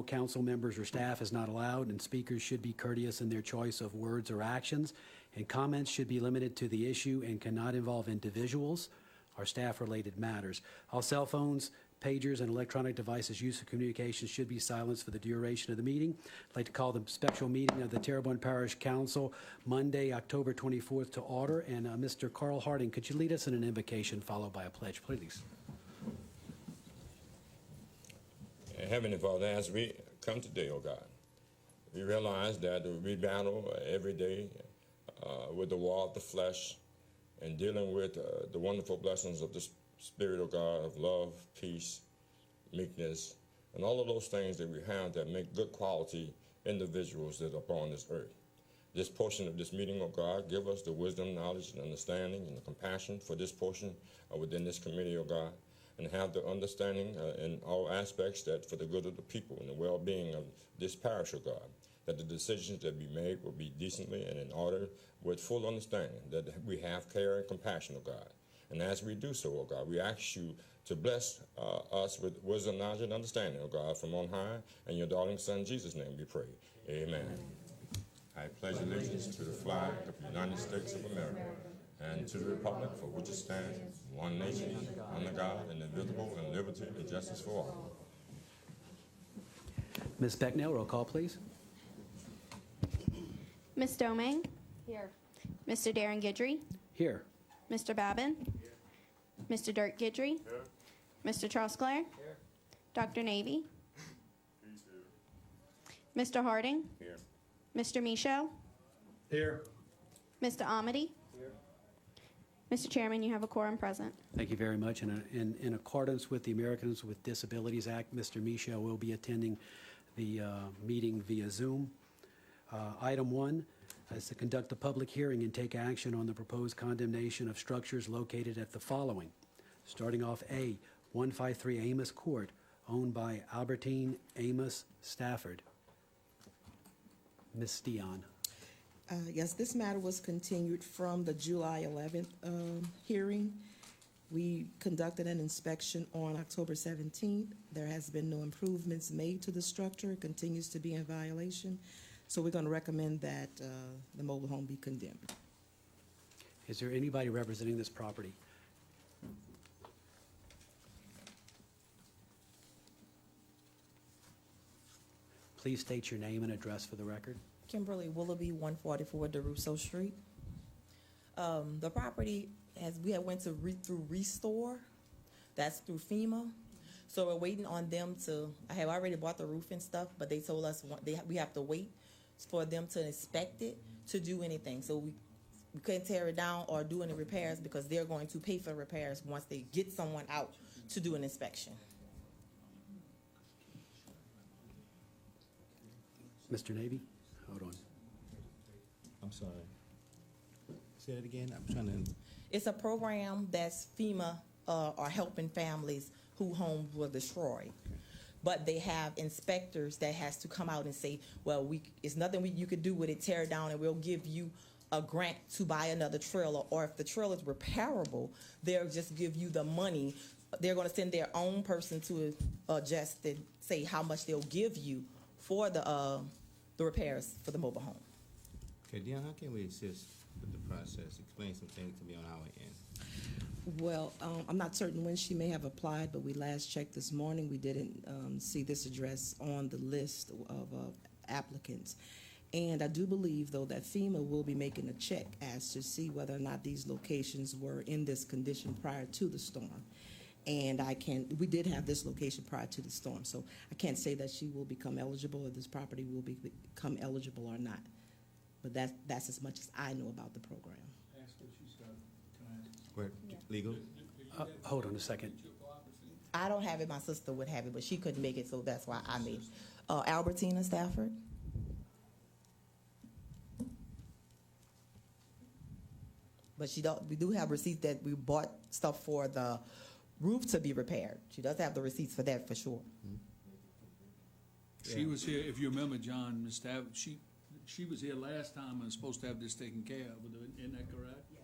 council members or staff is not allowed, and speakers should be courteous in their choice of words or actions, and comments should be limited to the issue and cannot involve individuals or staff-related matters. All cell phones, pagers, and electronic devices used for communication should be silenced for the duration of the meeting. I'd like to call the special meeting of the Terrebonne Parish Council Monday, October 24th to order. And Mr. Carl Harding, could you lead us in an invocation followed by a pledge, please? Heavenly Father, as we come today, oh God, we realize that we battle every day with the war of the flesh and dealing with the wonderful blessings of the Spirit of God, of love, peace, meekness, and all of those things that we have that make good quality individuals that are upon this earth. This portion of this meeting, oh God, give us the wisdom, knowledge, and understanding and the compassion for this portion within this committee, oh God, and have the understanding in all aspects that for the good of the people and the well-being of this parish, oh God, that the decisions that be made will be decently and in order with full understanding that we have care and compassion, oh God. And as we do so, oh God, we ask you to bless us with wisdom, knowledge, and understanding, oh God, from on high. In your darling Son, Jesus' name, we pray. Amen. I pledge allegiance to the flag of the United States of America and to the republic for which it stands, one nation, under God, indivisible, and liberty and justice for all. Ms. Becknell, roll call, please. Ms. Domingue? Here. Mr. Darren Guidry? Here. Mr. Babin? Here. Mr. Dirk Guidry? Here. Mr. Trosclair? Here. Dr. Navy? Here. Mr. Harding? Here. Mr. Michaud? Here. Mr. Amity? Here. Mr. Chairman, you have a quorum present. Thank you very much. And in accordance with the Americans with Disabilities Act, Mr. Michaud will be attending the meeting via Zoom. Item 1 is to conduct a public hearing and take action on the proposed condemnation of structures located at the following. Starting off A, 153 Amos Court, owned by Albertine Amos Stafford. Ms. Dion. Yes, this matter was continued from the July 11th hearing. We conducted an inspection on October 17th. There has been no improvements made to the structure. It continues to be in violation. So we're going to recommend that the mobile home be condemned. Is there anybody representing this property? Please state your name and address for the record. Kimberly Willoughby, 144 DeRusso Street. The property we have went through Restore. That's through FEMA. So we're waiting on them to. I have already bought the roof and stuff, but they told us we have to wait for them to inspect it to do anything. So we couldn't tear it down or do any repairs because they're going to pay for repairs once they get someone out to do an inspection. Mr. Navy, hold on. I'm sorry. Say that again. I'm trying to. It's a program that's FEMA are helping families whose homes were destroyed. But they have inspectors that has to come out and say, well, it's nothing you could do with it, tear it down, and we'll give you a grant to buy another trailer. Or if the trailer is repairable, they'll just give you the money. They're going to send their own person to adjust and say how much they'll give you for the repairs for the mobile home. Okay, Dion, how can we assist with the process? Explain some things to me on our end. Well, I'm not certain when she may have applied, but we last checked this morning. We didn't see this address on the list of applicants. And I do believe, though, that FEMA will be making a check as to see whether or not these locations were in this condition prior to the storm. And we did have this location prior to the storm, so I can't say that she will become eligible or this property will become eligible or not. But that's as much as I know about the program. Ask what she said. Where, legal? Hold on a second. I don't have it. My sister would have it, but she couldn't make it, so that's why I made it. Albertina Stafford. But we do have receipts that we bought stuff for the roof to be repaired. She does have the receipts for that for sure. She was here, if you remember, John, Ms. Stafford, she was here last time and was supposed to have this taken care of. Isn't that correct? Yes.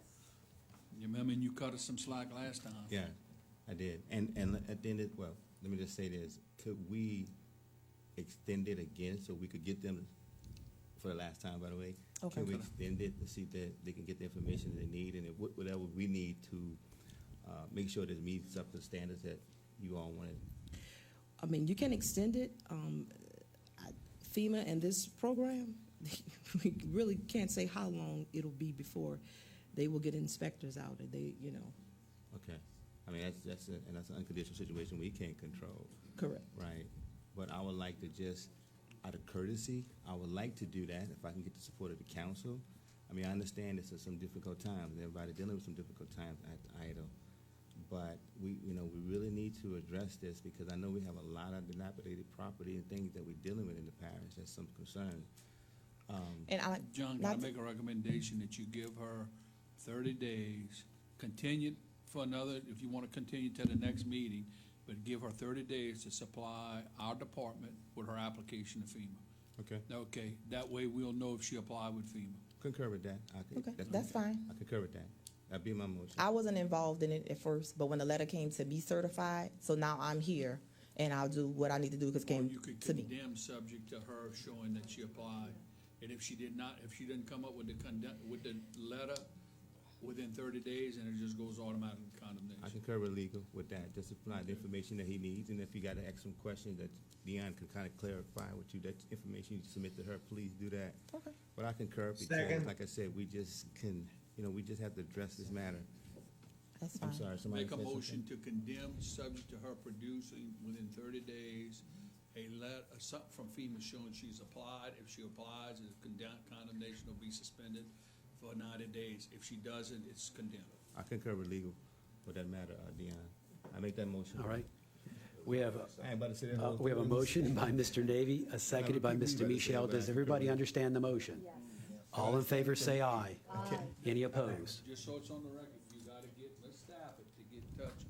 You remember, and you cut us some slack last time. Yeah, I did. And at the end of, well, let me just say this. Could we extend it again so we could get them, for the last time, by the way? Okay. Can we extend it to see that they can get the information they need, and whatever we need to make sure that it meets up to the standards that you all wanted? I mean, you can extend it. FEMA and this program, we really can't say how long it'll be before they will get inspectors out, and they, Okay. I mean, that's an unconditional situation we can't control. correct. Right. But I would like to just, out of courtesy, I would like to do that if I can get the support of the council. I mean, I understand this is some difficult times, and everybody dealing with some difficult times at Idle. But we really need to address this, because I know we have a lot of dilapidated property and things that we're dealing with in the parish. That's some concern. And John, can I make a recommendation that you give her 30 days, continue for another, if you want to continue to the next meeting, but give her 30 days to supply our department with her application to FEMA. Okay. Okay, that way we'll know if she applied with FEMA. Concur with that. Okay, that's fine. I concur with that. That'd be my motion. I wasn't involved in it at first, but when the letter came to be certified, so now I'm here, and I'll do what I need to do because it Or came you could to me. condemn subject to her showing that she applied. And if she didn't come up with the letter within 30 days, and it just goes automatic I condemnation. concur with legal with that. Just supply the information that he needs, and if you got to ask some questions that Dion can kind of clarify with you, that information you submit to her, please do that. Okay. But I concur because, Second. like I said, we just have to address this matter. That's fine. I'm sorry, somebody Make a said motion something? to condemn, subject to her producing within 30 days, something from FEMA showing she's applied. If she applies, condemnation will be suspended for 90 days. If she doesn't, it's condemned. I concur with legal with that matter, Dion. I make that motion. All right. We have, I ain't about to say that whole we have a thing. motion by Mr. Navy, a seconded by Mr. Michel. Does everybody understand the motion? All in favor, say aye. Any opposed? Just so it's on the record, you gotta get, let's staff it to get in touch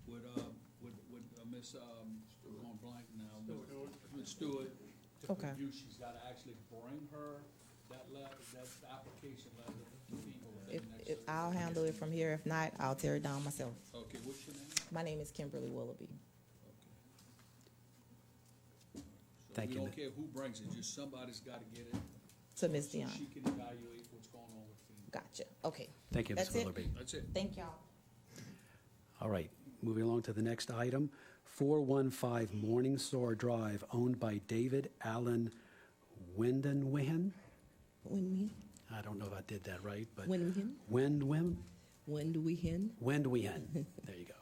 with Miss, going blank now, with Stewart. To Okay. produce, she's gotta actually bring her that letter, that application letter to FEMA within the next. I'll handle it from here. If not, I'll tear it down myself. Okay, what's your name? My name is Kimberly Willoughby. So Thank we you. don't care who brings it, just somebody's gotta get it. To Miss So Dion. she can evaluate what's going on with FEMA. Gotcha. Okay. Thank you, Ms. That's it. Willoughby. That's it. Thank y'all. All right, moving along to the next item. 415 Morningstar Drive, owned by David Allen Wendenwihan. When I don't know if I did that right, but we Wendwin? do we hen? Wendwihan. There you go.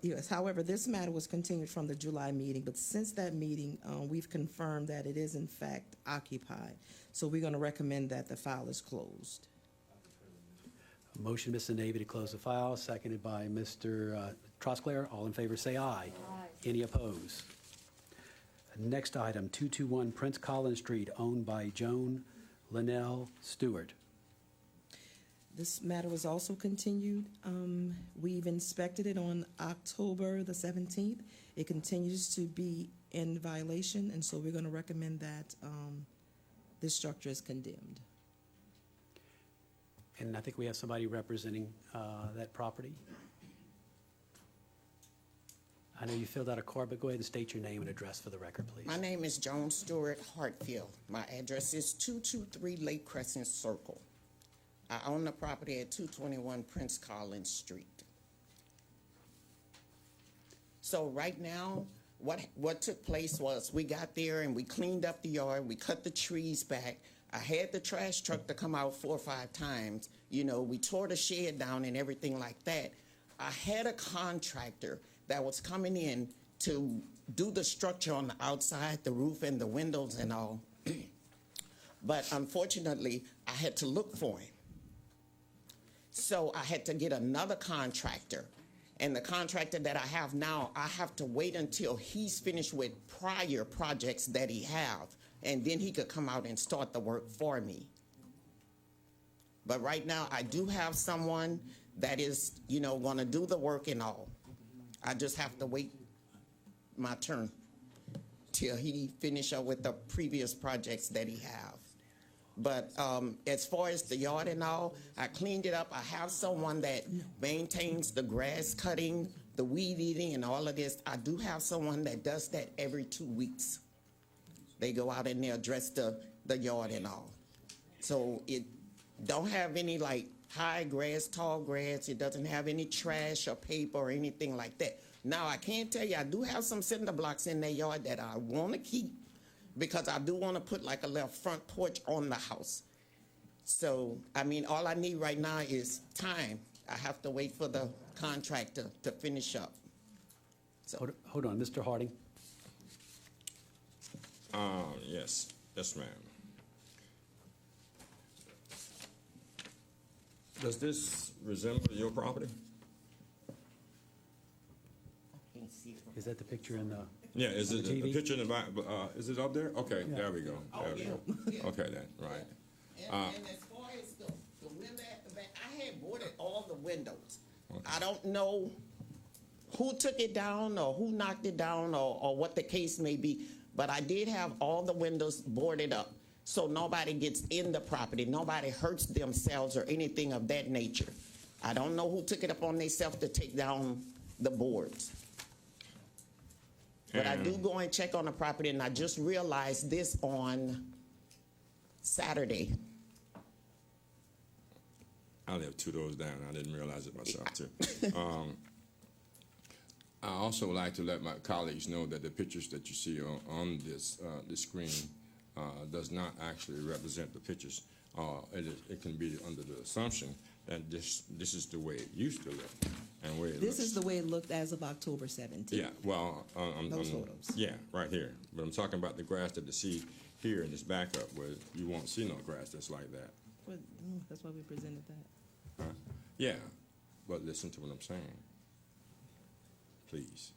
Yes, however, this matter was continued from the July meeting, but since that meeting, we've confirmed that it is in fact occupied. So we're going to recommend that the file is closed. Motion, Mr. Navy, to close the file, seconded by Mr. Trosclair. All in favor, say aye. Any opposed? Next item, 221 Prince Collins Street, owned by Joan Linnell Stewart. This matter was also continued. We've inspected it on October the 17th. It continues to be in violation, and so we're going to recommend that this structure is condemned. And I think we have somebody representing that property. I know you filled out a card, but go ahead and state your name and address for the record, please. My name is Joan Stewart Hartfield. My address is 223 Lake Crescent Circle. I own the property at 221 Prince Collins Street. So right now, what took place was we got there and we cleaned up the yard, we cut the trees back. I had the trash truck to come out 4 or 5 times. We tore the shed down and everything like that. I had a contractor that was coming in to do the structure on the outside, the roof and the windows and all. But unfortunately, I had to look for him. So I had to get another contractor. And the contractor that I have now, I have to wait until he's finished with prior projects that he have. And then he could come out and start the work for me. But right now, I do have someone that is, going to do the work and all. I just have to wait my turn till he finish up with the previous projects that he have. But as far as the yard and all, I cleaned it up. I have someone that maintains the grass cutting, the weed eating, and all of this. I do have someone that does that every 2 weeks. They go out and they address the yard and all. So it don't have any like high grass, tall grass. It doesn't have any trash or paper or anything like that. Now, I can tell you, I do have some cinder blocks in their yard that I want to keep because I do want to put like a little front porch on the house. So, I mean, all I need right now is time. I have to wait for the contractor to finish up. So, Hold on, Mr. Harding. Yes, yes, ma'am. Does this resemble your property? I can't see from Is that the picture in the? Yeah, is On it the the TV? picture in the back? Is it up there? Okay, there we go. There we go. Okay, then, right. And as far as the window at the back, I had boarded all the windows. I don't know who took it down or who knocked it down or what the case may be, but I did have all the windows boarded up so nobody gets in the property, nobody hurts themselves or anything of that nature. I don't know who took it upon themselves to take down the boards. But I do go and check on the property, and I just realized this on Saturday. I live 2 doors down. I didn't realize it myself, too. I also like to let my colleagues know that the pictures that you see on this the screen does not actually represent the pictures. It can be under the assumption that this is the way it used to look and way it This looks. is the way it looked as of October 17th. Yeah, well, Those photos. Yeah, right here. But I'm talking about the grass that you see here in this backup, where you won't see no grass that's like that. But, that's why we presented that. Yeah, but listen to what I'm saying. Please.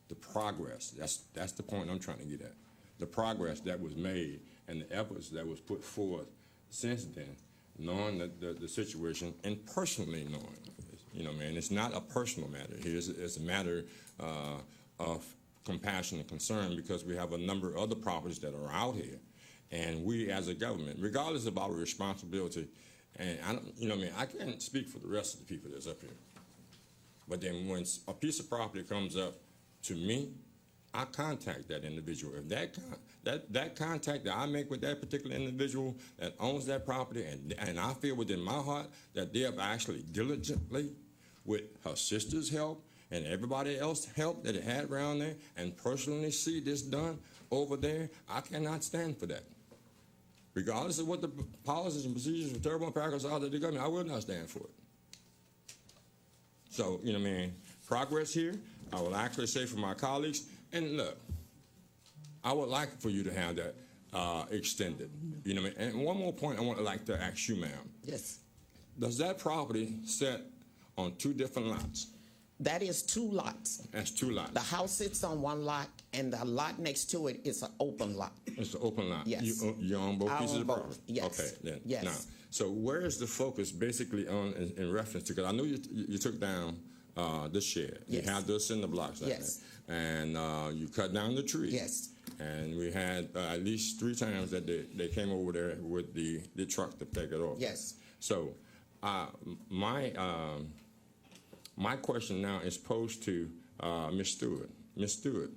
The progress, that's the point I'm trying to get at. The progress that was made and the efforts that was put forth since then, knowing the situation and personally knowing. You know, man, it's not a personal matter here. It's a matter of compassion and concern because we have a number of other properties that are out here. And we as a government, regardless of our responsibility, and I don't, you know, man, I can't speak for the rest of the people that's up here. But then when a piece of property comes up to me, I contact that individual. If that contact that I make with that particular individual that owns that property, and I feel within my heart that they have actually diligently, with her sister's help and everybody else's help that it had around there, and personally see this done over there, I cannot stand for that. Regardless of what the policies and procedures for Terrebonne Parish are that the government, I will not stand for it. So, you know, man, progress here, I will actually say for my colleagues, and look, I would like for you to have that extended. You know what I mean? And one more point I want to like to ask you, ma'am. Yes. Does that property sit on 2 different lots? That is 2 lots. That's 2 lots. The house sits on 1 lot, and the lot next to it is an open lot. It's an open lot. Yes. You own both I pieces own of both. property? Yes. Okay, then. Yes. Now, so where is the focus basically on in reference to, because I know you took down the shed. Yes. You have those cinder blocks out Yes. there. And you cut down the tree. Yes. And we had at least 3 times that they came over there with the truck to pick it off. Yes. So my question now is posed to Ms. Stewart. Ms. Stewart,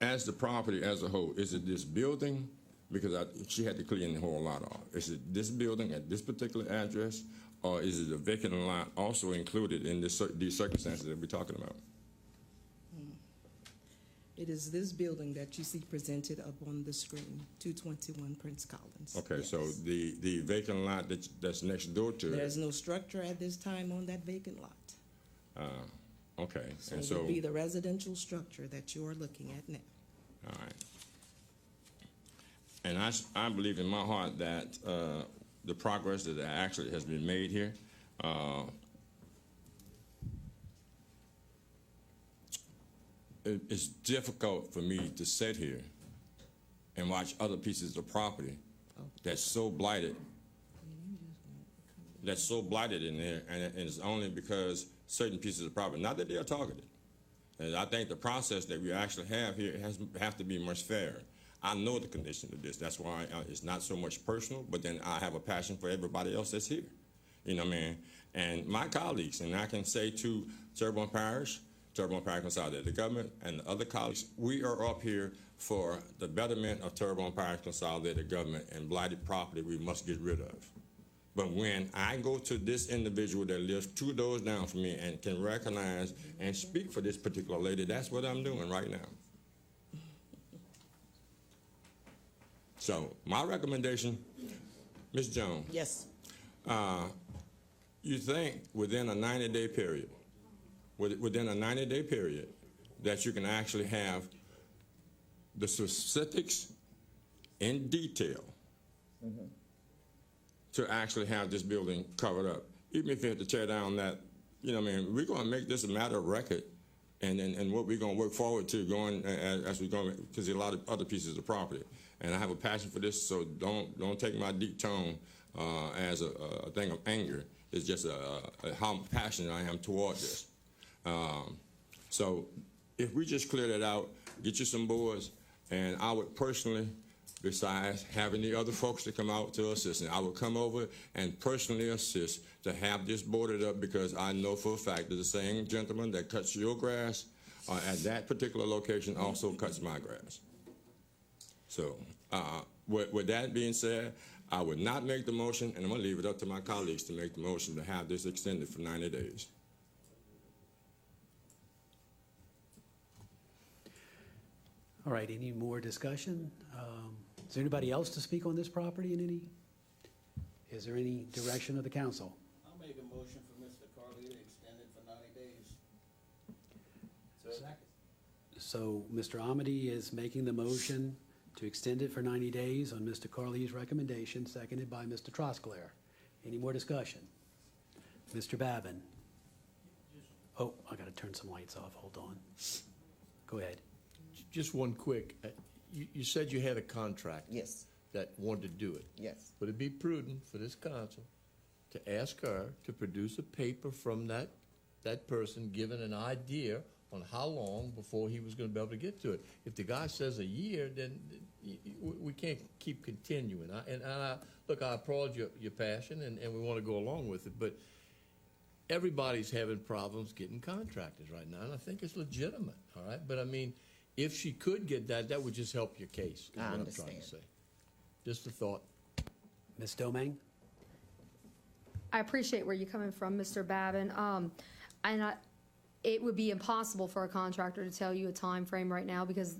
as the property as a whole, is it this building? Because she had to clean the whole lot off. Is it this building at this particular address, or is it a vacant lot also included in these circumstances that we're talking about? It is this building that you see presented up on the screen, 221 Prince Collins. Okay, Yes. so the vacant lot that's next door to There's it. no structure at this time on that vacant lot. Okay, So and it so would be the residential structure that you are looking at now. all right. And I believe in my heart that the progress that actually has been made here, it's difficult for me to sit here and watch other pieces of property that's so blighted, in there, and it's only because certain pieces of property, not that they are targeted. And I think the process that we actually have here have to be much fairer. I know the condition of this. That's why it's not so much personal, but then I have a passion for everybody else that's here. You know what I mean? And my colleagues, and I can say to Terrebonne Parish, Terrebonne Parish Consolidated Government and the other colleagues, we are up here for the betterment of Terrebonne Parish Consolidated Government, and blighted property we must get rid of. But when I go to this individual that lives 2 doors down from me and can recognize and speak for this particular lady, that's what I'm doing right now. So my recommendation, Ms. Jones, Yes. you think within a 90-day period, that you can actually have the specifics in detail to actually have this building covered up. Even if you have to tear down that, you know what I mean, we're going to make this a matter of record and what we're going to work forward to going as we go, because there's a lot of other pieces of property. And I have a passion for this, so don't take my deep tone as a thing of anger. It's just how passionate I am toward this. So if we just clear that out, get you some boards, and I would personally, besides having the other folks to come out to assist, and I would come over and personally assist to have this boarded up, because I know for a fact that the same gentleman that cuts your grass at that particular location also cuts my grass. So with that being said, I would not make the motion, and I'm going to leave it up to my colleagues to make the motion to have this extended for 90 days. All right, any more discussion? Is there anybody else to speak on this property is there any direction of the council? I'll make a motion for Mr. Carly to extend it for 90 days. So Mr. Amity is making the motion to extend it for 90 days on Mr. Carley's recommendation, seconded by Mr. Trosclair. Any more discussion? Mr. Babin? Oh, I got to turn some lights off. Hold on. Go ahead. Just one quick, you said you had a contract. Yes. That wanted to do it. Yes. Would it be prudent for this council to ask her to produce a paper from that person, given an idea on how long before he was going to be able to get to it? If the guy says a year, then we can't keep continuing. Look, I applaud your passion, and we want to go along with it, but everybody's having problems getting contractors right now, and I think it's legitimate, all right? But, I mean, if she could get that would just help your case, is I what understand. I'm trying to say. Just a thought. Ms. Domingue? I appreciate where you're coming from, Mr. Babin. It would be impossible for a contractor to tell you a time frame right now because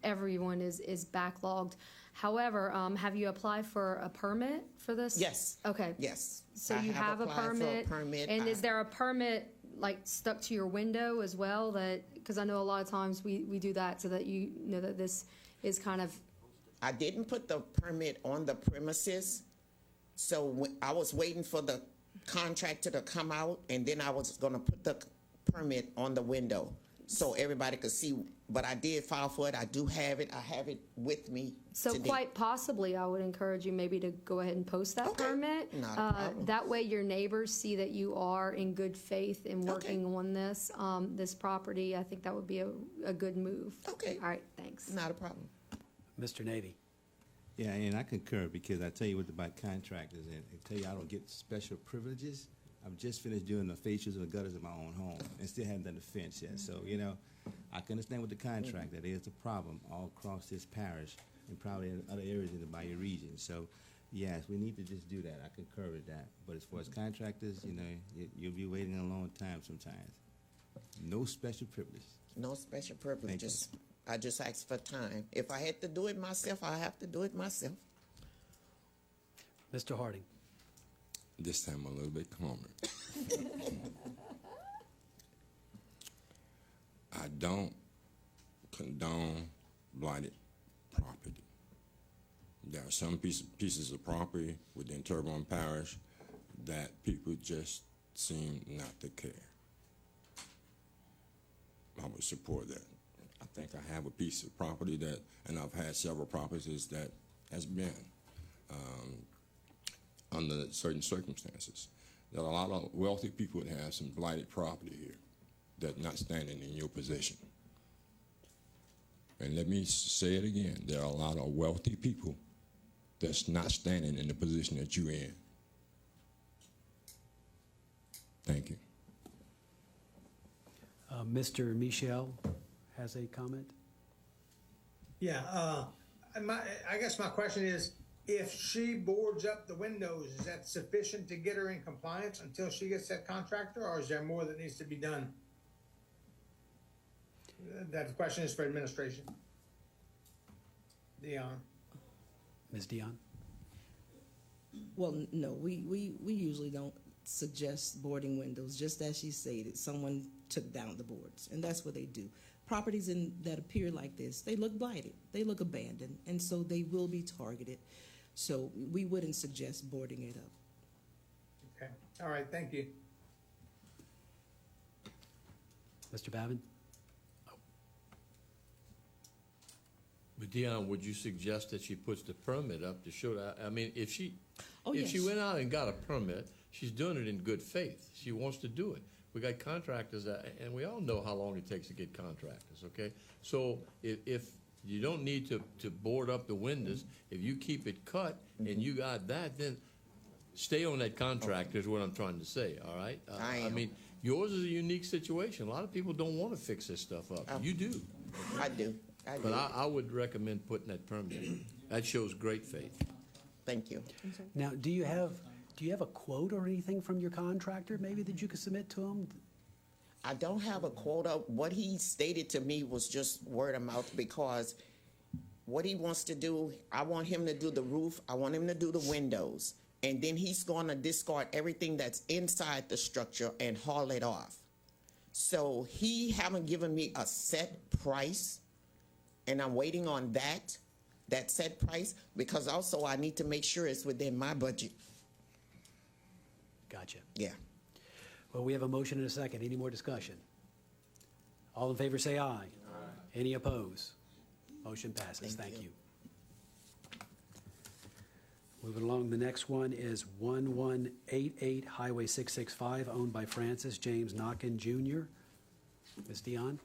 everyone is backlogged. However, have you applied for a permit for this? Yes. Okay. Yes. So I you have a applied permit, for a permit. and is there a permit like stuck to your window as well? Because I know a lot of times we do that so that you know that this is kind of. I didn't put the permit on the premises, so I was waiting for the contractor to come out, and then I was going to put the permit on the window so everybody could see. But I did file for it. I do have it. I have it with me So today. quite possibly, I would encourage you maybe to go ahead and post that Okay. permit. Not a problem. That way your neighbors see that you are in good faith in working on this property. I think that would be a good move. Okay. All right, thanks. Not a problem. Mr. Navy? Yeah, and I concur, because I tell you what about contractors, and I tell you I don't get special privileges. I've just finished doing the fascias and the gutters in my own home and still haven't done the fence yet. So, you know, I can understand with the contract that there's a problem all across this parish and probably in other areas in the Bayou region. So, yes, we need to just do that. I concur with that. But as far as contractors, you know, you'll be waiting a long time sometimes. No special privilege. No special privileges. I just asked for time. If I had to do it myself, I have to do it myself. Mr. Harding? This time a little bit calmer. I don't condone blighted property. There are some pieces of property within Terrebonne Parish that people just seem not to care. I would support that. I think I have a piece of property that, and I've had several properties that has been under certain circumstances. There are a lot of wealthy people that have some blighted property here that's not standing in your position. And let me say it again, there are a lot of wealthy people that's not standing in the position that you're in. Thank you. Mr. Michel has a comment. Yeah, I guess my question is, if she boards up the windows, is that sufficient to get her in compliance until she gets that contractor, or is there more that needs to be done? That question is for administration. Dion. Ms. Dion? Well, no, we usually don't suggest boarding windows. Just as she stated, someone took down the boards, and that's what they do. Properties that appear like this, they look blighted, they look abandoned, and so they will be targeted. So we wouldn't suggest boarding it up. Okay, all right, thank you. Mr. Babin? But Dion, would you suggest that she puts the permit up to show that? I mean, if she Yes. went out and got a permit, she's doing it in good faith. She wants to do it. We got contractors, and we all know how long it takes to get contractors. Okay, so if you don't need to board up the windows, if you keep it cut and you got that, then stay on that contractor is what I'm trying to say. All right. I mean, yours is a unique situation. A lot of people don't want to fix this stuff up. You do. I do. But I would recommend putting that permit in. That shows great faith. Thank you. Now, do you have a quote or anything from your contractor maybe that you could submit to him? I don't have a quota. What he stated to me was just word of mouth, because what he wants to do, I want him to do the roof, I want him to do the windows, and then he's going to discard everything that's inside the structure and haul it off. So he haven't given me a set price, and I'm waiting on that set price, because also I need to make sure it's within my budget. Gotcha. Yeah. Well, we have a motion and a second. Any more discussion? All in favor say aye. Aye. Any opposed? Motion passes. Thank you. Moving along, the next one is 1188 Highway 665, owned by Francis James Knockin Jr. Ms. Dion?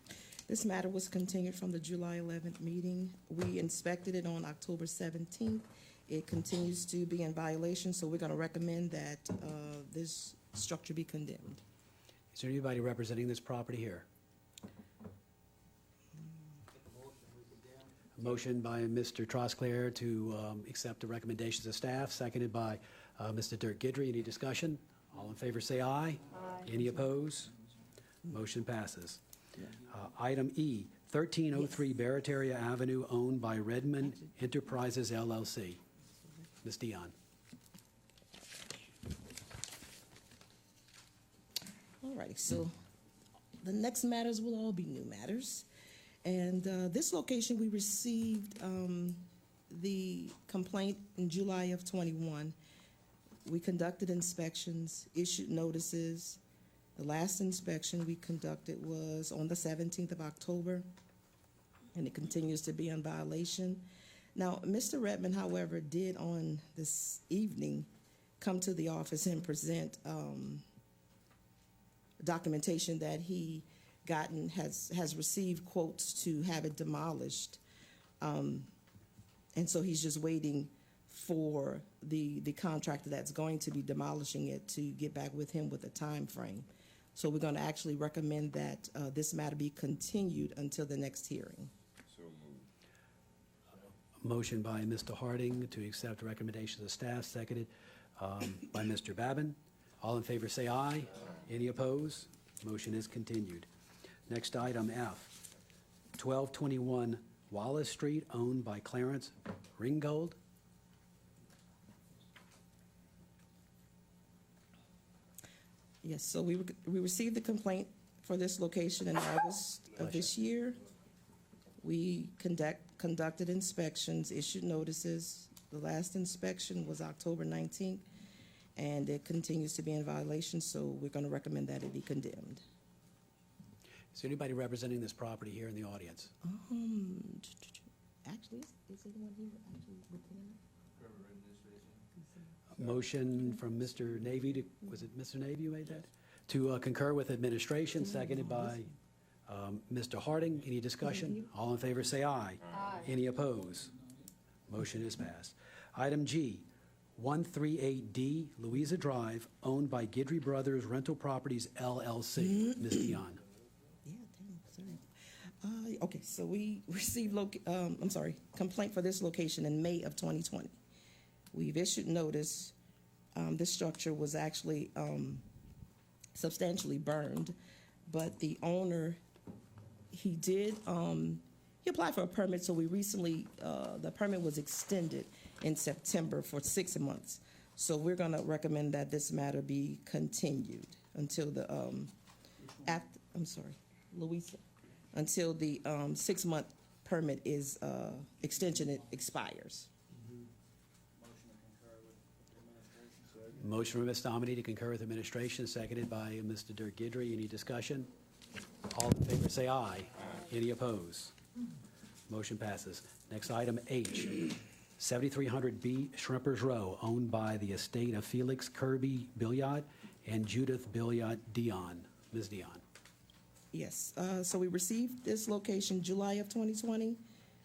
This matter was continued from the July 11th meeting. We inspected it on October 17th. It continues to be in violation, so we're going to recommend that this structure be condemned. Is there anybody representing this property here? A motion by Mr. Trosclair to accept the recommendations of staff, seconded by Mr. Dirk Guidry. Any discussion? All in favor say aye. Aye. Any opposed? Motion passes. Item E, 1303 Barataria Avenue, owned by Redmond Enterprises, LLC. Ms. Dion. All righty, so the next matters will all be new matters. And this location, we received the complaint in July of 21. We conducted inspections, issued notices. The last inspection we conducted was on the 17th of October, and it continues to be in violation. Now, Mr. Redmond, however, did on this evening come to the office and present documentation that he has received quotes to have it demolished, and so he's just waiting for the contractor that's going to be demolishing it to get back with him with a time frame. So we're going to actually recommend that this matter be continued until the next hearing. So moved. Motion by Mr. Harding to accept recommendations of staff, seconded by Mr. Babin. All in favor say aye. Any opposed? Motion is continued. Next item F, 1221 Wallace Street, owned by Clarence Ringgold. Yes, so we received the complaint for this location in August of this year. We conducted inspections, issued notices. The last inspection was October 19th, and it continues to be in violation, so we're going to recommend that it be condemned. Is there anybody representing this property here in the audience? Actually, is anyone here actually with him? Motion from Mr. Navy to, was it Mr. Navy who made that? To concur with administration, seconded by Mr. Harding. Any discussion? All in favor say aye. Aye. Any opposed? Motion is passed. Item G, 138D Louisa Drive, owned by Guidry Brothers Rental Properties, LLC. Ms. Dion. Yeah, Okay, so we received, complaint for this location in May of 2020. We've issued notice. This structure was actually substantially burned, but the owner, he applied for a permit, so we recently, the permit was extended in September for 6 months. So we're gonna recommend that this matter be continued until the, Louisa, until the 6-month permit is, extension expires. Motion from Ms. Dominy to concur with administration, seconded by Mr. Dirk Gidry. Any discussion? All in favor say aye. Any opposed? Motion passes. Next item, H, 7300B Shrimpers Row, owned by the estate of Felix Kirby Billiard and Judith Billiard Dion. Ms. Dion. Yes, so we received this location July of 2020,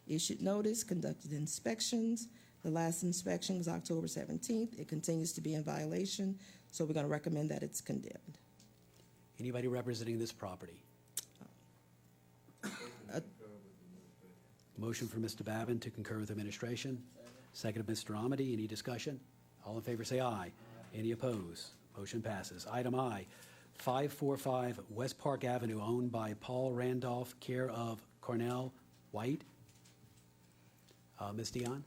issued notice, conducted inspections. The last inspection was October 17th. It continues to be in violation, so we're going to recommend that it's condemned. Anybody representing this property? Motion for Mr. Babin to concur with administration. Second of Mr. Amity. Any discussion? All in favor say aye. Any opposed? Motion passes. Item I, 545 West Park Avenue, owned by Paul Randolph, care of Cornell White. Ms. Dion?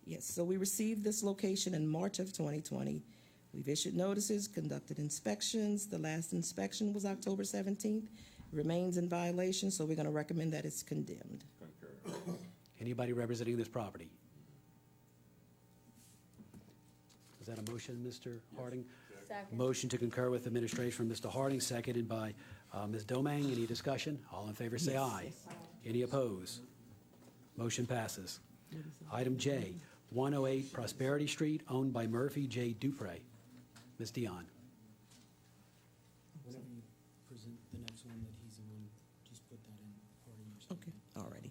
Yes, so we received this location in March of 2020. We've issued notices, conducted inspections. The last inspection was October 17th. It remains in violation, so we're going to recommend that it's condemned. Anybody representing this property? Is that a motion, Mr. Harding? Second. Motion to concur with administration from Mr. Harding, seconded by Ms. Domingue. Any discussion? All in favor say aye. Any opposed? Motion passes. Item J, 108 Prosperity Street, owned by Murphy J. Dupre. Ms. Dion. Whenever you present the next one that he's the one, just put that in Harding or something. Okay, alrighty.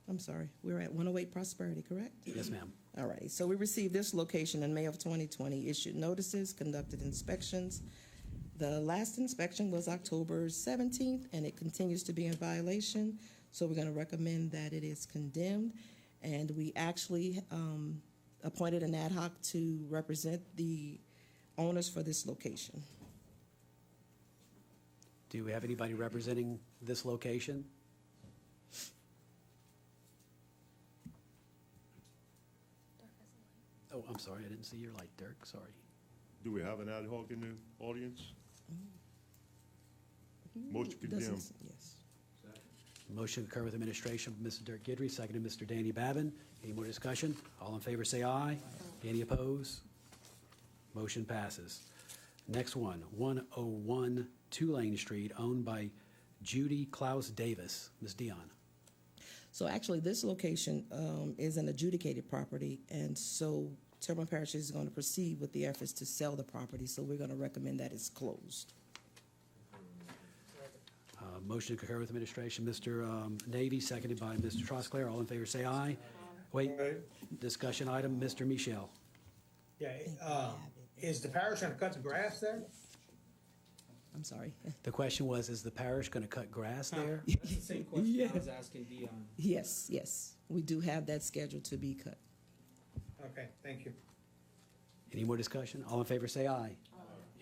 I'm sorry, we're at 108 Prosperity, correct? Yes, ma'am. All right, so we received this location in May of 2020, issued notices, conducted inspections. The last inspection was October 17th, and it continues to be in violation, so we're going to recommend that it is condemned. And we actually appointed an ad hoc to represent the owners for this location. Do we have anybody representing this location? Oh, I'm sorry, I didn't see your light, Dirk, sorry. Do we have an ad hoc in the audience? Motion condemned. Yes. Motion to concur with administration from Mr. Dirk Gidry, seconded Mr. Danny Babin. Any more discussion? All in favor say aye. Any opposed? Motion passes. Next one, 101 Tulane Street, owned by Judy Klaus Davis. Ms. Dion. So actually, this location is an adjudicated property, and so Terrebonne Parish is going to proceed with the efforts to sell the property, so we're going to recommend that it's closed. Motion to concur with administration, Mr. Navy, seconded by Mr. Trosclair. All in favor say aye. Wait, discussion item, Mr. Michel. Yeah, is the parish gonna cut the grass there? I'm sorry. The question was, is the parish going to cut grass there? That's the same question I was asking Dion. Yes, yes, we do have that scheduled to be cut. Okay, thank you. Any more discussion? All in favor say aye.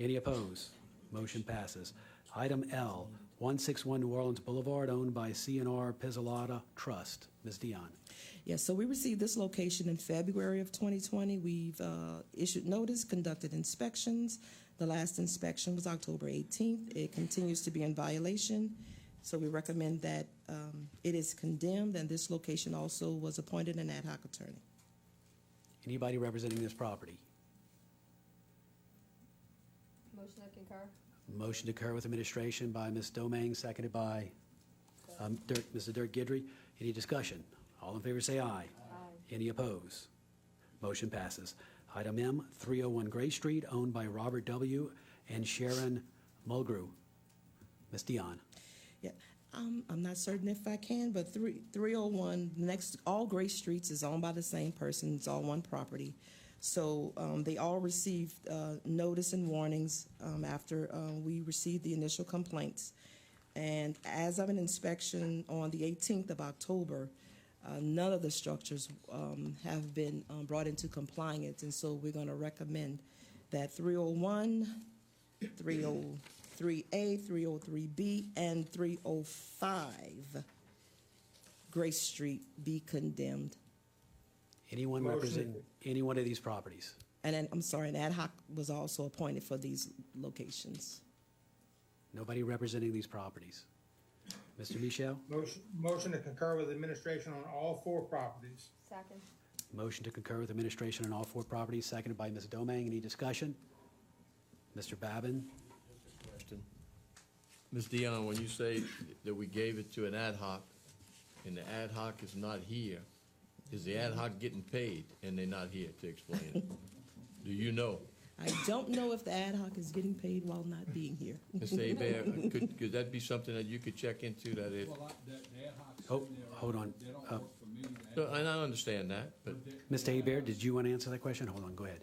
Any opposed? Motion passes. Item L, 161 New Orleans Boulevard, owned by C&R Pizzolata Trust. Ms. Dion. Yes, so we received this location in February of 2020. We've issued notice, conducted inspections. The last inspection was October 18th. It continues to be in violation, so we recommend that it is condemned, and this location also was appointed an ad hoc attorney. Anybody representing this property? Motion to concur. Motion to concur with administration by Ms. Domingue, seconded by Mr. Dirk Gidry. Any discussion? All in favor say aye. Aye. Any opposed? Motion passes. Item M, 301 Gray Street, owned by Robert W. and Sharon Mulgrew. Ms. Dion. Yeah, I'm not certain if I can, but 301, all Gray Streets is owned by the same person. It's all one property. So they all received notice and warnings after we received the initial complaints. And as of an inspection on the 18th of October, none of the structures have been brought into compliance, and so we're going to recommend that 301, 303A, 303B, and 305 Grace Street be condemned. Anyone Motion. representing any one of these properties? And then, I'm sorry, an ad hoc was also appointed for these locations. Nobody representing these properties? Mr. Michel? Motion to concur with administration on all 4 properties. Second. Motion to concur with administration on all 4 properties, seconded by Ms. Domang. Any discussion? Mr. Babin? Question. Ms. Dion, when you say that we gave it to an ad hoc, and the ad hoc is not here, is the ad hoc getting paid and they're not here to explain it? Do you know? I don't know if the ad hoc is getting paid while not being here. Mr. Hebert, could that be something that you could check into, that it, Well, the ad hoc's Oh, sitting there, hold on. They don't Uh, work for me. no, and I understand that, but Mr. Hebert, did you want to answer that question? Hold on, go ahead.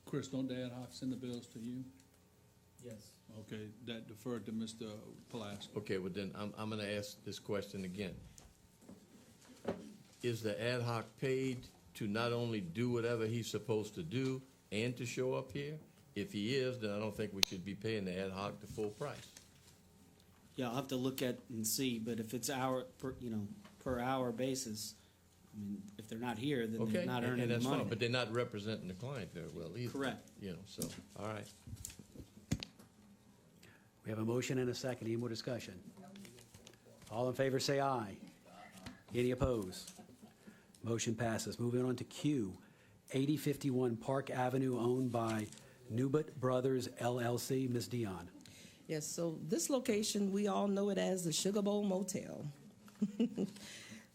Chris, don't the ad hoc send the bills to you? Yes. Okay, that deferred to Mr. Pulaski. okay, well then, I'm gonna ask this question again. Is the ad hoc paid to not only do whatever he's supposed to do and to show up here? If he is, then I don't think we should be paying the ad hoc the full price. Yeah, I'll have to look at and see, but if it's per hour basis, I mean, if they're not here, then Okay, they're not earning and the that's money. fine, but they're not representing the client very well either. Correct. You know, so, all right. We have a motion and a second. Any more discussion? All in favor, say aye. Any opposed? Motion passes. Moving on to Q, 8051 Park Avenue, owned by Newbert Brothers LLC. Ms. Dion. Yes, so this location, we all know it as the Sugar Bowl Motel.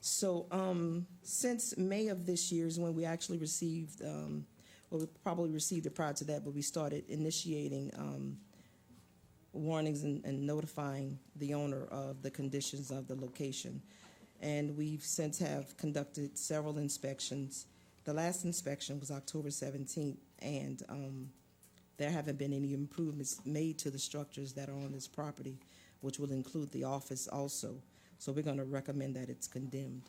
So since May of this year is when we actually received, well, we probably received it prior to that, but we started initiating warnings and notifying the owner of the conditions of the location. And we've since have conducted several inspections. The last inspection was October 17th, and there haven't been any improvements made to the structures that are on this property, which will include the office also. So we're going to recommend that it's condemned.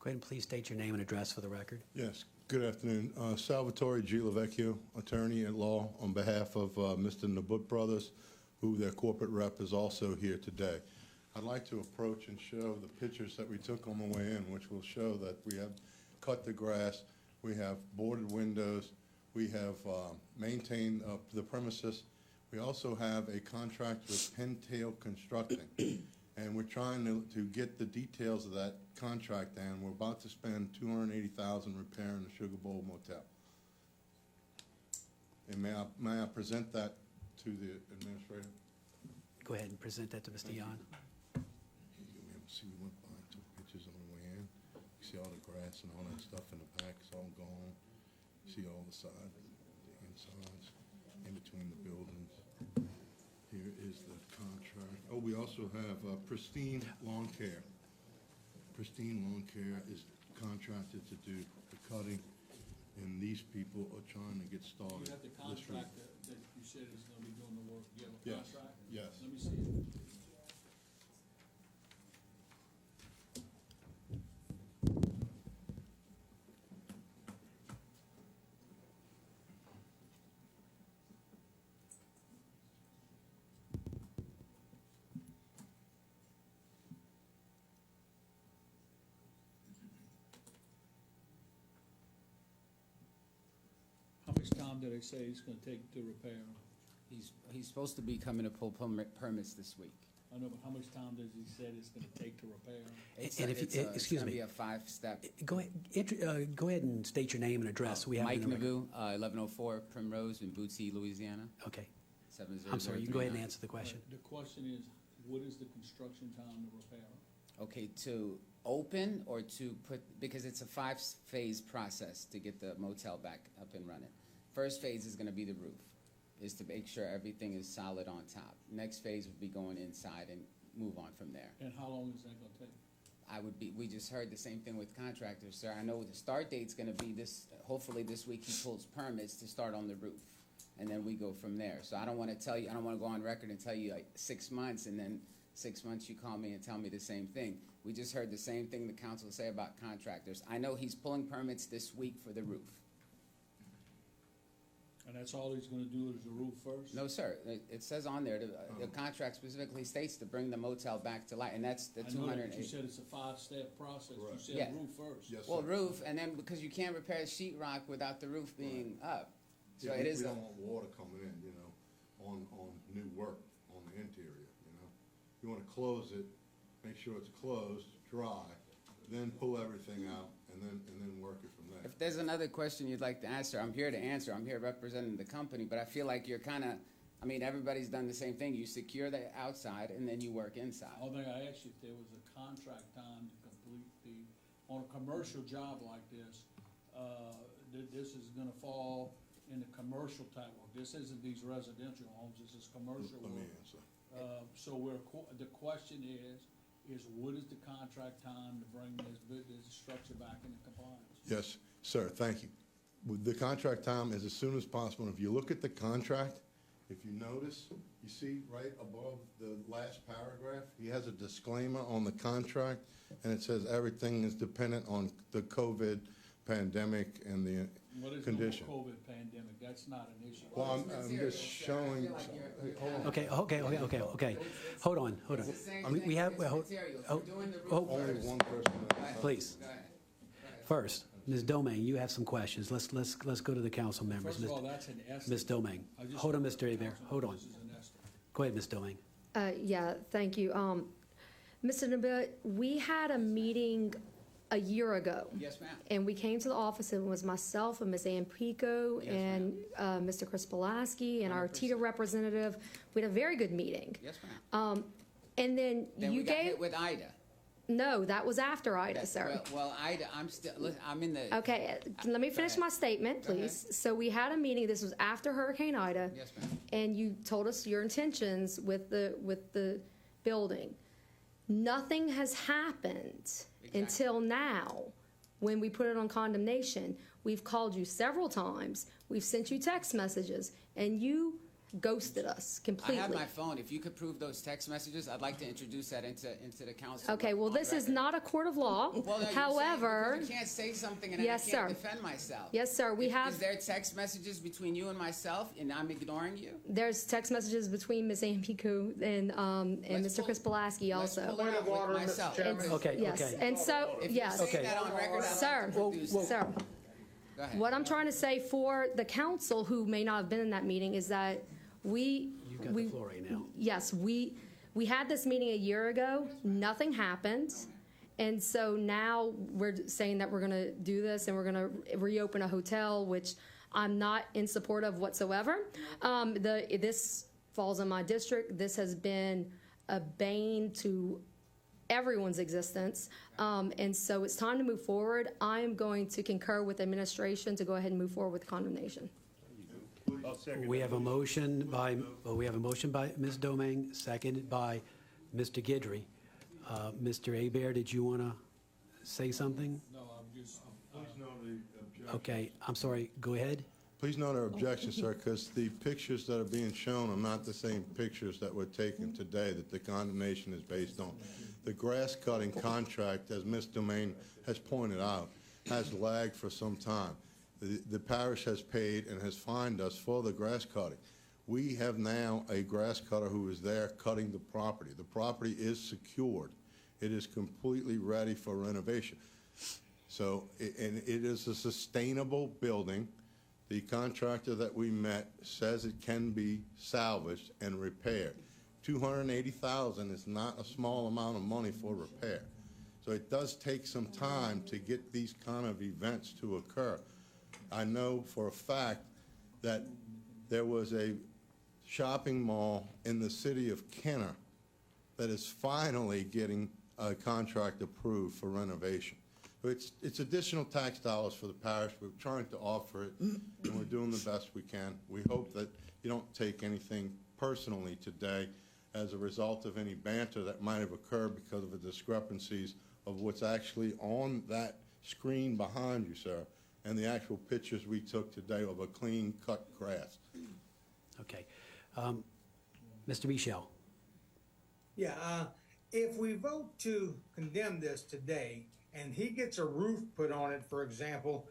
Go ahead and please state your name and address for the record. Yes, good afternoon. Salvatore G. Lavecchio, attorney at law on behalf of Mr. Nabut Brothers, who their corporate rep is also here today. I'd like to approach and show the pictures that we took on the way in, which will show that we have cut the grass, we have boarded windows, we have maintained the premises. We also have a contract with Pintail Constructing, and we're trying to get the details of that contract down. We're about to spend $280,000 repairing the Sugar Bowl Motel. And may I present that to the administrator? Go ahead and present that to Ms. Dion. See, we went by and took pictures on the way in. You see all the grass and all that stuff in the back, it's all gone. You see all the sides, the insides, in between the buildings. Here is the contract. Oh, we also have Pristine Lawn Care. Pristine Lawn Care is contracted to do the cutting, and these people are trying to get started. You have the this week. contractor that you said is gonna be doing the work. You have a Yes, contract? yes. Let me see it. How much time did they say it's gonna take to repair? He's supposed to be coming to pull permits this week. I know, but how much time does he say it's gonna take to repair? And if you- excuse me. It's gonna be a 5-step. Go ahead and state your name and address. So we have it Mike in the record. Nagu, 1104 Primrose in Bootsy, Louisiana, Okay. 70039. I'm sorry, you can go ahead and answer the question. The question is, what is the construction time to repair? Okay, to open or to put, because it's a 5-phase process to get the motel back up and running. First phase is gonna be the roof, is to make sure everything is solid on top. Next phase would be going inside and move on from there. And how long is that gonna take? We just heard the same thing with contractors, sir. I know the start date's gonna be hopefully this week he pulls permits to start on the roof. and then we go from there. So I don't want to tell you, I don't want to go on record and tell you like 6 months, and then 6 months you call me and tell me the same thing. We just heard the same thing the council say about contractors. I know he's pulling permits this week for the roof. And that's all he's gonna do is the roof first? No, sir. It says on there, the contract specifically states to bring the motel back to life, and that's the I know that, 208. you said it's a 5-step process. You said Yeah. roof first. Yes, Well, sir. roof, and then because you can't repair sheetrock without the roof being up. So Yeah, it is. We don't want water coming in, you know, on new work, on the interior, you know. You wanna close it, make sure it's closed, dry, then pull everything out, and then work it from there. If there's another question you'd like to answer, I'm here to answer. I'm here representing the company, but I feel like you're kind of, I mean, everybody's done the same thing. You secure the outside and then you work inside. Only thing I asked you if there was a contract time to complete on a commercial job like this, this is gonna fall in the commercial type work. This isn't these residential homes, this is commercial Let me work. answer. So the question is what is the contract time to bring this structure back into compliance? Yes, sir, thank you. The contract time is as soon as possible. If you look at the contract, if you notice, you see right above the last paragraph, he has a disclaimer on the contract, and it says everything is dependent on the COVID pandemic and the What is condition. no COVID pandemic? That's not an issue. Well, I'm just showing, hey, hold on. Okay. Hold on. It's the same I mean, thing we have, as well, materials. oh, We're doing the roof oh, Only first. one person. please. Go ahead. First, Ms. Domingue, you have some questions. Let's go to the council members. First of all, that's an estimate. Ms. Domingue, I just hold on, heard Mr. the Hebert, council hold know on. this is an estimate. Go ahead, Ms. Domingue. Yeah, thank you. Mr. Nabil, we had a meeting a year ago. Yes, ma'am. And we came to the office, and it was myself and Ms. Ann Pico Yes, and Mr. Chris Pulaski and our 100%. TITA representative. We had a very good meeting. Yes, ma'am. And then Then you we got gave, hit with Ida. no, that was after Ida, sir. Well, Ida, I'm in the. Okay, let me finish ahead. my statement, Go ahead. please. So we had a meeting, this was after Hurricane Ida. Yes, ma'am. And you told us your intentions with the building. Nothing has happened until now, when we put it on condemnation. We've called you several times, we've sent you text messages, and you ghosted us I completely. have my phone. If you could prove those text messages, I'd like to introduce that into the council. Okay, well, on this is record. not a court of law. Well, no, you're saying However, because you can't say something and Yes, I can't sir. defend myself. Yes, sir, we have- Is there text messages between you and myself, and I'm ignoring you? there's text messages between Ms. Ann Pico and Let's Mr. pull- Chris Pulaski Let's also. pull it out of order, with Mr. myself. Chairman. Okay, Yes, okay. and so, If yes. you're saying that on record, I'd Sir, like to produce it. Sir, Go ahead. what I'm trying to say for the council who may not have been in that meeting is that You've got the floor right now. yes, we had this meeting a year ago, nothing happened. And so now we're saying that we're gonna do this and we're gonna reopen a hotel, which I'm not in support of whatsoever. This falls in my district. This has been a bane to everyone's existence. And so it's time to move forward. I am going to concur with administration to go ahead and move forward with condemnation. We have a motion by Ms. Domingue, seconded by Mr. Guidry. Mr. Hebert, did you want to say something? No, I'm just, Please note the objection. Okay, I'm sorry, go ahead. Please note our objection, sir, because the pictures that are being shown are not the same pictures that were taken today that the condemnation is based on. The grass cutting contract, as Ms. Domingue has pointed out, has lagged for some time. The parish has paid and has fined us for the grass cutting. We have now a grass cutter who is there cutting the property. The property is secured. It is completely ready for renovation. So, and it is a sustainable building. The contractor that we met says it can be salvaged and repaired. $280,000 is not a small amount of money for repair. So it does take some time to get these kind of events to occur. I know for a fact that there was a shopping mall in the city of Kenner that is finally getting a contract approved for renovation. So it's additional tax dollars for the parish. We're trying to offer it, and we're doing the best we can. We hope that you don't take anything personally today as a result of any banter that might have occurred because of the discrepancies of what's actually on that screen behind you, sir, and the actual pictures we took today of a clean-cut grass. Okay. Mr. Michel? Yeah, if we vote to condemn this today, and he gets a roof put on it, for example,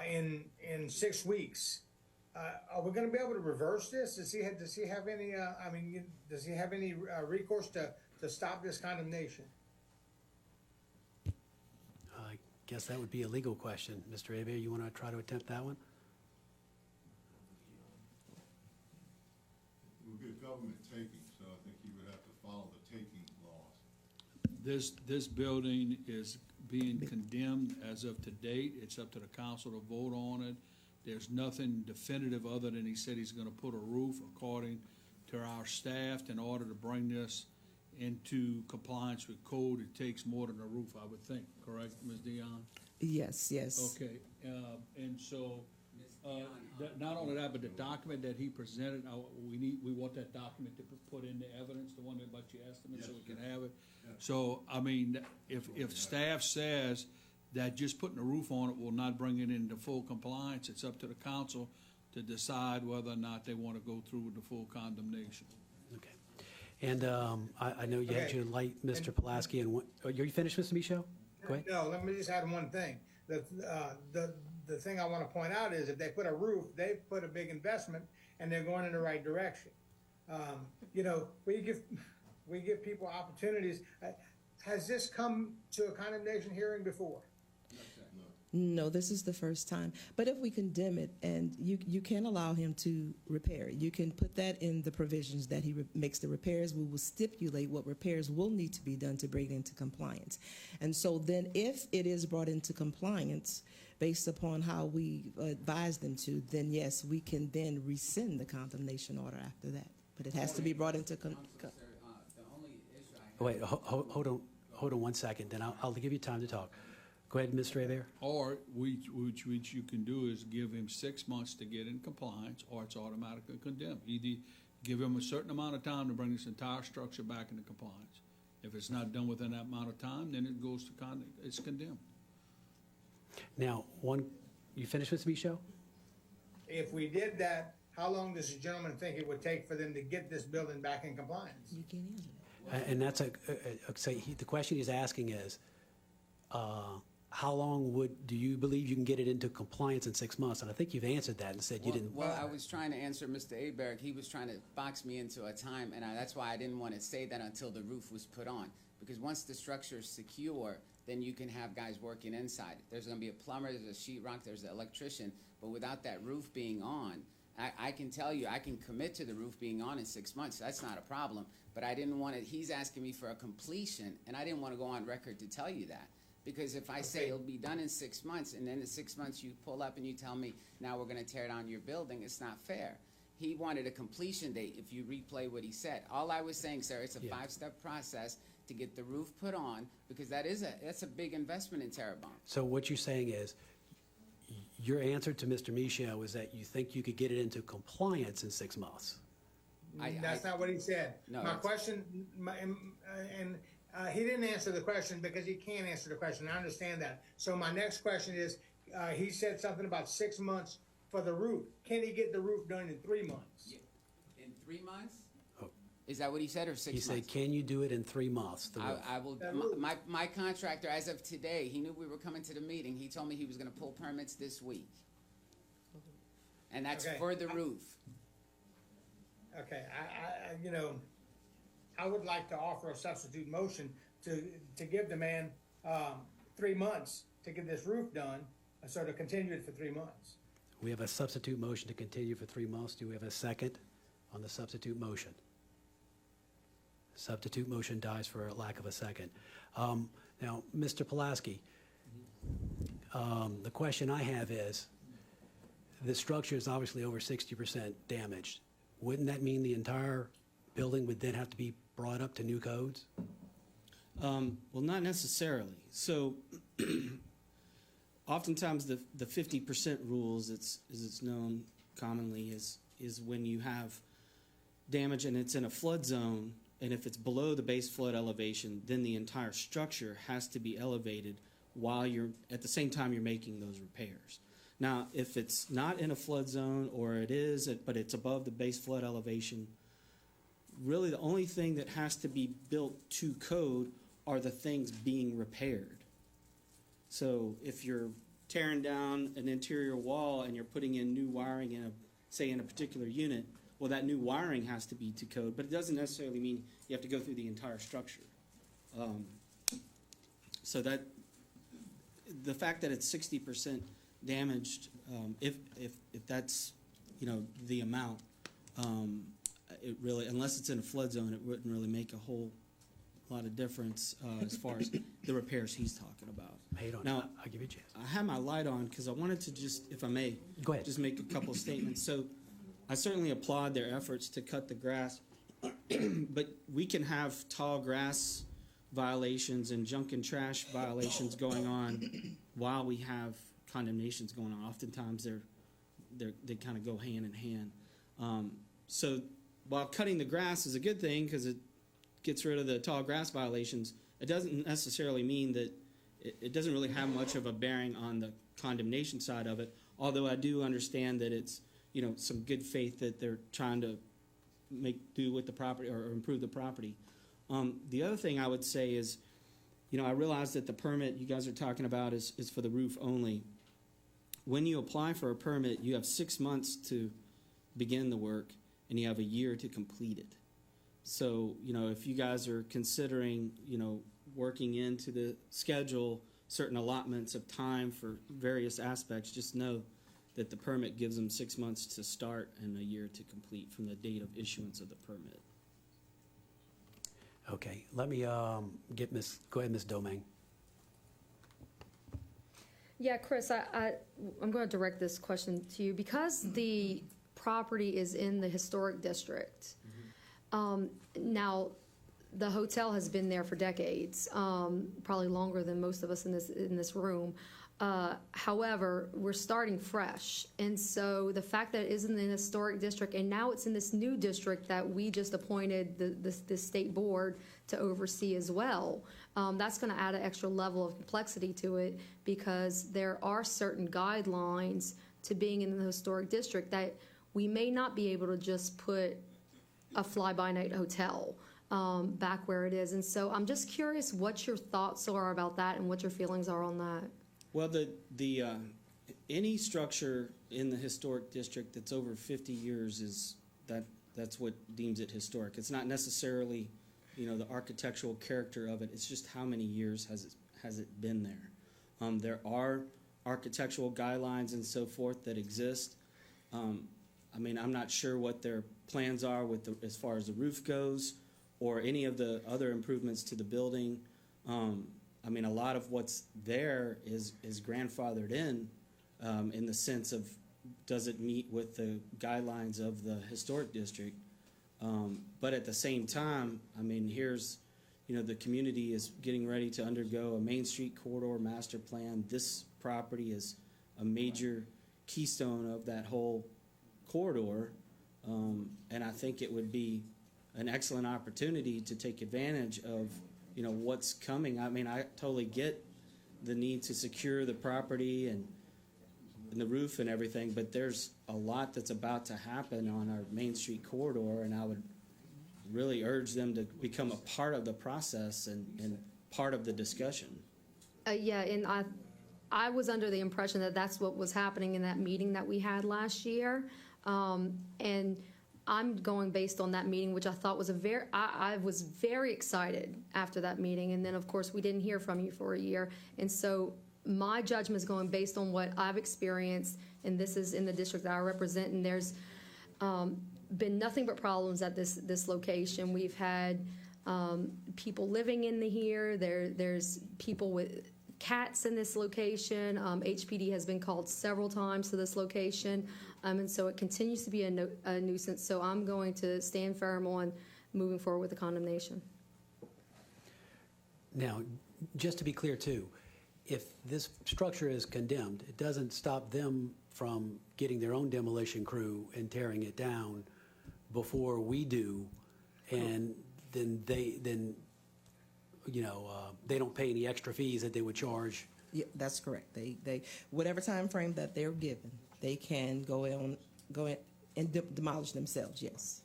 in 6 weeks, are we going to be able to reverse this? Does he have any? Does he have any recourse to stop this condemnation? I guess that would be a legal question. Mr. Hebert, you want to try to attempt that one? It would be a government taking, so I think he would have to follow the taking laws. This building is being condemned as of to date. It's up to the council to vote on it. There's nothing definitive other than he said he's gonna put a roof according to our staff. In order to bring this into compliance with code, it takes more than a roof, I would think, correct, Ms. Dion? Yes, yes. Okay, and so, not only that, but the document that he presented, we want that document to put in the evidence, the one about your estimate, so we can have it. So, I mean, if staff says that just putting a roof on it will not bring it into full compliance, it's up to the council to decide whether or not they want to go through with the full condemnation. Okay. And I know you had your light, Mr. Pulaski, and are you finished, Mr. Michaud? Go ahead. No, let me just add one thing. The thing I want to point out is if they put a roof, they've put a big investment and they're going in the right direction. You know, we give people opportunities. Has this come to a condemnation hearing before? No, this is the first time. But if we condemn it, and you can allow him to repair it, you can put that in the provisions that he makes the repairs. We will stipulate what repairs will need to be done to bring it into compliance. And so then if it is brought into compliance based upon how we advise them to, then yes, we can then rescind the condemnation order after that. But it has to be brought into Wait, hold on 1 second, then I'll give you time to talk. Go ahead, Mr. Hebert. Or, which you can do is give him 6 months to get in compliance, or it's automatically condemned. Either give him a certain amount of time to bring this entire structure back into compliance. If it's not done within that amount of time, then it goes to it's condemned. Now, you finished, Mr. Michaud? If we did that, how long does the gentleman think it would take for them to get this building back in compliance? You can't answer that. And that's the question he's asking is, how long do you believe you can get it into compliance in 6 months? And I think you've answered that and said you didn't. Well, I was trying to answer Mr. Aberg. He was trying to box me into a time, and that's why I didn't want to say that until the roof was put on. Because once the structure is secure, then you can have guys working inside. There's going to be a plumber, there's a sheetrock, there's an electrician. But without that roof being on, I can tell you, I can commit to the roof being on in 6 months. That's not a problem. But I didn't want it. He's asking me for a completion, and I didn't want to go on record to tell you that. Because if I say it'll be done in 6 months, and then in 6 months you pull up and you tell me, now we're going to tear down your building, it's not fair. He wanted a completion date if you replay what he said. All I was saying, sir, it's a 5-step process to get the roof put on, because that's a big investment in Terrebonne. So what you're saying is, your answer to Mr. Michaud is that you think you could get it into compliance in 6 months. That's not what he said. No, My question, he didn't answer the question because he can't answer the question. I understand that. So my next question is, he said something about 6 months for the roof. Can he get the roof done in 3 months? In 3 months? Is that what he said, or 6 months? He said, can you do it in 3 months? I will. My contractor, as of today, he knew we were coming to the meeting. He told me he was going to pull permits this week. And that's for the roof. Okay, I would like to offer a substitute motion to give the man 3 months to get this roof done, so to continue it for 3 months. We have a substitute motion to continue for 3 months. Do we have a second on the substitute motion? Substitute motion dies for lack of a second. Now, Mr. Pulaski, the question I have is, the structure is obviously over 60% damaged. Wouldn't that mean the entire building would then have to be brought up to new codes? Well, not necessarily. So oftentimes the 50% rule, as it's known commonly, is when you have damage and it's in a flood zone, and if it's below the base flood elevation, then the entire structure has to be elevated while at the same time you're making those repairs. Now, if it's not in a flood zone or it is, but it's above the base flood elevation, really the only thing that has to be built to code are the things being repaired. So if you're tearing down an interior wall and you're putting in new wiring in a particular unit, well, that new wiring has to be to code, but it doesn't necessarily mean you have to go through the entire structure. So that the fact that it's 60% damaged, if that's the amount, it really, unless it's in a flood zone, it wouldn't really make a whole lot of difference as far as the repairs he's talking about. Now, I'll give you a chance. I have my light on because I wanted to just, if I may, Go ahead. just make a couple of statements. So I certainly applaud their efforts to cut the grass, but we can have tall grass violations and junk and trash violations going on while we have condemnations going on. Oftentimes they kind of go hand in hand. So while cutting the grass is a good thing because it gets rid of the tall grass violations, it doesn't necessarily mean that it doesn't really have much of a bearing on the condemnation side of it, although I do understand that it's some good faith that they're trying to make do with the property or improve the property. The other thing I would say is, I realize that the permit you guys are talking about is for the roof only. When you apply for a permit, you have 6 months to begin the work, and you have a year to complete it. So, if you guys are considering, working into the schedule certain allotments of time for various aspects, just know that the permit gives them 6 months to start and a year to complete from the date of issuance of the permit. Okay, let me go ahead, Ms. Domingue. Yeah, Chris, I'm going to direct this question to you. Because the property is in the historic district, now the hotel has been there for decades, probably longer than most of us in this room. However, we're starting fresh, and so the fact that it is in the historic district and now it's in this new district that we just appointed the state board to oversee as well, that's going to add an extra level of complexity to it, because there are certain guidelines to being in the historic district that we may not be able to just put a fly-by-night hotel back where it is. And so I'm just curious what your thoughts are about that and what your feelings are on that. Well, any structure in the historic district that's over 50 years that's what deems it historic. It's not necessarily, the architectural character of it. It's just how many years has it been there. There are architectural guidelines and so forth that exist. I'm not sure what their plans are as far as the roof goes or any of the other improvements to the building. A lot of what's there is grandfathered in the sense of, does it meet with the guidelines of the historic district? But at the same time, here's, the community is getting ready to undergo a Main Street corridor master plan. This property is a major keystone of that whole corridor, and I think it would be an excellent opportunity to take advantage of what's coming. I totally get the need to secure the property and the roof and everything, but there's a lot that's about to happen on our Main Street corridor, and I would really urge them to become a part of the process and part of the discussion. Yeah, and I was under the impression that that's what was happening in that meeting that we had last year, and I'm going based on that meeting, which I thought was I was very excited after that meeting, and then of course we didn't hear from you for a year, and so my judgment is going based on what I've experienced, and this is in the district that I represent, and there's been nothing but problems at this location. We've had people living in here. There's people with cats in this location. HPD has been called several times to this location, and so it continues to be a nuisance. So I'm going to stand firm on moving forward with the condemnation. Now, just to be clear too, if this structure is condemned, it doesn't stop them from getting their own demolition crew and tearing it down before we do, and then they don't pay any extra fees that they would charge. Yeah, that's correct. They whatever time frame that they're given, they can go in and demolish themselves. Yes.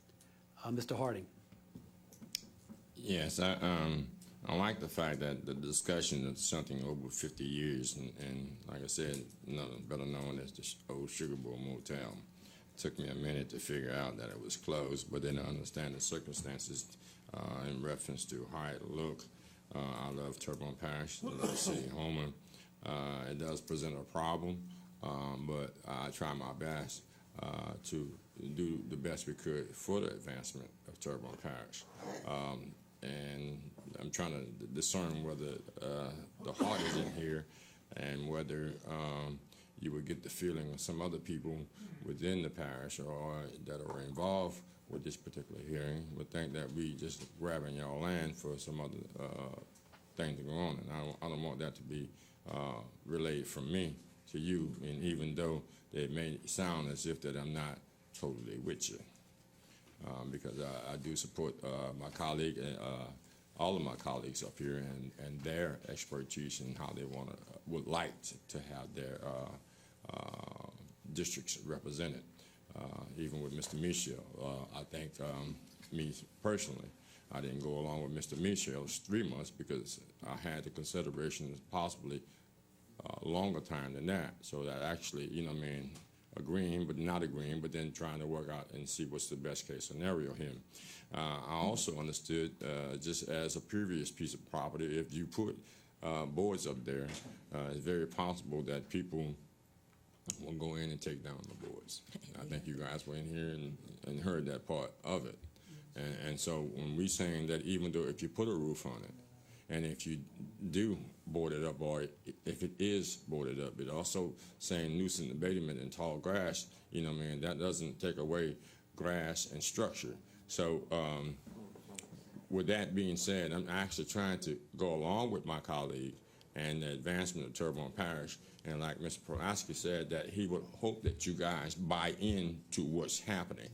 Mr. Harding. Yes, I like the fact that the discussion of something over 50 years, and like I said, better known as the old Sugar Bowl Motel. Took me a minute to figure out that it was closed, but then I understand the circumstances in reference to how it looked. I love Terrebonne Parish, I love City Homer. It does present a problem, but I try my best to do the best we could for the advancement of Terrebonne Parish. And I'm trying to discern whether the heart is in here and whether you would get the feeling of some other people within the parish or that are involved with this particular hearing would think that we just grabbing y'all land for some other thing to go on. And I don't want that to be relayed from me to you, and even though it may sound as if that I'm not totally with you. Because I do support my colleague, all of my colleagues up here, and their expertise in how they would like to have their districts represented. Even with Mr. Michel, I think me personally, I didn't go along with Mr. Michel's 3 months because I had the consideration of possibly longer time than that. So that actually, agreeing but not agreeing, but then trying to work out and see what's the best case scenario here. I also understood, just as a previous piece of property, if you put boards up there, it's very possible that people will go in and take down the boards. I think you guys were in here and heard that part of it. And so when we're saying that even though if you put a roof on it, and if you do board it up, or if it is boarded up, it also saying nuisance abatement and tall grass, that doesn't take away grass and structure. So with that being said, I'm actually trying to go along with my colleague and the advancement of Terrebonne Parish. And like Mr. Pulaski said, that he would hope that you guys buy into what's happening.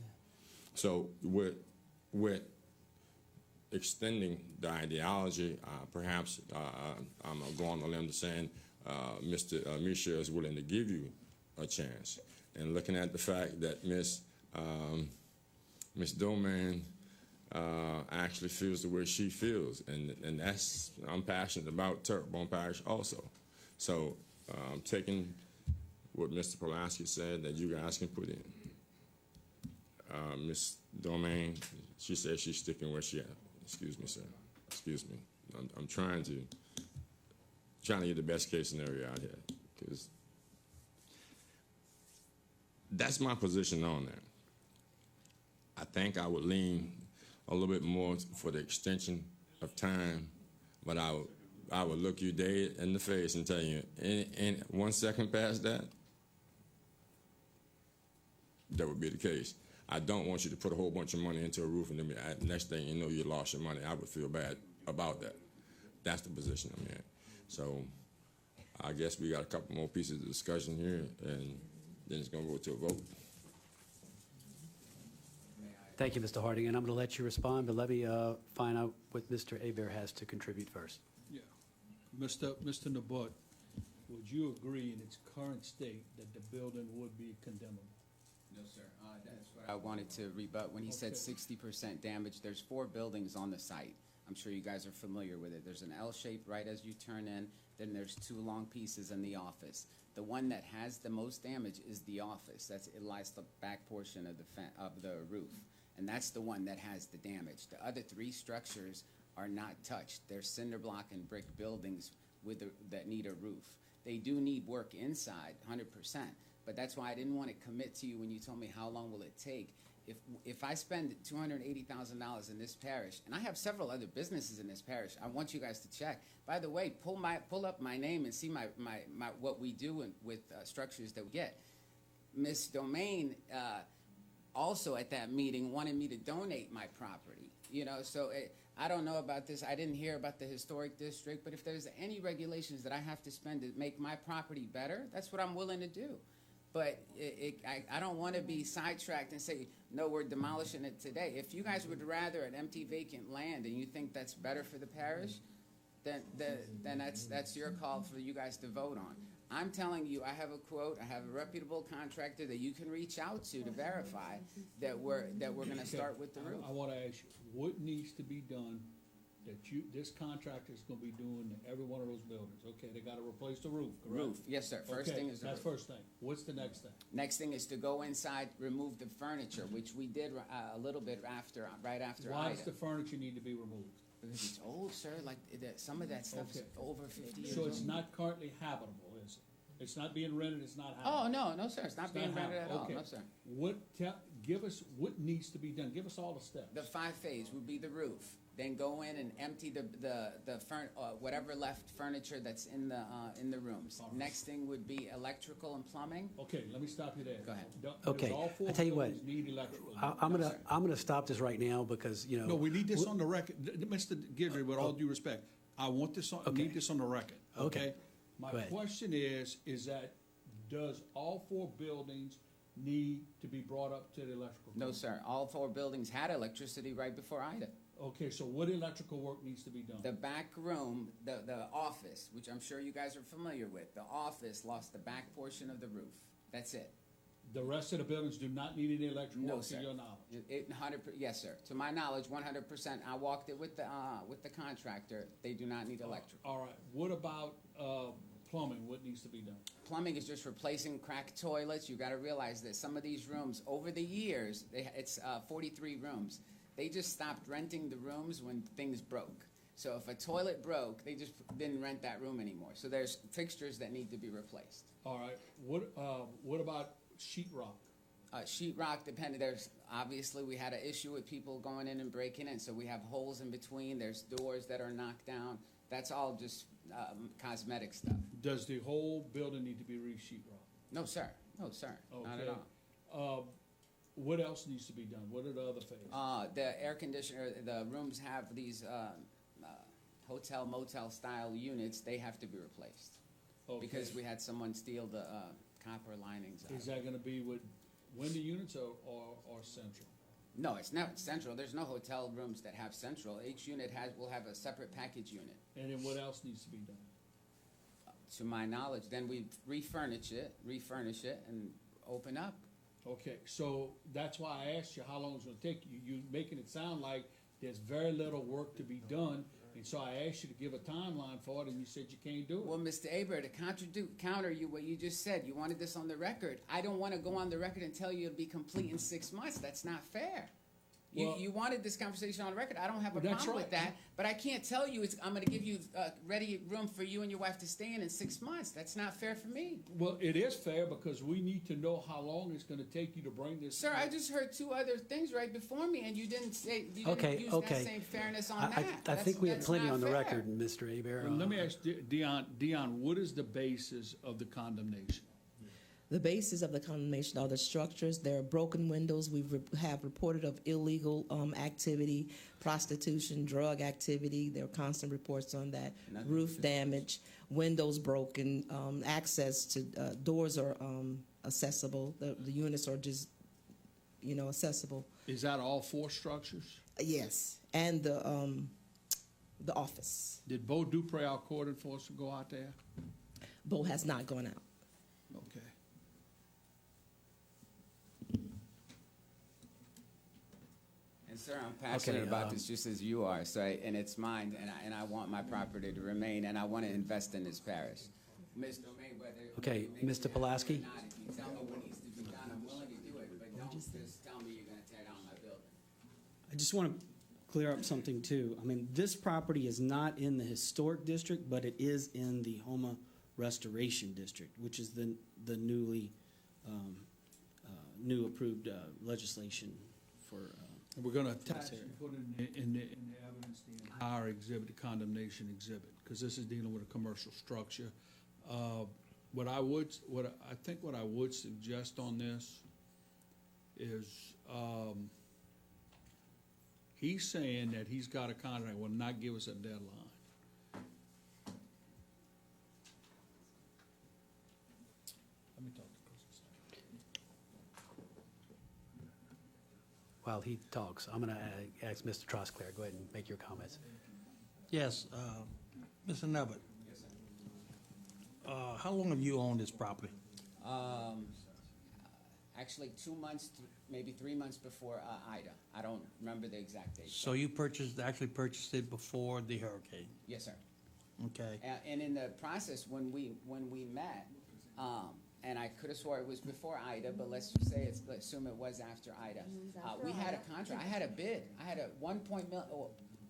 So with extending the ideology, perhaps I'm going on a limb to saying Mr. Michel is willing to give you a chance. And looking at the fact that Miss Doman actually feels the way she feels, and that's, I'm passionate about Terrebonne Parish also. So I'm taking what Mr. Pulaski said that you guys can put in. Miss Domain, she said she's sticking where she at. Excuse me, sir. Excuse me. I'm trying to get the best case scenario out here, because that's my position on that. I think I would lean a little bit more for the extension of time, but I would look you dead in the face and tell you, in 1 second past that would be the case. I don't want you to put a whole bunch of money into a roof and then next thing you know you lost your money. I would feel bad about that. That's the position I'm in. So I guess we got a couple more pieces of discussion here, and then it's going to go to a vote. Thank you, Mr. Harding, and I'm going to let you respond, but let me find out what Mr. Hebert has to contribute first. Yeah. Mr. Nabut, would you agree in its current state that the building would be condemnable? No, sir. That's what I wanted to rebut. When he said 60% damage, there's 4 buildings on the site. I'm sure you guys are familiar with it. There's an L shape right as you turn in. Then there's 2 long pieces in the office. The one that has the most damage is the office. It lies the back portion of the roof, and that's the one that has the damage. The other 3 structures are not touched. They're cinder block and brick buildings that need a roof. They do need work inside, 100%. But that's why I didn't want to commit to you when you told me how long will it take. If I spend $280,000 in this parish, and I have several other businesses in this parish, I want you guys to check. By the way, pull up my name and see my what we do with structures that we get. Miss Domain also at that meeting wanted me to donate my property. So I don't know about this. I didn't hear about the historic district, but if there's any regulations that I have to spend to make my property better, that's what I'm willing to do. But I don't want to be sidetracked and say, no, we're demolishing it today. If you guys would rather an empty vacant land and you think that's better for the parish, then that's your call for you guys to vote on. I'm telling you, I have a quote, I have a reputable contractor that you can reach out to verify that we're gonna start with the roof. I wanna ask you, what needs to be done that this contractor is gonna be doing in every one of those buildings? Okay, they gotta replace the roof, correct? Roof, yes, sir. First Okay, thing is the that's roof. first thing. What's the next thing? Next thing is to go inside, remove the furniture, which we did a little bit right after Why does Ida. the furniture need to be removed? Because it's old, sir, like, some of that stuff's Okay. over 50 years So old. it's not currently habitable, is it? It's not being rented, it's not Oh, habitable? no, sir, it's not being rented at all, no, sir. Give us what needs to be done, give us all the steps. The 5-phase would be the roof, then go in and empty whatever left furniture that's in the rooms. All right. Next thing would be electrical and plumbing. Okay, let me stop you there. Go ahead. Okay, Because all four I tell you what, buildings need electrical. I'm gonna stop this right now because, you know. No, we need this on the record. Mr. Guidry, with all due respect, I want this on, Okay. need this on the record, Okay. okay? My Go ahead. question is that, does all four buildings need to be brought up to the electrical? No, code? sir, all four buildings had electricity right before Ida. Okay, so what electrical work needs to be done? The back room, the office, which I'm sure you guys are familiar with, the office lost the back portion of the roof. That's it. The rest of the buildings do not need any electrical No, work, sir. to your knowledge? Yes, sir. To my knowledge, 100%. I walked it with the contractor. They do not need electrical. All right, what about plumbing? What needs to be done? Plumbing is just replacing cracked toilets. You got to realize that some of these rooms, over the years, it's 43 rooms. They just stopped renting the rooms when things broke. So if a toilet broke, they just didn't rent that room anymore. So there's fixtures that need to be replaced. All right, what about sheetrock? Sheetrock, obviously we had an issue with people going in and breaking in, so we have holes in between. There's doors that are knocked down. That's all just cosmetic stuff. Does the whole building need to be re-sheetrock? No, sir. No, sir. Not at Okay. all. What else needs to be done? What are the other phases? The air conditioner, the rooms have these hotel, motel style units. They have to be replaced. Okay. Because we had someone steal the copper linings out. Is that gonna be with window units or central? No, it's not central. There's no hotel rooms that have central. Each unit will have a separate package unit. And then what else needs to be done? To my knowledge, then we refurnish it, and open up. Okay, so that's why I asked you how long it's gonna take you. You making it sound like there's very little work to be done, and so I asked you to give a timeline for it, and you said you can't do it. Well, Mr. Aber, to counter you what you just said, you wanted this on the record. I don't want to go on the record and tell you it'll be complete in 6 months. That's not fair. You wanted this conversation on record. I don't have a That's problem with right. that, but I can't tell you I'm going to give you ready room for you and your wife to stay in 6 months. That's not fair for me. Well, it is fair because we need to know how long it's gonna take you to bring this. Sir, I just heard 2 other things right before me, and you didn't use Okay. that same fairness on that. I think we have That's plenty not on the fair. record, Mr. Aber. Well, let me ask Dion, what is the basis of the condemnation? The basis of the condemnation are the structures. There are broken windows. We have reported of illegal activity, prostitution, drug activity. There are constant reports on that. Roof damage, windows broken, access to doors are accessible. The units are just, accessible. Is that all 4 structures? Yes, and the office. Did Bo Dupre, our court enforcer, go out there? Bo has not gone out. Okay. And sir, I'm passionate Okay, about this just as you are, so and it's mine, and I want my property to remain, and I want to invest in this parish. Mr. Mayweather. Okay, Mr. Pulaski? If you tell me what needs to be done, I'm willing to do it, but don't just tell me you're going to tear down my building. I just want to clear up something too. I mean, this property is not in the historic district, but it is in the Homa Restoration District, which is the newly new approved legislation for. And we're gonna attach and put in the evidence the entire exhibit, the condemnation exhibit, because this is dealing with a commercial structure. What I would suggest on this is, he's saying that he's got a contract, will not give us a deadline. Let me talk to Chris a second. While he talks, I'm going to ask Mr. Trosclair, go ahead and make your comments. Yes, Mr. Nevitt. How long have you owned this property? Actually, 2 months, maybe 3 months before Ida. I don't remember the exact date. So you actually purchased it before the hurricane? Yes, sir. Okay. And in the process, when we met, and I could have swore it was before Ida, but let's just say let's assume it was after Ida. We had a contract. I had a bid. I had a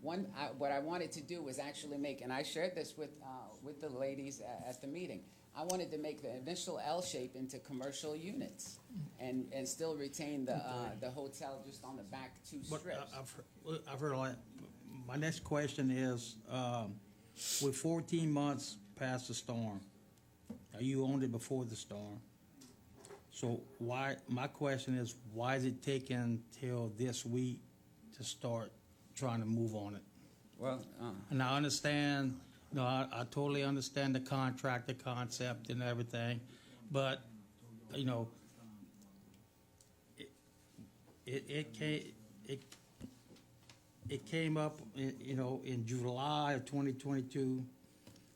what I wanted to do was actually make, and I shared this with the ladies at the meeting. I wanted to make the initial L shape into commercial units, and still retain the hotel just on the back two But strips. I've heard a lot. My next question is, with 14 months past the storm, now you owned it before the storm. So my question is, why is it taking till this week to start trying to move on it? Well, And I understand, I totally understand the contract, the concept and everything, but, it came up, in July of 2022.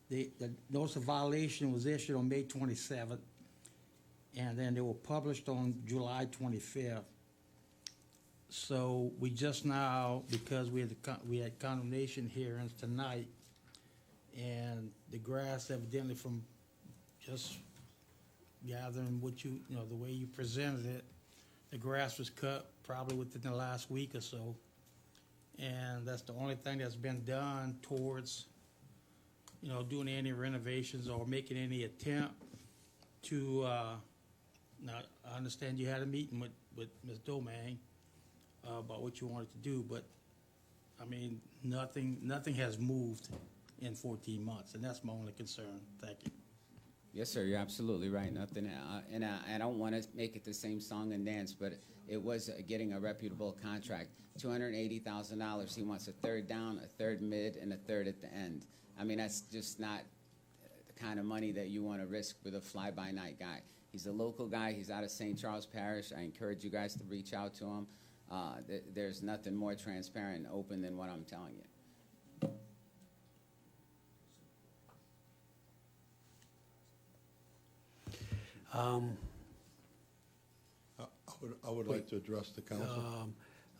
The notice of violation was issued on May 27th, and then they were published on July 25th. So we just now, because we had condemnation hearings tonight, and the grass evidently from just gathering what the way you presented it, the grass was cut probably within the last week or so. And that's the only thing that's been done towards, doing any renovations or making any attempt to, now, I understand you had a meeting with Ms. Domingue about what you wanted to do, but, I mean, nothing has moved in 14 months, and that's my only concern. Thank you. Yes, sir, you're absolutely right. Nothing, and I don't want to make it the same song and dance, but it was getting a reputable contract. $280,000. He wants a third down, a third mid, and a third at the end. I mean, that's just not the kind of money that you want to risk with a fly-by-night guy. He's a local guy. He's out of St. Charles Parish. I encourage you guys to reach out to him. There's nothing more transparent and open than what I'm telling you. I would like to address the council.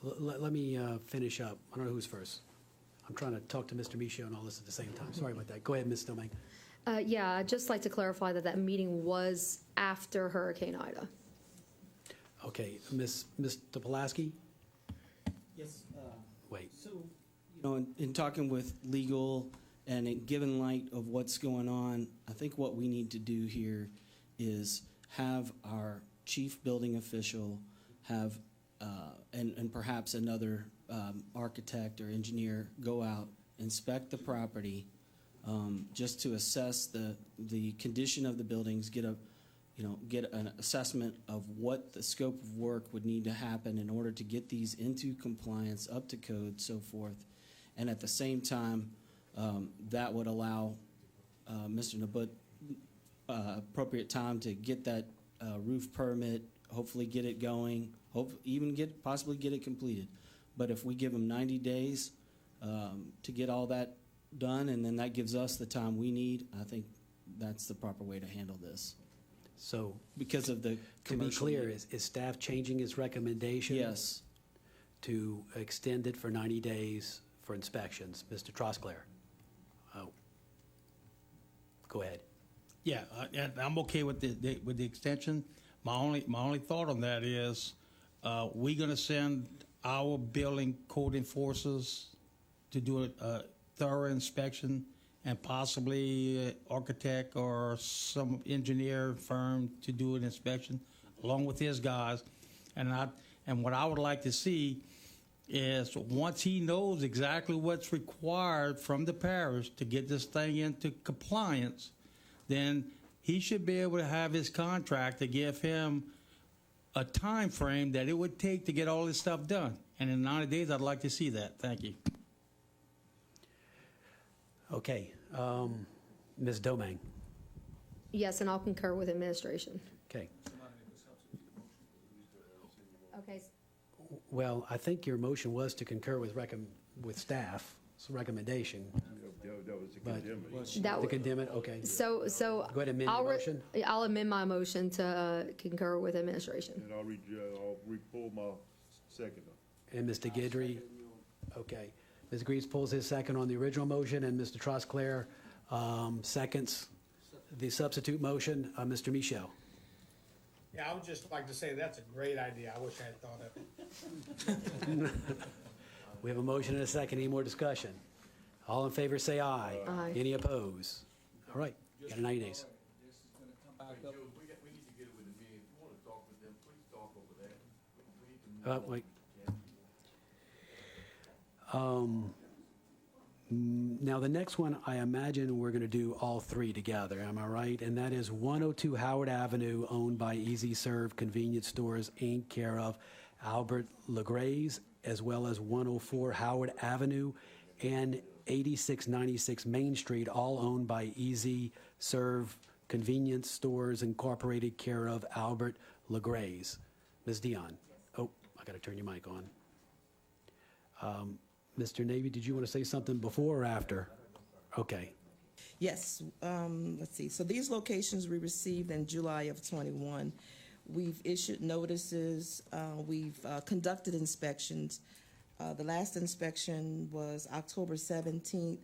Let me finish up. I don't know who's first. I'm trying to talk to Mr. Michaud and all this at the same time. Sorry about that. Go ahead, Ms. Domingue. Yeah, I'd just like to clarify that meeting was after Hurricane Ida. Okay, Mr. Pulaski? Yes. Wait. So, in talking with legal and given light of what's going on, I think what we need to do here is have our chief building official have, and perhaps another architect or engineer go out, inspect the property, just to assess the condition of the buildings, get an assessment of what the scope of work would need to happen in order to get these into compliance, up to code, so forth. And at the same time, that would allow Mr. Nabut appropriate time to get that roof permit, hopefully get it going, possibly get it completed. But if we give him 90 days to get all that done, and then that gives us the time we need, I think that's the proper way to handle this. So, because of the to be clear, is staff changing its recommendation? Yes. To extend it for 90 days for inspections? Mr. Trosclair? Go ahead. Yeah, and I'm okay with the extension. My only thought on that is, we're gonna send our building code enforcers to do a thorough inspection, and possibly an architect or some engineer firm to do an inspection along with his guys. And what I would like to see is, once he knows exactly what's required from the parish to get this thing into compliance, then he should be able to have his contract to give him a time frame that it would take to get all this stuff done. And in 90 days, I'd like to see that. Thank you. Okay. Ms. Domingue? Yes, and I'll concur with administration. Okay. Okay. Well, I think your motion was to concur with staff's recommendation. that was to But- condemn it. That To would- condemn it, okay. So Go ahead and amend I'll your motion. I'll amend my motion to concur with administration. And I'll re-pull my second. And Mr. Guidry, okay. Ms. Greaves pulls his second on the original motion, and Mr. Trosclair seconds the substitute motion. Mr. Michel. Yeah, I would just like to say that's a great idea. I wish I had thought of it. We have a motion and a second. Any more discussion? All in favor, say aye. Aye. Any opposed? All right, got 90 days. We need to get it with the mayor. If you want to talk with them, please talk over there. We need to Wait. Now, the next one, I imagine we're going to do all three together, am I right? And that is 102 Howard Avenue, owned by Easy Serve Convenience Stores, Inc., care of Albert Legraze, as well as 104 Howard Avenue and 8696 Main Street, all owned by Easy Serve Convenience Stores, Incorporated, care of Albert Legraze. Ms. Dion. Oh, I got to turn your mic on. Mr. Navy, did you want to say something before or after? Okay. Yes, let's see. So these locations we received in July of '21. We've issued notices. We've conducted inspections. The last inspection was October 17th.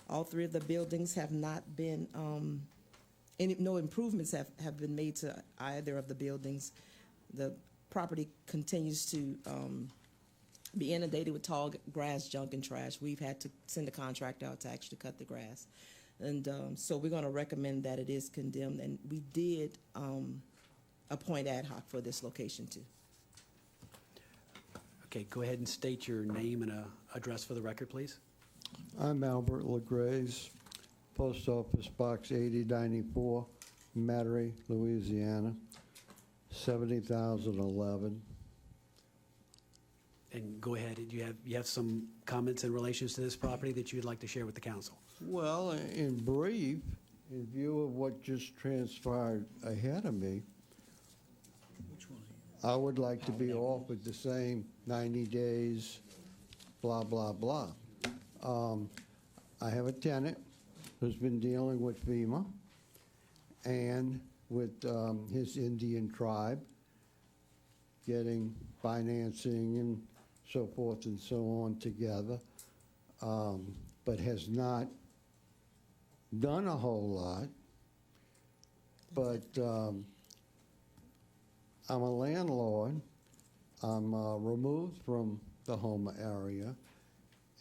All three of the buildings have not been, no improvements have been made to either of the buildings. The property continues to be inundated with tall grass, junk, and trash. We've had to send a contractor out to actually cut the grass. And so we're going to recommend that it is condemned. And we did appoint ad hoc for this location too. Okay, go ahead and state your name and address for the record, please. I'm Albert Legraze, Post Office Box 8094, Metairie, Louisiana, 70,011. And go ahead, you have some comments in relation to this property that you'd like to share with the council? Well, in brief, in view of what just transpired ahead of me, I would like to be offered the same 90 days, blah, blah, blah. I have a tenant who's been dealing with FEMA and with his Indian tribe, getting financing and so forth and so on together, but has not done a whole lot. But I'm a landlord. I'm removed from the Houma area,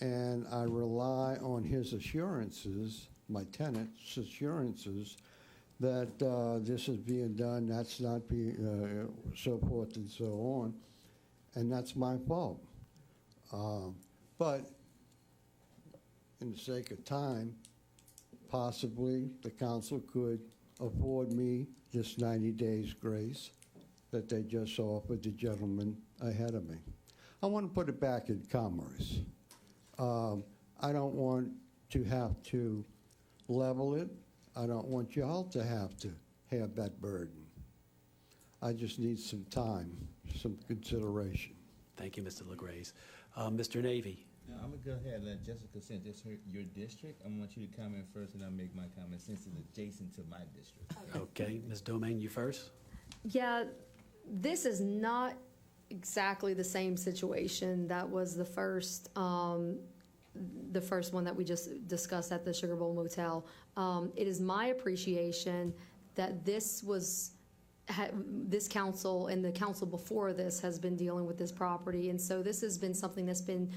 and I rely on his assurances, my tenant's assurances, that this is being done, that's not being, so forth and so on, and that's my fault. But in the sake of time, possibly the council could afford me this 90 days grace that they just offered the gentleman ahead of me. I want to put it back in commerce. I don't want to have to level it. I don't want y'all to have that burden. I just need some time, some consideration. Thank you, Mr. Legraze. Mr. Navy. Now, I'm going to go ahead and let Jessica, since it's your district, I want you to comment first, and I'll make my comment since it's adjacent to my district. Okay, Ms. Domingue, you first. Yeah, this is not exactly the same situation that was the first one that we just discussed at the Sugar Bowl Motel. It is my appreciation that this council and the council before this has been dealing with this property, and so this has been something that's been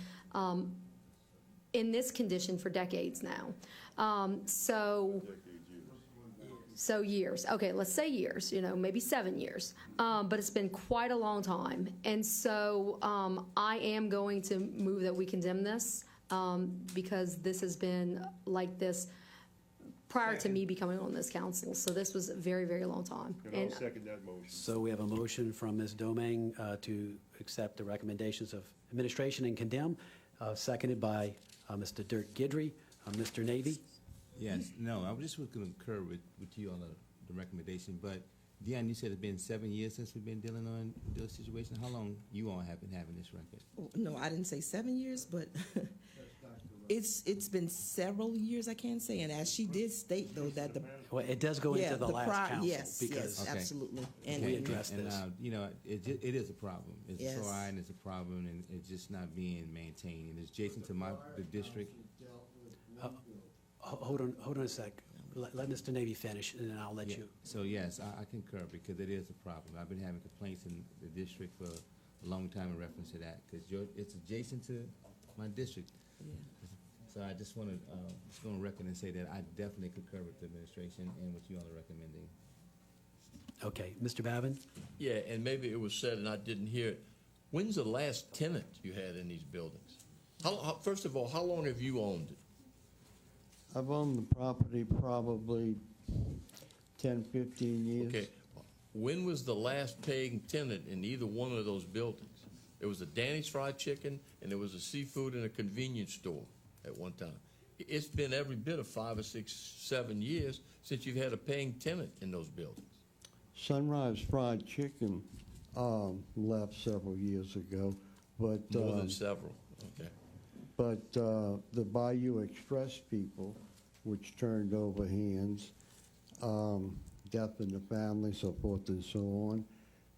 in this condition for decades now. So years. Okay, let's say years, maybe 7 years. But it's been quite a long time. And so I am going to move that we condemn this because this has been like this prior to me becoming on this council. So this was a very, very long time. And I'll second that motion. So we have a motion from Ms. Domingue to accept the recommendations of administration and condemn, seconded by Mr. Dirk Guidry. Mr. Navy? Yes, no, I was just going to concur with you on the recommendation, but Dion, you said it's been 7 years since we've been dealing on this situation. How long you all have been having this record? No, I didn't say 7 years, but It's been several years, I can't say, and as she did state though that the Well, it does go into the last council. Yes, because yes, absolutely. And we addressed this. You know, it is a problem. It's Yes. fluoride, and it's a problem, and it's just not being maintained. And it's adjacent to the district. Hold on a sec. Let Mr. Navy finish, and then I'll let you. So yes, I concur because it is a problem. I've been having complaints in the district for a long time in reference to that because it's adjacent to my district. Yeah. So I just want to go on record and say that I definitely concur with the administration and what you all are recommending. Okay, Mr. Babin? Yeah, and maybe it was said and I didn't hear it. When's the last tenant you had in these buildings? First of all, how long have you owned it? I've owned the property probably 10, 15 years. Okay. When was the last paying tenant in either one of those buildings? There was a Danny's Fried Chicken and there was a seafood and a convenience store at one time. It's been every bit of 5 or 6, 7 years since you've had a paying tenant in those buildings. Sunrise Fried Chicken left several years ago, but More than several. Okay. But the Bayou Express people, which turned over hands, death in the family, so forth and so on.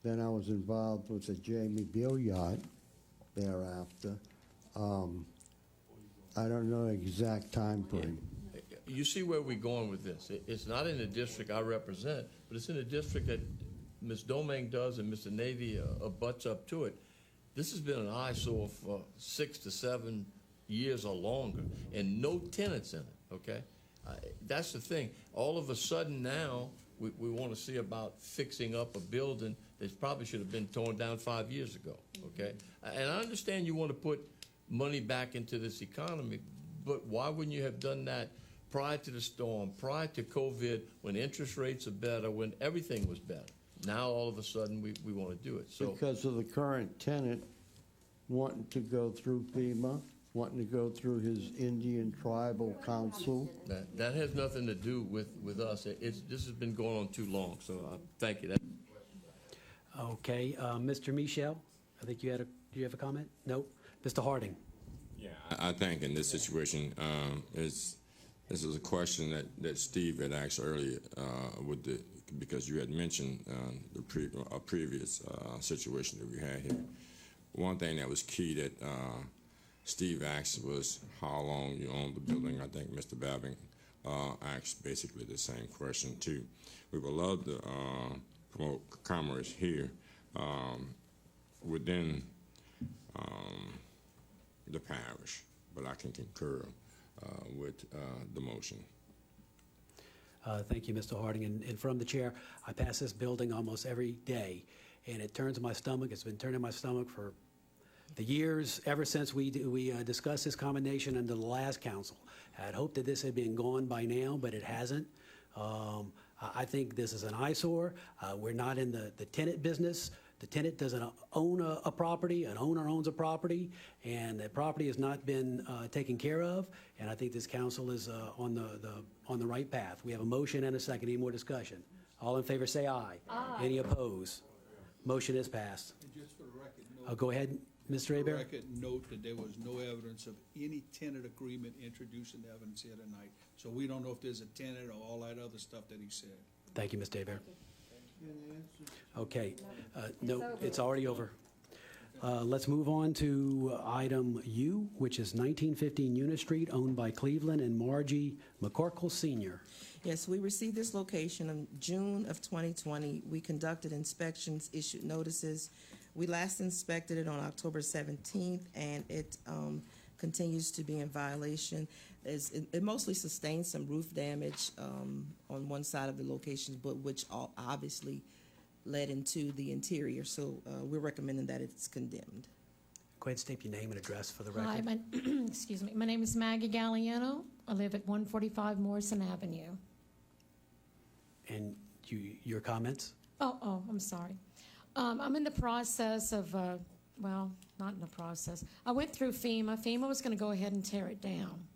Then I was involved with the Jamie Bill yacht thereafter. I don't know the exact time frame. You see where we're going with this. It's not in the district I represent, but it's in the district that Ms. Domingue does and Mr. Navy butts up to it. This has been an eyesore for 6 to 7 years or longer, and no tenants in it, okay? That's the thing. All of a sudden now, we want to see about fixing up a building that probably should have been torn down 5 years ago, okay? And I understand you want to put money back into this economy, but why wouldn't you have done that prior to the storm, prior to COVID, when interest rates are better, when everything was better? Now, all of a sudden, we want to do it. So Because of the current tenant wanting to go through FEMA, wanting to go through his Indian Tribal Council. that has nothing to do with us. This has been going on too long, so thank you. Okay, Mr. Michel, I think do you have a comment? No? Mr. Harding? Yeah, I think in this situation, this is a question that Steve had asked earlier because you had mentioned a previous situation that we had here. One thing that was key that Steve asked was how long you owned the building. I think Mr. Babin asked basically the same question too. We would love to promote commerce here within the parish, but I can concur with the motion. Thank you, Mr. Harding. And from the chair, I pass this building almost every day, and it turns my stomach. It's been turning my stomach for the years ever since we discussed this combination under the last council. I had hoped that this had been gone by now, but it hasn't. I think this is an eyesore. We're not in the tenant business. The tenant doesn't own a property. An owner owns a property, and the property has not been taken care of. And I think this council is on the right path. We have a motion and a second. Any more discussion? All in favor, say aye. Aye. Any opposed? Motion is passed. And just for the record, note. Go ahead, Mr. For the Hebert. record, note that there was no evidence of any tenant agreement introduced in evidence here tonight. So we don't know if there's a tenant or all that other stuff that he said. Thank you, Mr. Hebert. Okay, no, it's already over. Let's move on to item U, which is 1915 Eunice Street, owned by Cleveland and Margie McCorkle Sr. Yes, we received this location in June of 2020. We conducted inspections, issued notices. We last inspected it on October 17th, and it continues to be in violation. It mostly sustained some roof damage on one side of the location, but which obviously led into the interior. So we're recommending that it's condemned. Go ahead and state your name and address for the record. Hi, excuse me. My name is Maggie Galliano. I live at 145 Morrison Avenue. And your comments? Oh, I'm sorry. I'm in the process of, well, not in the process. I went through FEMA. FEMA was going to go ahead and tear it down.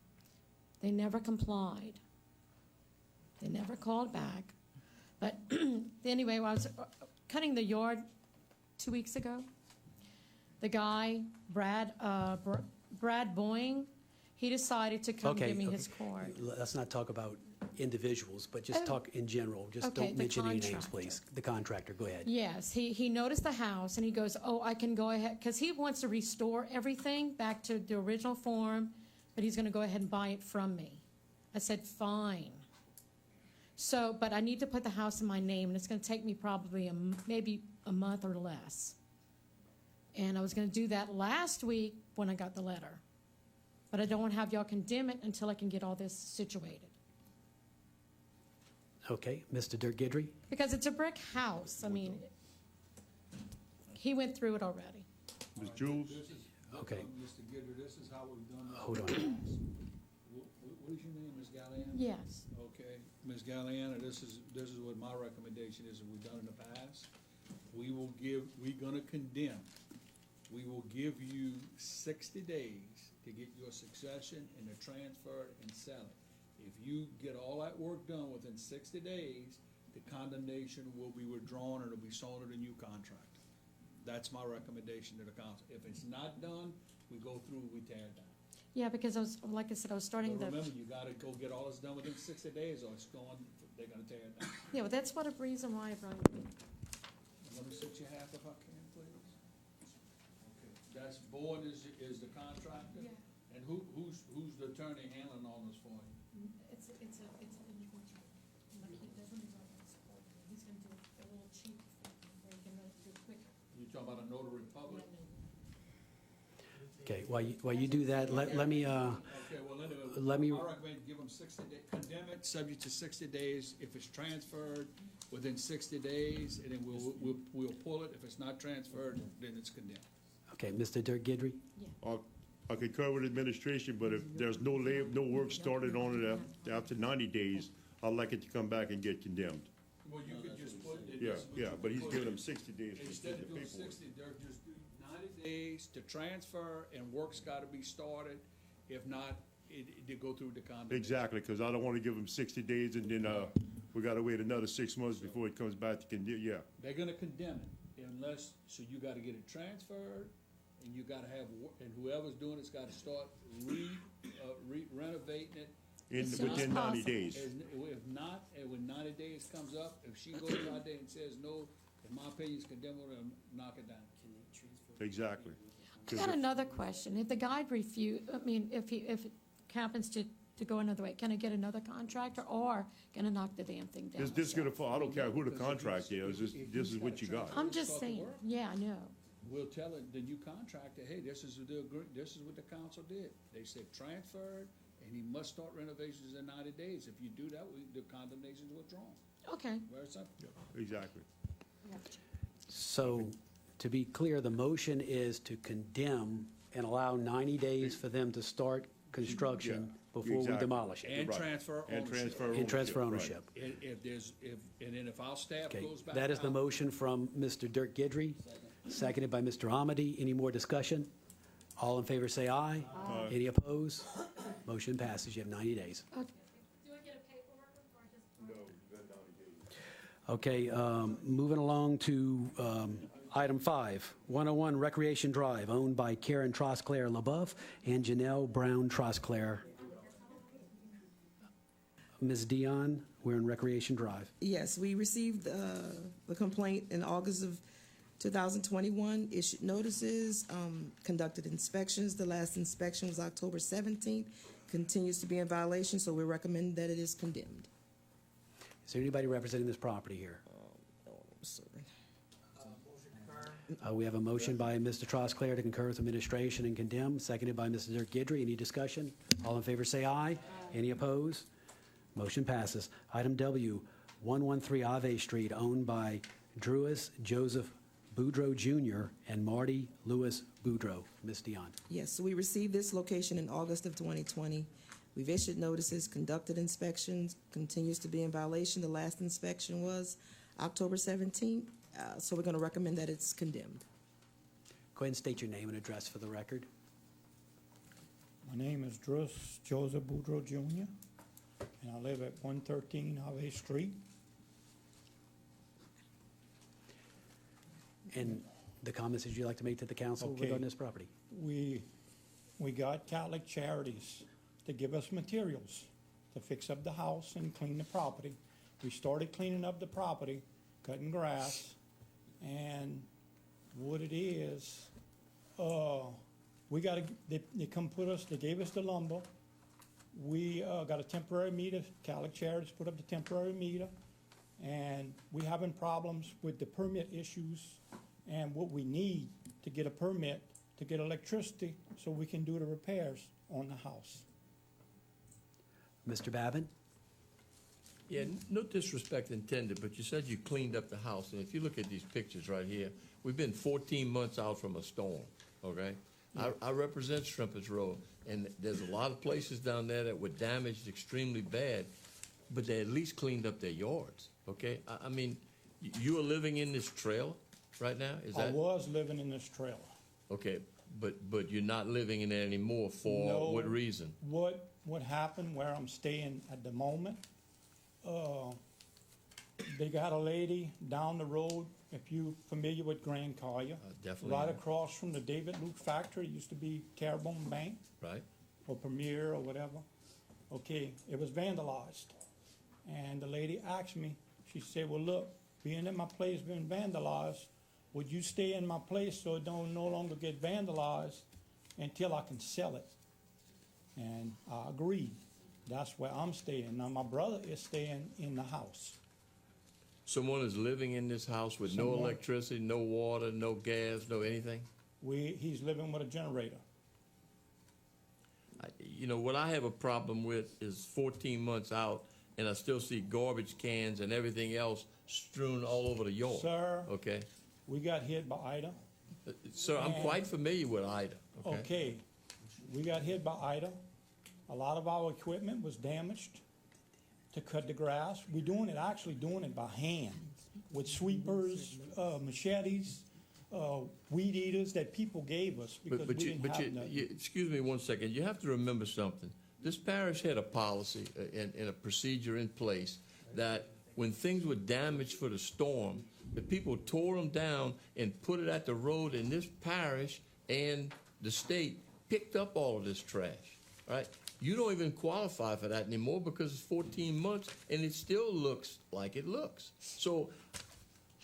They never complied. They never called back. But anyway, I was cutting the yard 2 weeks ago. The guy, Brad Boeing, He decided to come Okay, give me okay. his card. Let's not talk about individuals, but just Oh. talk in general. Just Okay, don't the mention any names, contractor. please. The contractor, go ahead. Yes, he noticed the house and he goes, oh, I can go ahead, because he wants to restore everything back to the original form, but he's gonna go ahead and buy it from me. I said, fine. So, but I need to put the house in my name, and it's gonna take me probably maybe a month or less. And I was gonna do that last week when I got the letter. But I don't wanna have y'all condemn it until I can get all this situated. Okay, Mr. Dirk Gidry? Because it's a brick house, I mean, he went through it already. Ms. Jules? Okay. Mr. Gidry, this is how we've done this. Hold on. What is your name, Ms. Galliana? Yes. Okay, Ms. Galliana, this is what my recommendation is, that we've done in the past. We're gonna condemn. We will give you 60 days to get your succession and to transfer it and sell it. If you get all that work done within 60 days, the condemnation will be withdrawn and it'll be sold to the new contractor. That's my recommendation to the council. If it's not done, we go through, we tear it down. Yeah, because I was, like I said, I was starting But the, remember, you gotta go get all this done within 60 days or it's going, they're gonna tear it down. yeah, well, that's what a reason why I brought it in. Let me sit you half if I can, please. Okay, that's Boyd is the contractor? Yeah. And who's the attorney handling all this for you? It's an individual, like he doesn't run this for me. He's gonna do it a little cheaper for me, where he can run it through quicker. You talking about a notary public? Okay, while you do that, let me, Okay, well, anyway, let me- I recommend give them 60 days, condemn it, subject to 60 days. If it's transferred within 60 days, and then we'll pull it. If it's not transferred, then it's condemned. okay, Mr. Dirk Gidry? I concur with administration, but if there's no work started on it after 90 days, I'd like it to come back and get condemned. Well, you could just put it. Yeah, but he's giving them 60 days to Instead do of the doing paperwork. 60, they're just do 90 days to transfer, and work's gotta be started. If not, they go through the condemnation. Exactly, because I don't want to give them 60 days and then we got to wait another 6 months before it comes back to condemn, yeah. They're gonna condemn it unless, so you gotta get it transferred, and you gotta have, and whoever's doing it's gotta start renovating it. Within 90 days. If not, and when 90 days comes up, if she goes out there and says, no, in my opinion, it's condemned, we're gonna knock it down. Exactly. I got another question. If the guy if it happens to go another way, can I get another contractor or gonna knock the damn thing down? This is gonna fall, I don't care who the contract is, this is what you got. I'm just saying, yeah, I know. We'll tell the new contractor, hey, this is what the council did. They said transferred, and he must start renovations in 90 days. If you do that, the condemnation's withdrawn. Okay. Very simple. Exactly. So, to be clear, the motion is to condemn and allow 90 days for them to start construction before we exactly. demolish it. And transfer ownership. And transfer ownership. And then if our staff Okay, goes back that is the out- motion from Mr. Dirk Gidry, seconded by Mr. Amity. Any more discussion? All in favor say aye. Aye. Any opposed? Motion passes. You have 90 days. Okay. Okay, moving along to item 5, 101 Recreation Drive, owned by Karen Trosclair LaBeouf and Janelle Brown Trosclair. Ms. Dion, we're in Recreation Drive. Yes, we received the complaint in August of 2021, issued notices, conducted inspections. The last inspection was October 17th, continues to be in violation, so we recommend that it is condemned. Is there anybody representing this property here? We have a motion by Mr. Trosclair to concur with administration and condemn, seconded by Mr. Dirk Gidry. Any discussion? All in favor say aye. Any opposed? Motion passes. Item W, 113 Ave Street, owned by Drewis Joseph Boudreau Jr. and Marty Lewis Boudreau. Ms. Dion. Yes, so we received this location in August of 2020. We've issued notices, conducted inspections, continues to be in violation. The last inspection was October 17th, so we're going to recommend that it's condemned. Go ahead and state your name and address for the record. My name is Drus Joseph Boudreau Jr., and I live at 113 Ave Street. And the comments that you'd like to make to the council Okay. regarding this property? We we got Catholic Charities to give us materials to fix up the house and clean the property. We started cleaning up the property, cutting grass, and what it is, we got to, they come put us, they gave us the lumber. We got a temporary meter, Catholic Charities put up the temporary meter, and we having problems with the permit issues and what we need to get a permit to get electricity so we can do the repairs on the house. Mr. Babin? Yeah, no disrespect intended, but you said you cleaned up the house, and if you look at these pictures right here, we've been 14 months out from a storm, okay? I represent Shrimpers Road, and there's a lot of places down there that were damaged extremely bad, but they at least cleaned up their yards, okay? I mean, you are living in this trailer right now? Is that? I was living in this trailer. Okay, but you're not living in it anymore for what reason? What happened where I'm staying at the moment, they got a lady down the road, if you're familiar with Grand Collier. Definitely. Right across from the David Luke factory, it used to be Terrebonne Bank. Right. Or Premier or whatever. Okay, it was vandalized. And the lady asked me, she said, well, look, being that my place been vandalized, would you stay in my place so it don't no longer get vandalized until I can sell it? And I agreed. That's where I'm staying. Now, my brother is staying in the house. Someone is living in this house with no electricity, no water, no gas, no anything? He's living with a generator. You know, what I have a problem with is 14 months out, and I still see garbage cans and everything else strewn all over the yard. Sir, okay, we got hit by Ida. Sir, I'm quite familiar with Ida. Okay, we got hit by Ida. A lot of our equipment was damaged to cut the grass. We're actually doing it by hand with sweepers, machetes, weed eaters that people gave us because we didn't have nothing. Excuse me one second. You have to remember something. This parish had a policy and a procedure in place that when things were damaged for the storm, the people tore them down and put it at the road, and this parish and the state picked up all of this trash, right? You don't even qualify for that anymore because it's 14 months and it still looks like it looks. So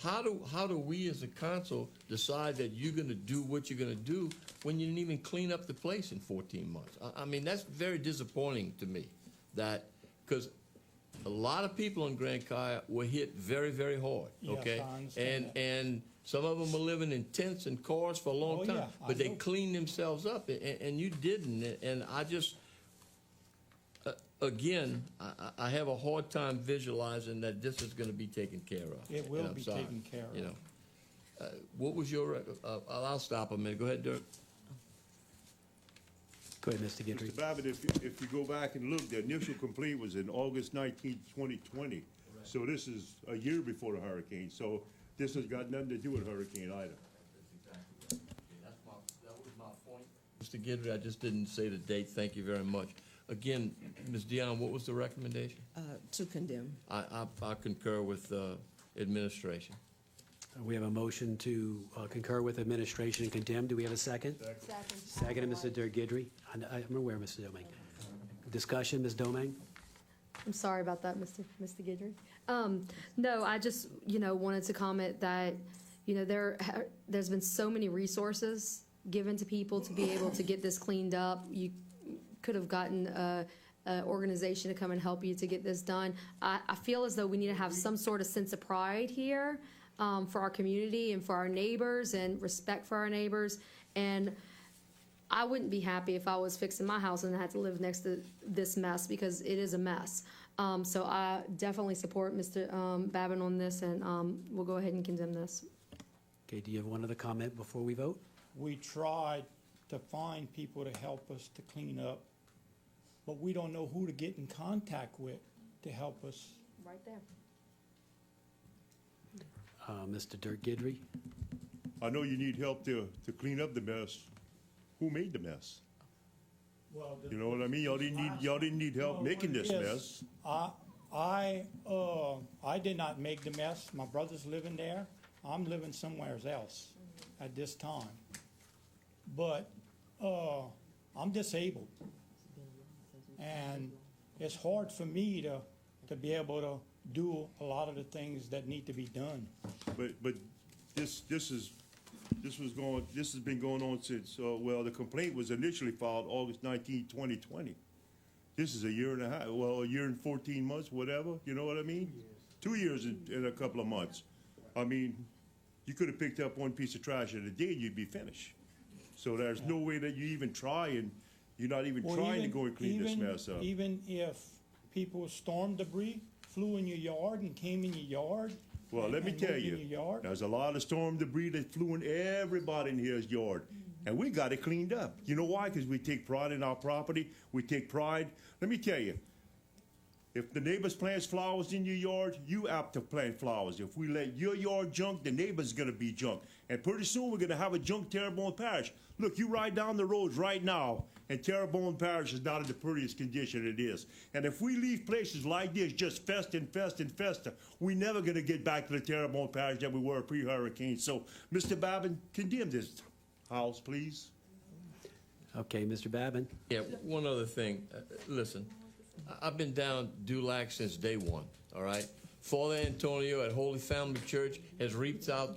how do we as a council decide that you're going to do what you're going to do when you didn't even clean up the place in 14 months? I mean, that's very disappointing to me, that because a lot of people in Grand Collier were hit very, very hard, okay? Yes, I understand that. And some of them are living in tents and cars for a long time, yeah, but they know. cleaned themselves up, and you didn't. And I just, again, I have a hard time visualizing that this is going to be taken care of. It will And I'm be sorry, taken care of. You know, what was your? I'll stop a minute. Go ahead, Dirk. Go ahead, Mr. Guidry. Mr. Babbitt, if you go back and look, the initial complaint was in August 19, 2020. So this is a year before the hurricane. So this has got nothing to do with Hurricane Ida. That was my point. Mr. Guidry, I just didn't say the date. Thank you very much. Again, Ms. Dion, what was the recommendation? To condemn. I concur with administration. We have a motion to concur with administration and condemn. Do we have a second? Second, Mr. Dirk Guidry. I'm aware, Mr. Domingue. Discussion, Ms. Domingue? I'm sorry about that, Mr. Guidry. No, I just, wanted to comment that, there's been so many resources given to people to be able to get this cleaned up. You could have gotten an organization to come and help you to get this done. I feel as though we need to have some sort of sense of pride here for our community and for our neighbors and respect for our neighbors. And I wouldn't be happy if I was fixing my house and I had to live next to this mess, because it is a mess. So I definitely support Mr. Babin on this, and we'll go ahead and condemn this. Okay, do you have one other comment before we vote? We tried to find people to help us to clean up, but we don't know who to get in contact with to help us. Right there. Mr. Dirk Guidry? I know you need help to clean up the mess. Who made the mess? Well, You know what I mean? Y'all didn't need help making this mess. I did not make the mess. My brother's living there. I'm living somewhere else at this time. But I'm disabled. And it's hard for me to be able to do a lot of the things that need to be done. But this has been going on since, well, the complaint was initially filed August 19, 2020. This is a year and a half, well, a year and 14 months, whatever, you know what I mean? 2 years in a couple of months. I mean, you could have picked up one piece of trash in a day and you'd be finished. So there's no way that you even try, and you're not even trying to go and clean this mess up. Even if people storm debris, flew in your yard and came in your yard. Well, let me tell you, there's a lot of storm debris that flew in everybody in here's yard, and we got it cleaned up. You know why? Because we take pride in our property. We take pride. Let me tell you, if the neighbors plants flowers in your yard, you apt to plant flowers. If we let your yard junk, the neighbor's going to be junk. And pretty soon we're going to have a junk Terrebonne Parish. Look, you ride down the roads right now, and Terrebonne Parish is not in the prettiest condition it is. And if we leave places like this just fester and fester and fester, we're never going to get back to the Terrebonne Parish that we were pre-hurricane. So, Mr. Babin, condemn this house, please. Okay, Mr. Babin. Yeah, one other thing. Listen, I've been down Dulac since day one, all right? Father Antonio at Holy Family Church has reached out,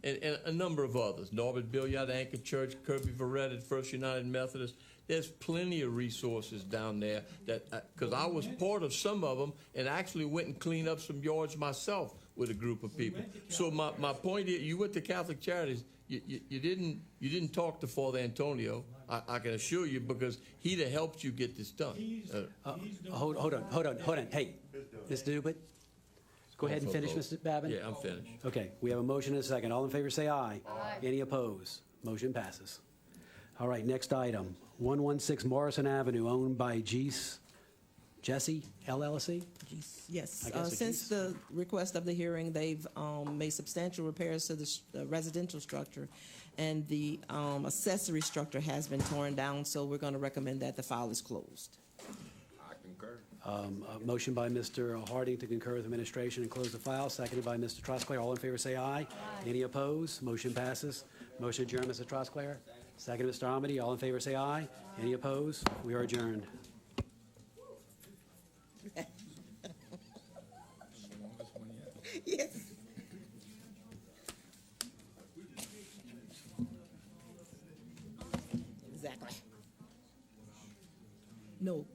and a number of others. Norbert Billiard Anchor Church, Kirby Verrett at First United Methodist. There's plenty of resources down there that, because I was part of some of them and actually went and cleaned up some yards myself with a group of people. So my point is, you went to Catholic Charities. You didn't talk to Father Antonio. I can assure you, because he'd have helped you get this done. Hold on. Hey, Ms. Dubit, go ahead and finish, Mr. Babin. Yeah, I'm finished. Okay, we have a motion and a second. All in favor say aye. Aye. Any opposed? Motion passes. All right, next item, 116 Morrison Avenue, owned by Jesse LLC? Yes, I guess since the request of the hearing, they've made substantial repairs to the residential structure, and the accessory structure has been torn down, so we're going to recommend that the file is closed. I concur. A motion by Mr. Harding to concur with administration and close the file, seconded by Mr. Trosclair. All in favor say aye. Aye. Any opposed? Motion passes. Motion adjourned, Mr. Trosclair. Second, Mr. Amity. All in favor say aye. Any opposed? We are adjourned. Yes. Exactly. No.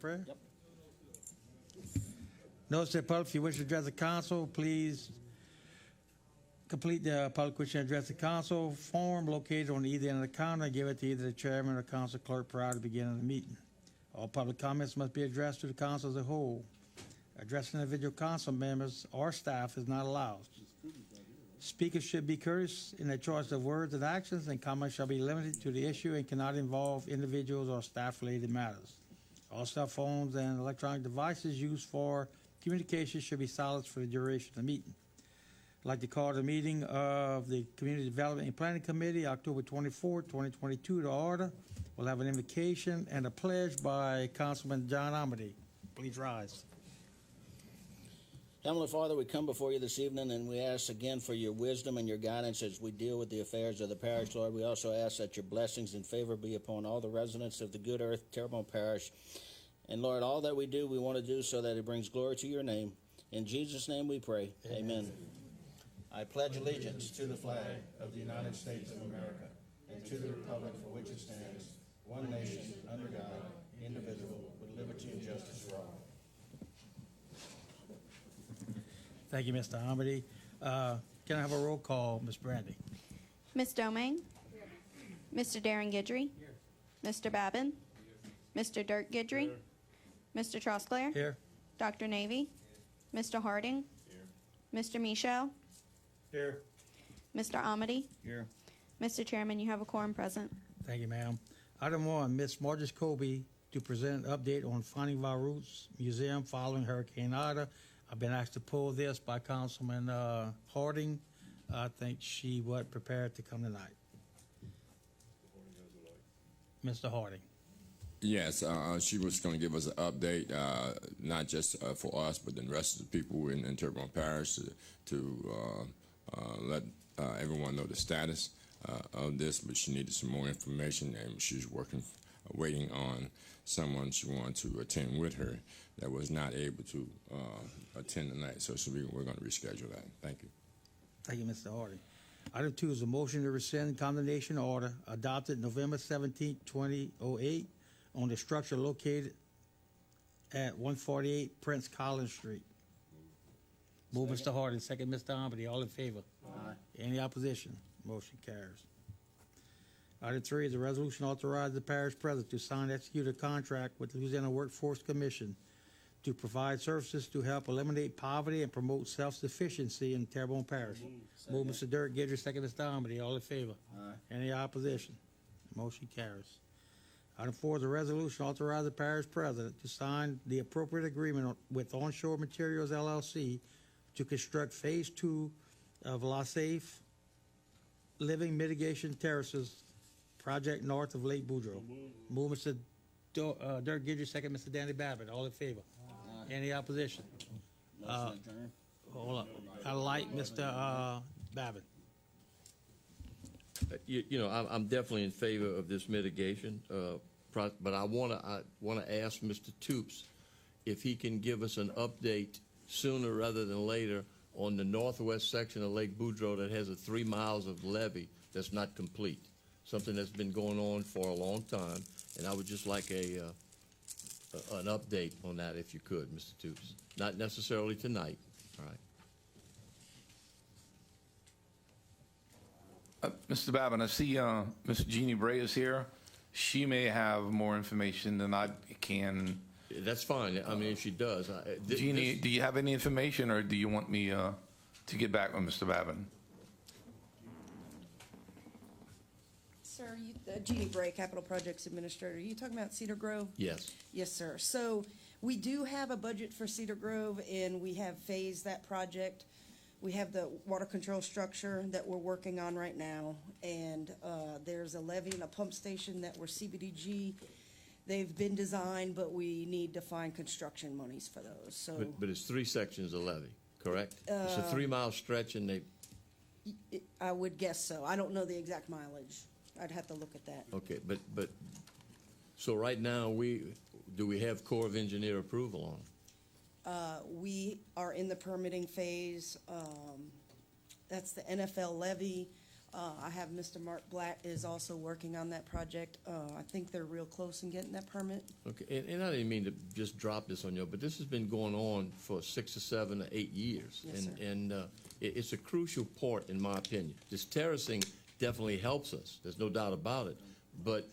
Prayer? Yep. Notice that public, if you wish to address the council, please complete the public wish to address the council form located on either end of the counter and give it to either the chairman or council clerk prior to the beginning of the meeting. All public comments must be addressed to the council as a whole. Addressing individual council members or staff is not allowed. Speakers should be courteous in their choice of words and actions, and comments shall be limited to the issue and cannot involve individuals or staff-related matters. All cell phones and electronic devices used for communication should be silenced for the duration of the meeting. I'd like to call the meeting of the Community Development and Planning Committee, October 24, 2022, to order. We'll have an invocation and a pledge by Councilman John Amity. Please rise. Heavenly Father, we come before you this evening and we ask again for your wisdom and your guidance as we deal with the affairs of the parish, Lord. We also ask that your blessings and favor be upon all the residents of the good earth, Terrebonne Parish, And Lord, all that we do, we want to do so that it brings glory to your name. In Jesus' name we pray. Amen. I pledge allegiance to the flag of the United States of America and to the republic for which it stands, one nation, under God, indivisible, with liberty and justice for all. Thank you, Mr. Hamady. Can I have a roll call, Ms. Brandy? Ms. Domingue? Mr. Darren Guidry? Mr. Babin? Mr. Dirk Guidry? Mr. Trosclair? Here. Dr. Navy? Mr. Harding? Mr. Michaud? Here. Mr. Amity? Here. Mr. Chairman, you have a quorum present. Thank you, ma'am. Item 1, Ms. Marcus Colby to present an update on Finding Our Roots Museum following Hurricane Ida. I've been asked to pull this by Councilman Harding. I think she was prepared to come tonight. Mr. Harding. Yes, she was going to give us an update, not just for us, but the rest of the people in Terrebonne Parish to let everyone know the status of this. But she needed some more information, and she's waiting on someone she wanted to attend with her that was not able to attend tonight. So we're going to reschedule that. Thank you. Thank you, Mr. Harding. Item 2 is a motion to rescind condemnation order adopted November 17, 2008 on the structure located at 148 Prince Collins Street. Move, Mr. Harding. Second, Mr. Amity. All in favor? Aye. Any opposition? Motion carries. Item 3 is a resolution authorizing the parish president to sign and execute a contract with the Louisiana Workforce Commission to provide services to help eliminate poverty and promote self-sufficiency in Terrebonne Parish. Move, Mr. Dirk Guidry. Second, Mr. Amity. All in favor? Aye. Any opposition? Motion carries. Item 4 is a resolution authorizing the parish president to sign the appropriate agreement with Onshore Materials LLC to construct Phase 2 of La Safe Living Mitigation Terraces project north of Lake Boudreaux. Move, Mr. Dirk Guidry. Second, Mr. Danny Babbitt. All in favor? Any opposition? Motion adjourned. Hold on. I like Mr. Babbitt. I'm definitely in favor of this mitigation, but I want to ask Mr. Toops if he can give us an update sooner rather than later on the northwest section of Lake Boudreaux that has 3 miles of levee that's not complete. Something that's been going on for a long time, and I would just like an update on that if you could, Mr. Toops. Not necessarily tonight. All right. Mr. Babin, I see Ms. Jeannie Bray is here. She may have more information than I can. That's fine. I mean, if she does. Jeannie, do you have any information, or do you want me to get back with Mr. Babin? Sir, Jeannie Bray, Capital Projects Administrator. Are you talking about Cedar Grove? Yes. Yes, sir. So we do have a budget for Cedar Grove, and we have phased that project. We have the water control structure that we're working on right now, and there's a levee and a pump station that were CBDG. They've been designed, but we need to find construction monies for those. So, But it's 3 sections of levee, correct? It's a 3-mile stretch, and I would guess so. I don't know the exact mileage. I'd have to look at that. Okay, but so right now do we have Corps of Engineer approval on it? We are in the permitting phase. That's the NFL levy. I have Mr. Mark Black is also working on that project. I think they're real close in getting that permit. Okay, and I didn't mean to just drop this on you, but this has been going on for 6 or 7 or 8 years. Yes, sir. And it's a crucial part, in my opinion. This terracing definitely helps us. There's no doubt about it. But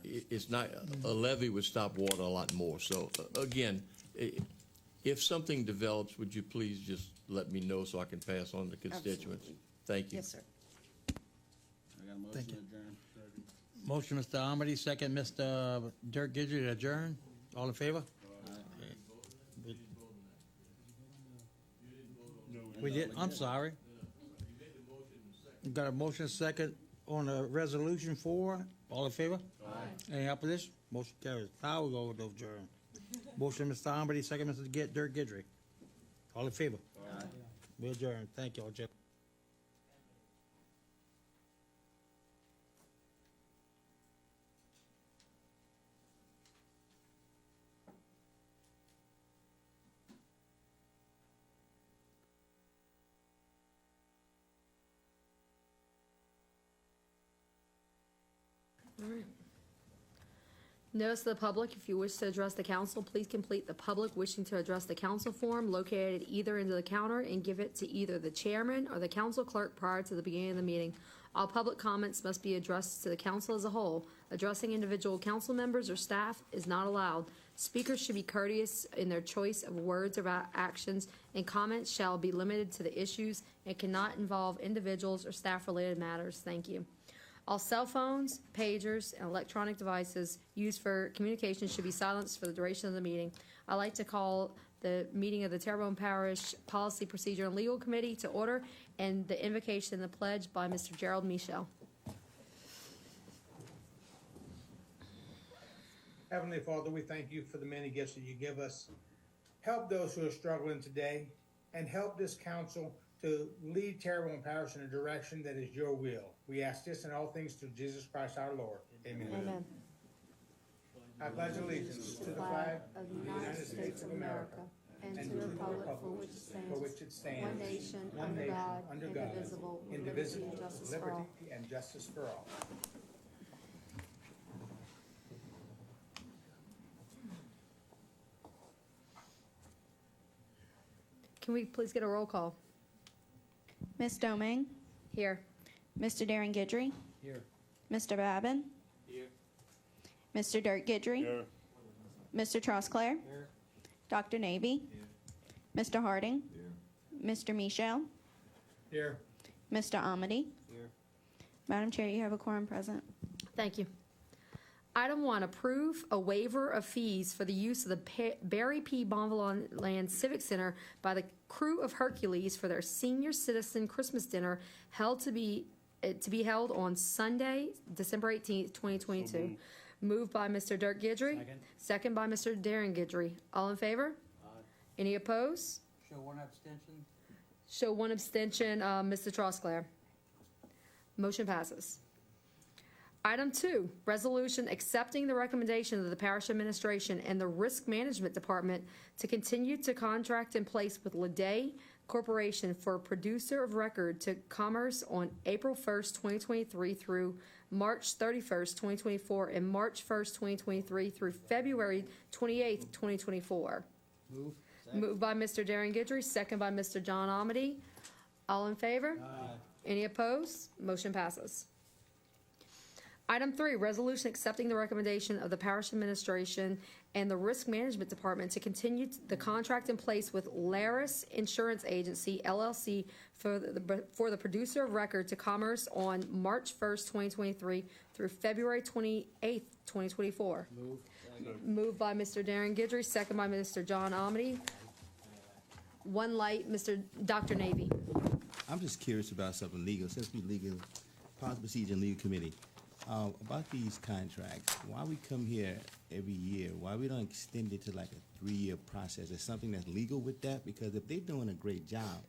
it's not, a levee would stop water a lot more. So, again, if something develops, would you please just let me know so I can pass on to constituents? Absolutely. Thank you. Yes, sir. I got a motion Thank to you. adjourn. Motion, Mr. Amity. Second, Mr. Dirk Guidry to adjourn. All in favor? We did, I'm sorry. Got a motion second on the resolution 4. All in favor? Aye. Any opposition? Motion carries. Now we go to adjourn. Motion, Mr. Amity. Second, Mr. Dirk Guidry. All in favor? Aye. We adjourn. Thank you all, Jeff. Notice to the public, if you wish to address the council, please complete the public wishing to address the council form located either into the counter and give it to either the chairman or the council clerk prior to the beginning of the meeting. All public comments must be addressed to the council as a whole. Addressing individual council members or staff is not allowed. Speakers should be courteous in their choice of words or actions, and comments shall be limited to the issues and cannot involve individuals or staff-related matters. Thank you. All cell phones, pagers, and electronic devices used for communication should be silenced for the duration of the meeting. I'd like to call the meeting of the Terrebonne Parish Policy, Procedure, and Legal Committee to order, and the invocation and the pledge by Mr. Gerald Michel. Heavenly Father, we thank you for the many gifts that you give us. Help those who are struggling today, and help this council to lead Terrebonne Parish in a direction that is your will. We ask this in all things through Jesus Christ our Lord. Amen. Amen. I pledge allegiance to the flag of the United States of America and to the republic for which it stands, one nation, under God, indivisible, with liberty and justice for all. Can we please get a roll call? Ms. Domingue? Here. Mr. Darren Guidry? Here. Mr. Babin? Here. Mr. Dirk Guidry? Here. Mr. Trosclair? Here. Dr. Navy? Here. Mr. Harding? Here. Mr. Michel? Here. Mr. Amity? Here. Madam Chair, you have a quorum present. Thank you. Item 1, approve a waiver of fees for the use of the Barry P. Bonvillain Land Civic Center by the crew of Hercules for their senior citizen Christmas dinner held to be held on Sunday, December 18th, 2022. Moved by Mr. Dirk Guidry. Second by Mr. Darren Guidry. All in favor? Aye. Any opposed? Show one abstention. Show one abstention, Mr. Trosclair. Motion passes. Item 2, resolution accepting the recommendation of the parish administration and the risk management department to continue to contract in place with Leday Corporation for producer of record to commerce on April 1st, 2023 through March 31st, 2024 and March 1st, 2023 through February 28th, 2024. Moved by Mr. Darren Guidry, second by Mr. John Amity. All in favor? Aye. Any opposed? Motion passes. Item 3, resolution accepting the recommendation of the parish administration and the risk management department to continue the contract in place with Laris Insurance Agency, LLC, for the producer of record to commerce on March 1st, 2023 through February 28th, 2024. Moved by Mr. Darren Guidry, second by Mr. John Amity. One light, Dr. Navy. I'm just curious about something legal, since we legal, policy, procedure, and legal committee. About these contracts, why we come here every year? Why we don't extend it to like a 3-year process? Is something that's legal with that? Because if they're doing a great job,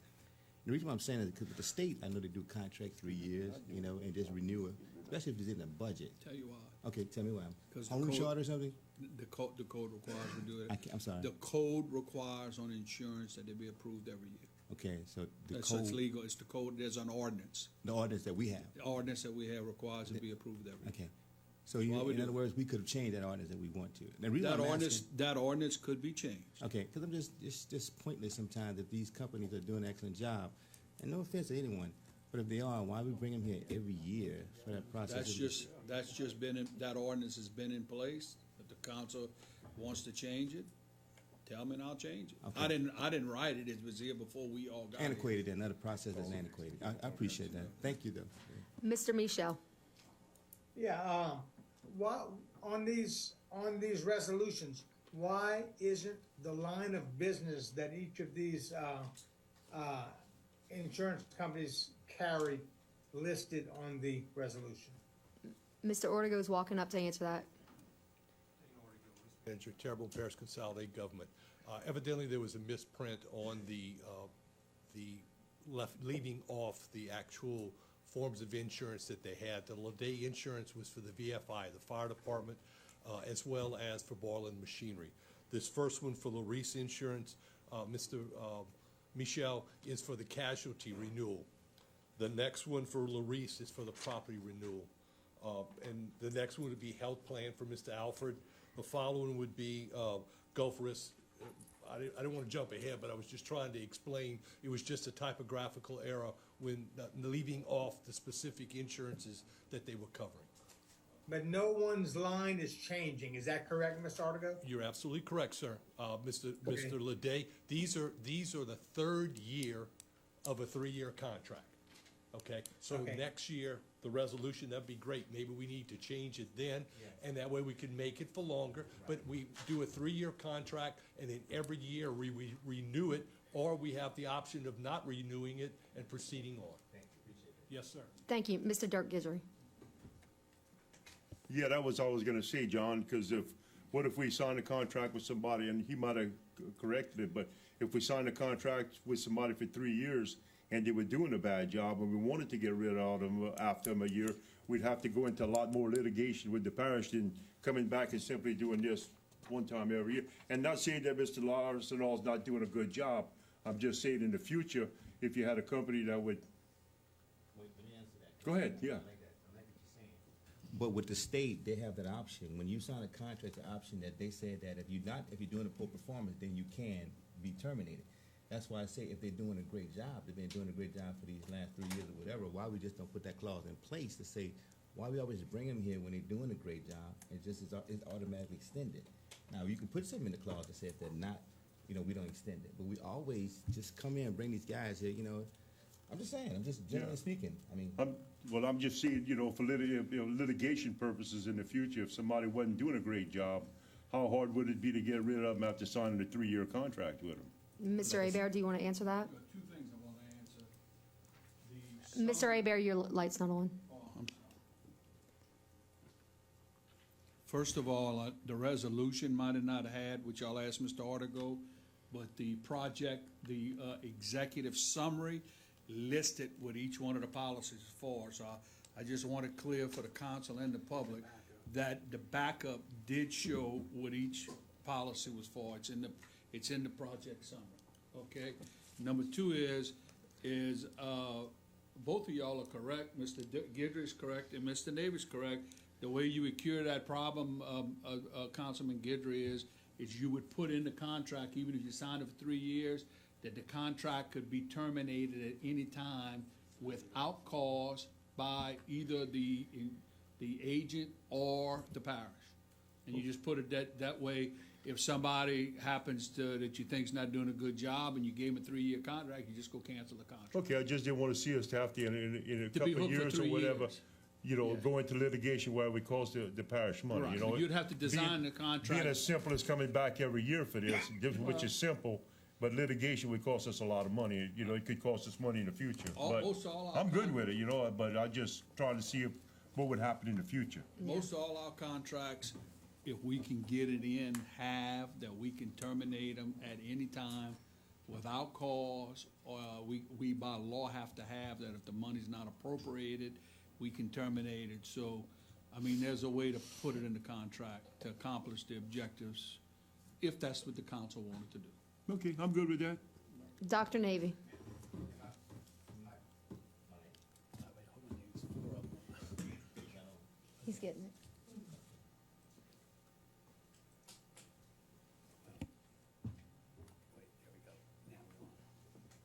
the reason why I'm saying is because with the state, I know they do contract 3 years, and just renew it, especially if it's in the budget. Tell you why. Okay, tell me why. Because Home short or something? The code requires we do it. I'm sorry. The code requires on insurance that they be approved every year. Okay, so the So code. it's legal. It's the code. There's an ordinance. The ordinance that we have. The ordinance that we have requires to be approved every year. Okay. So you, in other words, we could have changed that ordinance if we want to. The reason That ordinance could be changed. Okay, because I'm just pointless sometimes that these companies are doing an excellent job, and no offense to anyone, but if they are, why we bring them here every year for that process? That's just been that ordinance has been in place. If the council wants to change it, tell me and I'll change it. Okay. I didn't write it. It was here before we all got Antiquated, another process that's antiquated. I appreciate that. Thank you, though. Mr. Michel. Yeah, on these resolutions, why isn't the line of business that each of these insurance companies carry listed on the resolution? Mr. Ortega is walking up to answer that. Manager, Terrebonne Parish Consolidated Government. Evidently, there was a misprint on the leaving off the actual forms of insurance that they had. The Leday insurance was for the VFI, the fire department, as well as for Borland Machinery. This first one for Laris Insurance, Mr. Michel, is for the casualty renewal. The next one for Laris is for the property renewal. And The next one would be health plan for Mr. Alfred. The following would be Gulf Risk. I didn't want to jump ahead, but I was just trying to explain. It was just a typographical error when leaving off the specific insurances that they were covering. But no one's line is changing. Is that correct, Mr. Artigo? You're absolutely correct, sir. Mr. Leday, these are the third year of a 3-year contract. Okay, so next year, the resolution, that'd be great. Maybe we need to change it then, and that way we can make it for longer. But we do a 3-year contract, and then every year we renew it, or we have the option of not renewing it and proceeding on. Thank you. Appreciate it. Yes, sir. Thank you. Mr. Dirk Guidry. Yeah, that was all I was gonna say, John, because what if we sign a contract with somebody, and he might have corrected it, but if we sign a contract with somebody for 3 years, and they were doing a bad job, and we wanted to get rid of them after them a year, we'd have to go into a lot more litigation with the parish than coming back and simply doing this one time every year. And not saying that Mr. Larsenal's not doing a good job. I'm just saying in the future, if you had a company that would. Wait, let me answer that. Go ahead, yeah. I like what you're saying. But with the state, they have that option. When you sign a contract, the option that they say that if you're doing a poor performance, then you can be terminated. That's why I say if they're doing a great job, they've been doing a great job for these last 3 years or whatever, why we just don't put that clause in place to say, why we always bring them here when they're doing a great job, it's automatically extended. Now, you can put something in the clause that says if they're not, we don't extend it. But we always just come in and bring these guys here, I'm just saying, I'm just generally speaking. I mean. I'm just saying, for litigation purposes in the future, if somebody wasn't doing a great job, how hard would it be to get rid of them after signing a 3-year contract with them? Mr. Hebert, do you want to answer that? Two things I want to answer. Mr. Hebert, your light's not on. First of all, the resolution might have not had, which I'll ask Mr. Artigo, but the project, the executive summary listed what each one of the policies is for. So I just want it clear for the council and the public that the backup did show what each policy was for. It's in the project summary, okay? Number two is both of y'all are correct. Mr. Guidry is correct and Mr. Navy is correct. The way you would cure that problem, Councilman Guidry, is you would put in the contract, even if you signed it for 3 years, that the contract could be terminated at any time without cause by either the agent or the parish. And you just put it that way. If somebody happens that you think's not doing a good job and you gave them a 3-year contract, you just go cancel the contract. Okay, I just didn't want to see us to have to, in a couple of years or whatever, go into litigation where we cost the parish money. Right. You'd have to design the contract. Being as simple as coming back every year for this, which is simple, but litigation would cost us a lot of money. It could cost us money in the future. I'm good with it, but I just trying to see what would happen in the future. Most all our contracts, if we can get it in, have that we can terminate them at any time without cause, or we by law have to have that if the money's not appropriated, we can terminate it. So, there's a way to put it in the contract to accomplish the objectives, if that's what the council wanted to do. Okay, I'm good with that. Dr. Navy. He's getting it.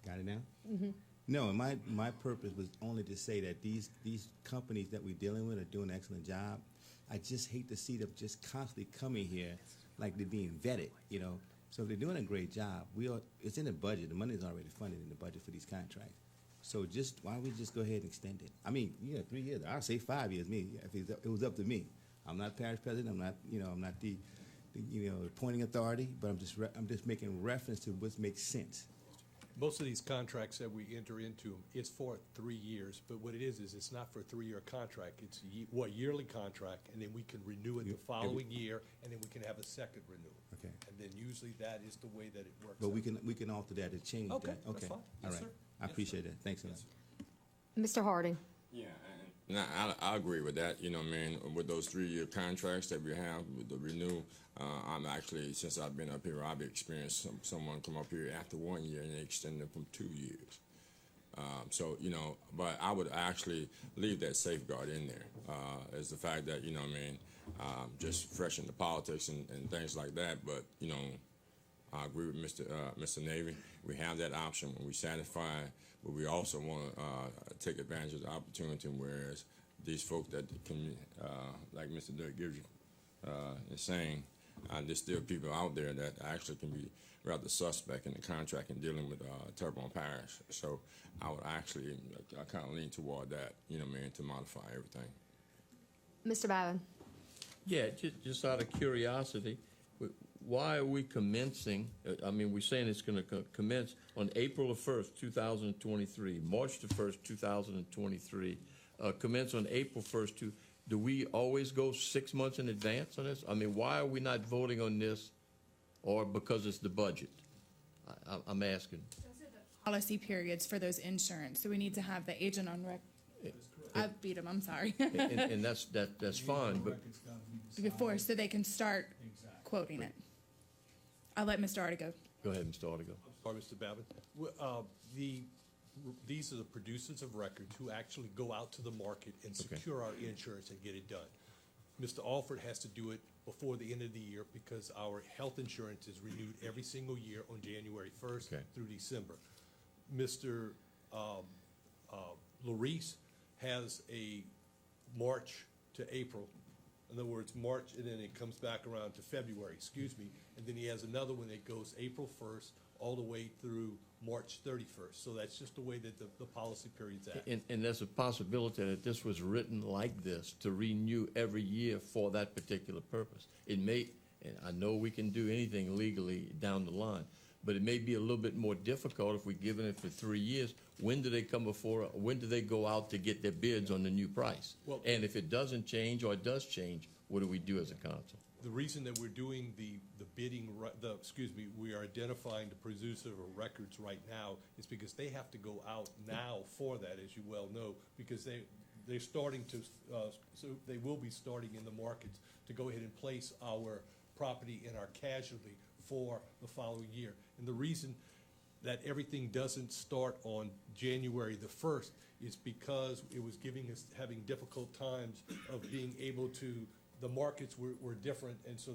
Got it now? Mm-hmm. No, my purpose was only to say that these companies that we're dealing with are doing an excellent job. I just hate to see them just constantly coming here like they're being vetted, So if they're doing a great job, it's in the budget. The money is already funded in the budget for these contracts. So why don't we just go ahead and extend it? 3 years. I'll say 5 years. If it was up to me. I'm not parish president. I'm not the appointing authority. But I'm just making reference to what makes sense. Most of these contracts that we enter into, it's for 3 years, but what it is it's not for a 3-year contract. It's a yearly contract, and then we can renew it the following year, and then we can have a second renewal. Okay. And then usually that is the way that it works. But we can alter that and change that. Okay, that's fine. All right. Sir. I appreciate that. Thanks a lot. Mr. Harding. Yeah, I agree with that. With those 3-year contracts that we have with the renew, I'm actually, since I've been up here, I've experienced someone come up here after 1 year and they extend it from 2 years. So, you know, but I would actually leave that safeguard in there, as the fact that, you know what I mean, just fresh into politics and things like that. But, you know, I agree with Mr. Navy. We have that option when we satisfy, but we also want to take advantage of the opportunity, whereas these folks that can, like Mr. Dirk Gidry is saying, there's still people out there that actually can be rather suspect in the contract and dealing with Terrebonne Parish. So I would actually kind of lean toward that, you know what I mean, to modify everything. Mr. Bowden. Yeah, just out of curiosity, why are we commencing? I mean, we're saying it's going to commence on April the 1st, 2023, March the 1st, 2023, commence on April 1st. Do we always go 6 months in advance on this? I mean, why are we not voting on this, or because it's the budget? I'm asking. Policy periods for those insurance, so we need to have the agent on record. I beat him. I'm sorry. and that's fine, but before, so they can start quoting it. I'll let Mr. Arta go. Go ahead, Mr. Artigo. Sorry, Mr. Babbitt. These are the producers of records who actually go out to the market and secure our insurance and get it done. Mr. Alford has to do it before the end of the year because our health insurance is renewed every single year on January 1st through December. Mr. Larice has a March to April. In other words, March, and then it comes back around to February, and then he has another one that goes April 1st all the way through March 31st. So that's just the way that the policy period's at. And there's a possibility that this was written like this to renew every year for that particular purpose. It may, and I know we can do anything legally down the line, but it may be a little bit more difficult if we're giving it for 3 years. When do they come before, when do they go out to get their bids on the new price? Well, and if it doesn't change or it does change, what do we do as a council? The reason that we're doing the bidding, we are identifying the producer of records right now is because they have to go out now for that, as you well know, because they're starting to, so they will be starting in the markets to go ahead and place our property and our casualty for the following year. And the reason that everything doesn't start on January the 1st is because it was having difficult times of being able to, the markets were different, and so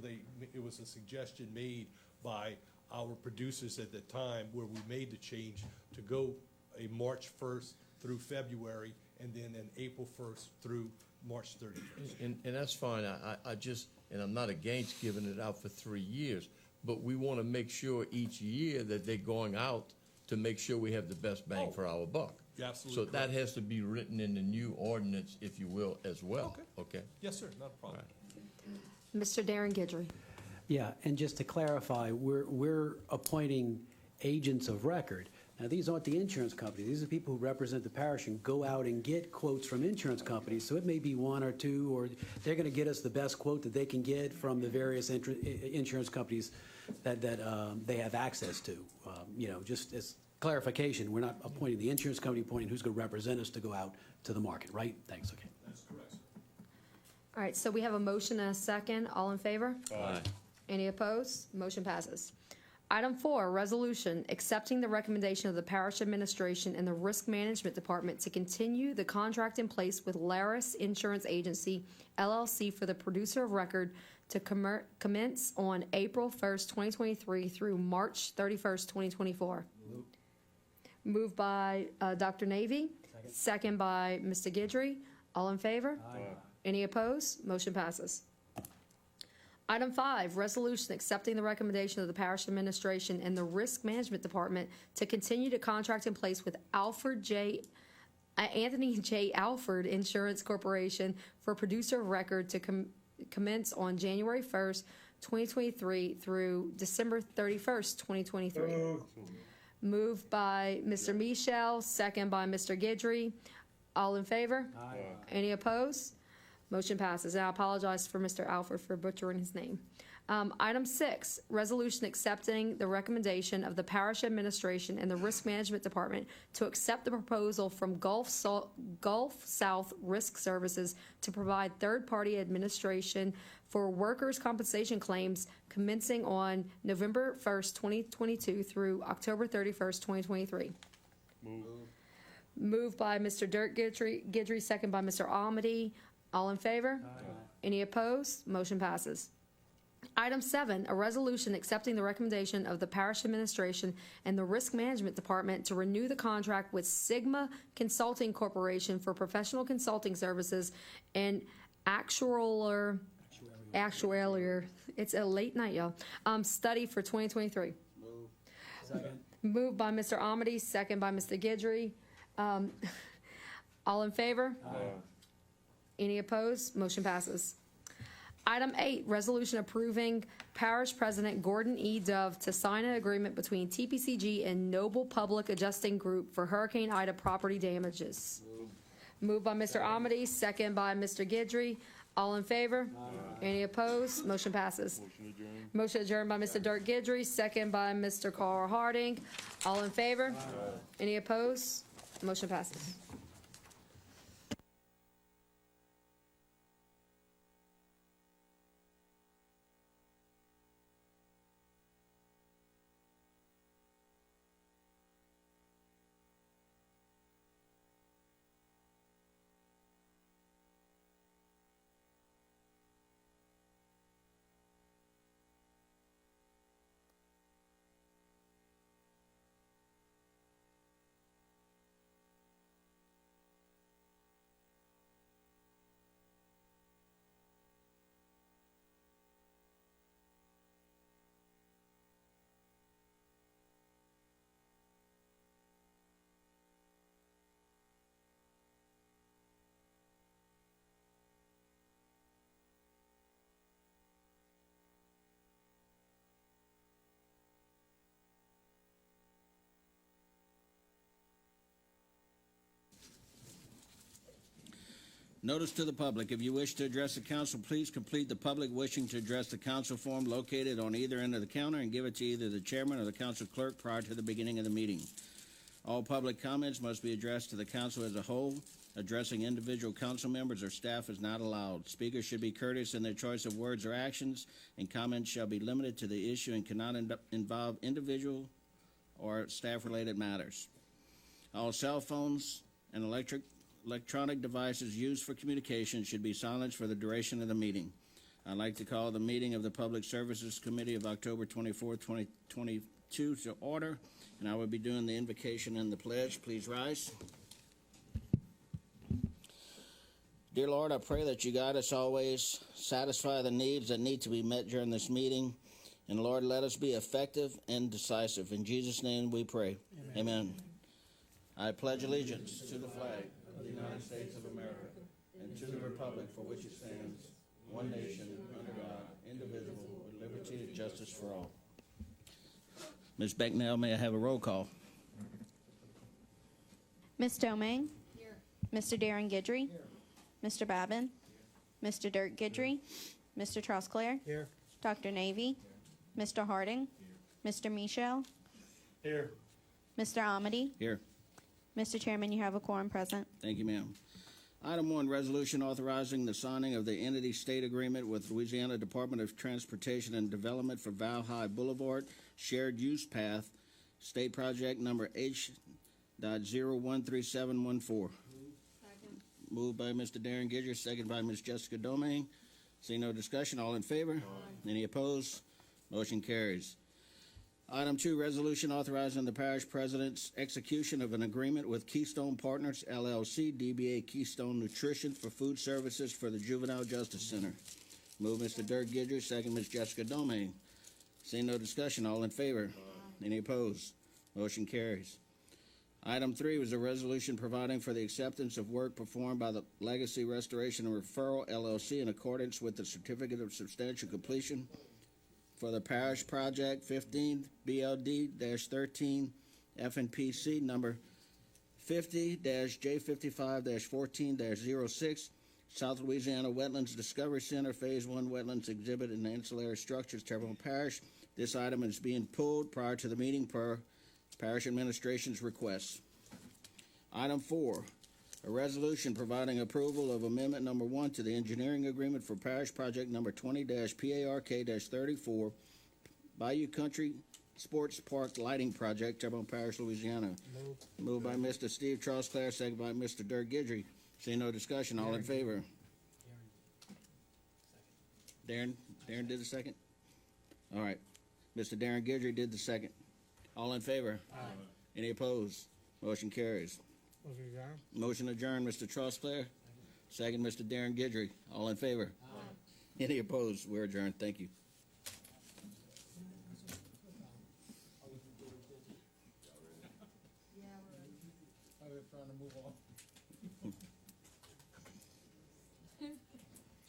it was a suggestion made by our producers at the time where we made the change to go a March 1st through February and then an April 1st through March 31st. And that's fine. I just, and I'm not against giving it out for 3 years, but we want to make sure each year that they're going out to make sure we have the best bang for our buck. You're absolutely so that has to be written in the new ordinance, if you will, as well. Okay. Yes, sir. Not a problem. Mr. Darren Guidry. Yeah, and just to clarify, we're appointing agents of record. Now, these aren't the insurance companies. These are people who represent the parish and go out and get quotes from insurance companies. So it may be one or two, or they're going to get us the best quote that they can get from the various insurance companies that they have access to. Just as clarification, we're not appointing the insurance company, appointing who's going to represent us to go out to the market, right? Thanks, okay. That's correct. All right, so we have a motion and a second. All in favor? Aye. Any opposed? Motion passes. Item 4, resolution accepting the recommendation of the parish administration and the risk management department to continue the contract in place with Laris Insurance Agency, LLC, for the producer of record to commence on April 1st, 2023 through March 31st, 2024. Moved by Dr. Navy, second by Mr. Guidry. All in favor? Aye. Any opposed? Motion passes. Item 5, resolution accepting the recommendation of the parish administration and the risk management department to continue to contract in place with Anthony J. Alford Insurance Corporation for producer of record to commence on January 1st, 2023 through December 31st, 2023. Moved by Mr. Michel, second by Mr. Guidry. All in favor? Aye. Any opposed? Motion passes. And I apologize for Mr. Alford for butchering his name. Item 6, resolution accepting the recommendation of the parish administration and the risk management department to accept the proposal from Gulf South Risk Services to provide third-party administration for workers' compensation claims commencing on November 1st, 2022 through October 31st, 2023. Moved by Mr. Dirk Gidry, second by Mr. Almady. All in favor? Any opposed? Motion passes. Item 7, a resolution accepting the recommendation of the Parish Administration and the Risk Management Department to renew the contract with Sigma Consulting Corporation for professional consulting services and actuarial, it's a late night, y'all, study for 2023. Moved by Mr. Amity, second by Mr. Gidry. All in favor? Any opposed? Motion passes. Item 8, resolution approving Parish President Gordon E. Dove to sign an agreement between TPCG and Noble Public Adjusting Group for Hurricane Ida property damages. Moved by Mr. Amity, second by Mr. Gidry. All in favor? Any opposed? Motion passes. Motion adjourned by Mr. Dirk Gidry, second by Mr. Carl Harding. All in favor? Any opposed? Motion passes. Notice to the public, if you wish to address the council, please complete the public wishing to address the council form located on either end of the counter and give it to either the chairman or the council clerk prior to the beginning of the meeting. All public comments must be addressed to the council as a whole. Addressing individual council members or staff is not allowed. Speakers should be courteous in their choice of words or actions, and comments shall be limited to the issue and cannot involve individual or staff-related matters. All cell phones and electronic devices used for communication should be silenced for the duration of the meeting. I'd like to call the meeting of the Public Services Committee of October 24, 2022 to order, and I will be doing the invocation and the pledge. Please rise. Dear Lord, I pray that you guide us always, satisfy the needs that need to be met during this meeting, and Lord, let us be effective and decisive. In Jesus' name we pray. Amen. I pledge allegiance to the flag of the United States of America and to the republic for which it stands, one nation, under God, indivisible, with liberty and justice for all. Ms. Becknell, may I have a roll call? Ms. Domingue? Here. Mr. Darren Gidry? Here. Mr. Babin? Mr. Dirk Gidry? Mr. Trosclair? Here. Dr. Navy? Mr. Harding? Mr. Michel? Here. Mr. Amity? Here. Mr. Chairman, you have a quorum present. Thank you, ma'am. Item 1, resolution authorizing the signing of the entity state agreement with Louisiana Department of Transportation and Development for Valhalla Boulevard Shared Use Path, State Project number H.013714. Moved by Mr. Darren Gidger, second by Ms. Jessica Domingue. See no discussion, all in favor? Aye. Any opposed? Motion carries. Item 2, resolution authorizing the parish president's execution of an agreement with Keystone Partners, LLC, DBA Keystone Nutrition for food services for the Juvenile Justice Center. Move Mr. Dirk Gidger, second Ms. Jessica Domingue. See no discussion, all in favor? Aye. Any opposed? Motion carries. Item 3 was a resolution providing for the acceptance of work performed by the Legacy Restoration and Referral, LLC, in accordance with the Certificate of Substantial Completion for the Parish Project 15 BLD-13 FNPC number 50-J55-14-06 South Louisiana Wetlands Discovery Center Phase 1 Wetlands Exhibit and Ancillary Structures, Terrebonne Parish. This item is being pulled prior to the meeting per Parish Administration's request. Item 4, a resolution providing approval of amendment number 1 to the engineering agreement for Parish Project number 20-PARK-34 Bayou Country Sports Park Lighting Project, Terrebonne Parish, Louisiana. Moved by Mr. Steve Charles Clare, second by Mr. Dirk Gidry. Seeing no discussion, all in favor? Darren did the second? All right. Mr. Darren Gidry did the second. All in favor? Aye. Any opposed? Motion carries. Motion adjourned, Mr. Trostclair. Second, Mr. Darren Gidry. All in favor? Aye. Any opposed? We're adjourned. Thank you. Trying to move on.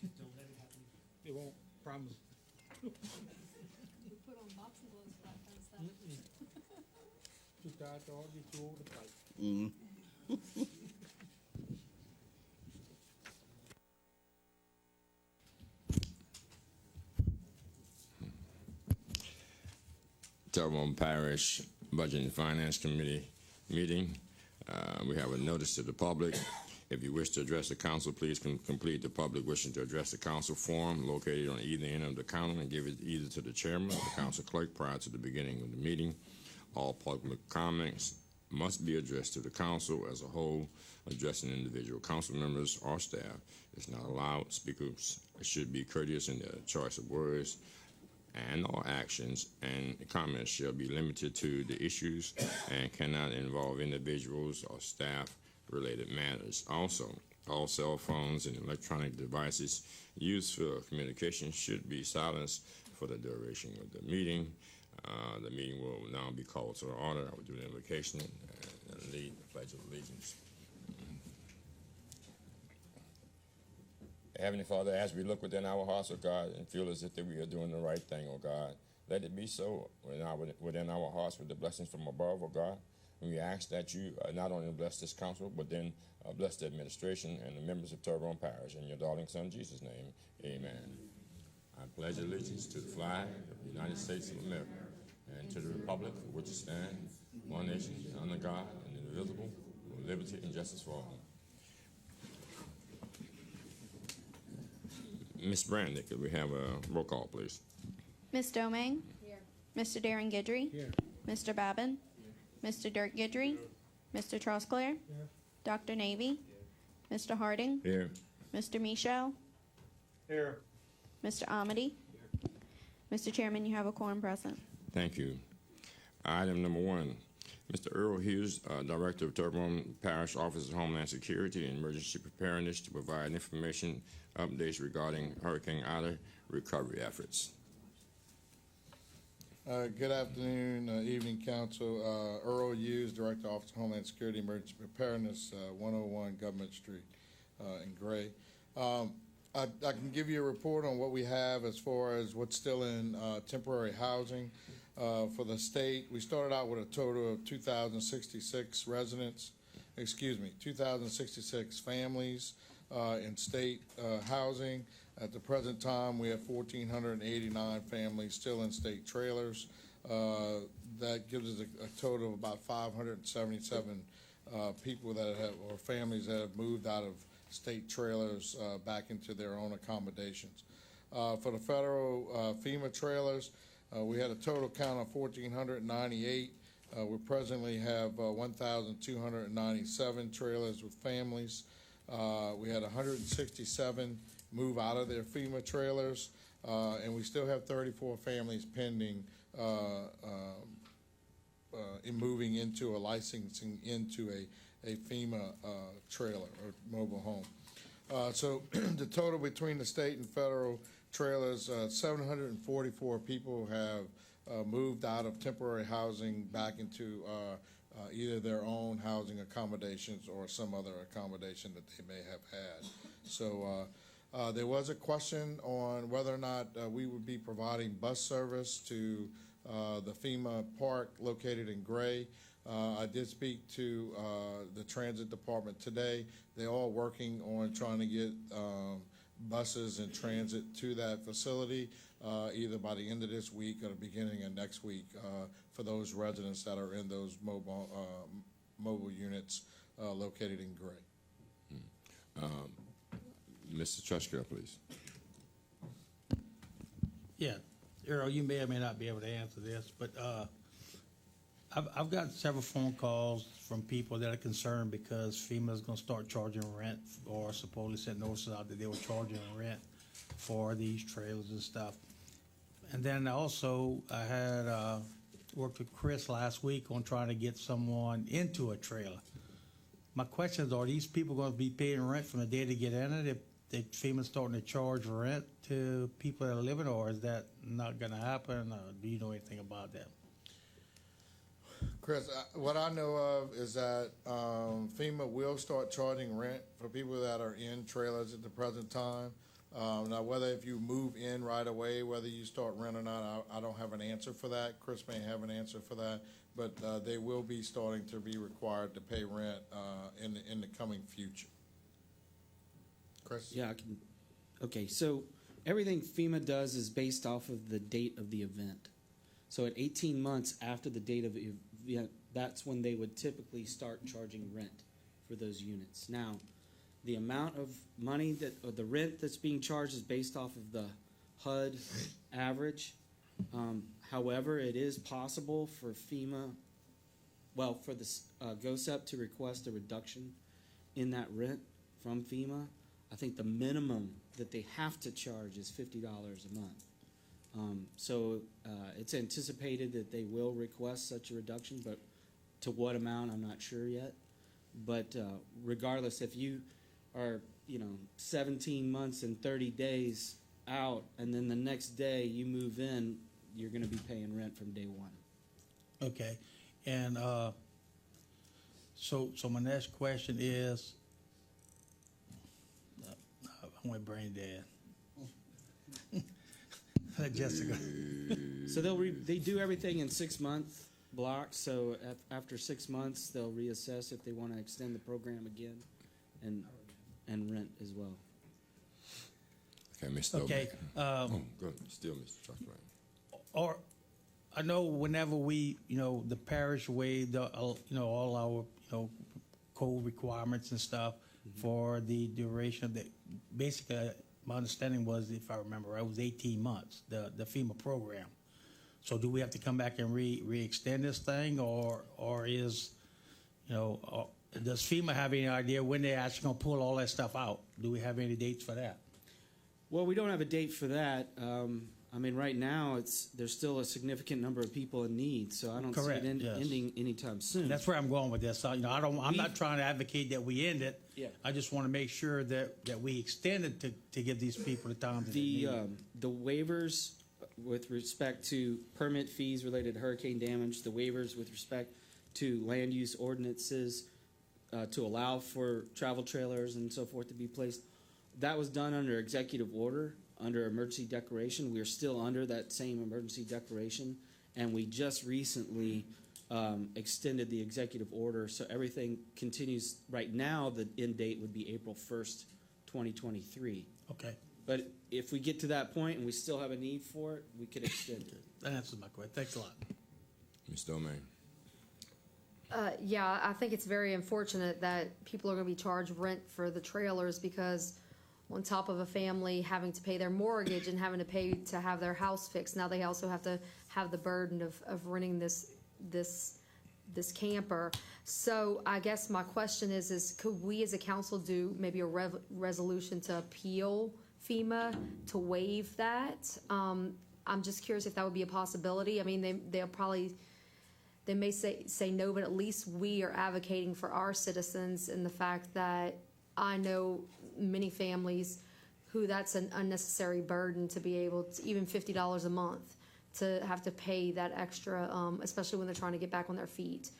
Just don't let it happen. It won't. Promise. We put on boxing gloves for that kind of stuff. Too tired to argue, too old to fight. Terrebonne Parish Budget and Finance Committee meeting. We have a notice to the public. If you wish to address the council, please complete the public wishing to address the council form located on either end of the counter and give it either to the chairman or the council clerk prior to the beginning of the meeting. All public comments must be addressed to the council as a whole. Addressing individual council members or staff is not allowed. Speakers should be courteous in their choice of words and or actions, and comments shall be limited to the issues and cannot involve individuals or staff-related matters. Also, all cell phones and electronic devices used for communication should be silenced for the duration of the meeting. The meeting will now be called to order. I will do the invocation and lead the Pledge of Allegiance. Heavenly Father, as we look within our hearts, O God, and feel as if that we are doing the right thing, O God, let it be so within our hearts with the blessings from above, O God. And we ask that you not only bless this council, but then bless the administration and the members of Terrebonne Parish. In your darling Son, Jesus' name, amen. I pledge allegiance to the flag of the United States of America and to the republic for which it stands, one nation, under God, and indivisible, with liberty and justice for all. Ms. Brandy, could we have a roll call, please? Ms. Domingue? Here. Mr. Darren Gidry? Here. Mr. Babin? Here. Mr. Dirk Gidry? Here. Mr. Trosclair? Here. Dr. Navy? Mr. Harding? Here. Mr. Michel? Here. Mr. Amity? Here. Mr. Chairman, you have a quorum present. Thank you. Item number 1, Mr. Earl Hughes, Director of Terrebonne Parish Office of Homeland Security and Emergency Preparedness, to provide information updates regarding Hurricane Ida recovery efforts. Good afternoon, evening, Council. Earl Hughes, Director, Office of Homeland Security, Emergency Preparedness, 101 Government Street in Gray. I can give you a report on what we have as far as what's still in temporary housing for the state. We started out with a total of 2,066 residents, 2,066 families in state housing. At the present time, we have 1,489 families still in state trailers. That gives us a total of about 577 people that have, or families that have moved out of state trailers back into their own accommodations. For the federal FEMA trailers, we had a total count of 1,498. We presently have 1,297 trailers with families. We had 167 move out of their FEMA trailers, and we still have 34 families pending in moving into a licensing into a FEMA trailer or mobile home. So the total between the state and federal trailers, 744 people have moved out of temporary housing back into either their own housing accommodations or some other accommodation that they may have had. So there was a question on whether or not we would be providing bus service to the FEMA park located in Gray. I did speak to the transit department today. They're all working on trying to get buses and transit to that facility either by the end of this week or the beginning of next week for those residents that are in those mobile units located in Gray. Mr. Truscott, please. Yeah, Earl, you may or may not be able to answer this, but I've got several phone calls from people that are concerned because FEMA's gonna start charging rent, or supposedly sent notices out that they were charging rent for these trailers and stuff. And then also, I had worked with Chris last week on trying to get someone into a trailer. My question is, are these people going to be paying rent from the day they get in it if FEMA's starting to charge rent to people that are living, or is that not going to happen? Do you know anything about that? Chris, what I know of is that FEMA will start charging rent for people that are in trailers at the present time. Now, whether if you move in right away, whether you start renting out, I don't have an answer for that. Chris may have an answer for that, but they will be starting to be required to pay rent in the coming future. Chris? Yeah, I can. Okay, so everything FEMA does is based off of the date of the event. So at 18 months after the date of the event, that's when they would typically start charging rent for those units. Now, the amount of money or the rent that's being charged is based off of the HUD average. However, it is possible for FEMA, for the GOSEP to request a reduction in that rent from FEMA. I think the minimum that they have to charge is $50 a month. So it's anticipated that they will request such a reduction, but to what amount, I'm not sure yet. But regardless, if you are 17 months and 30 days out, and then the next day you move in, you're going to be paying rent from day one. Okay, and so my next question is, I went brain dead. Jessica. So they do everything in 6-month blocks. So after 6 months, they'll reassess if they want to extend the program again, and rent as well. Okay, Mr. Okay. Good. Still, Mr. Truckman. Or I know whenever we, the parish waived, all our, code requirements and stuff for the duration of the, basically, my understanding was, if I remember right, it was 18 months, the FEMA program. So do we have to come back and re-extend this thing, or is, does FEMA have any idea when they're actually going to pull all that stuff out? Do we have any dates for that? Well, we don't have a date for that. Right now there's still a significant number of people in need, so I don't see it ending anytime soon. And that's where I'm going with this. I'm not trying to advocate that we end it. Yeah. I just want to make sure that we extend it to give these people the time that they need. The waivers with respect to permit fees related to hurricane damage, the waivers with respect to land use ordinances to allow for travel trailers and so forth to be placed, that was done under executive order, under emergency declaration. We are still under that same emergency declaration, and we just recently extended the executive order, so everything continues. Right now, the end date would be April 1st, 2023. Okay. But if we get to that point and we still have a need for it, we could extend it. That answers my question. Thanks a lot. Mr. O'May. Yeah, I think it's very unfortunate that people are going to be charged rent for the trailers, because on top of a family having to pay their mortgage and having to pay to have their house fixed, now they also have to have the burden of renting this camper. So I guess my question is could we as a council do maybe a resolution to appeal FEMA to waive that? I'm just curious if that would be a possibility. I mean, they may say no, but at least we are advocating for our citizens, and the fact that I know many families who that's an unnecessary burden to be able to, even $50 a month, to have to pay that extra, especially when they're trying to get back on their feet.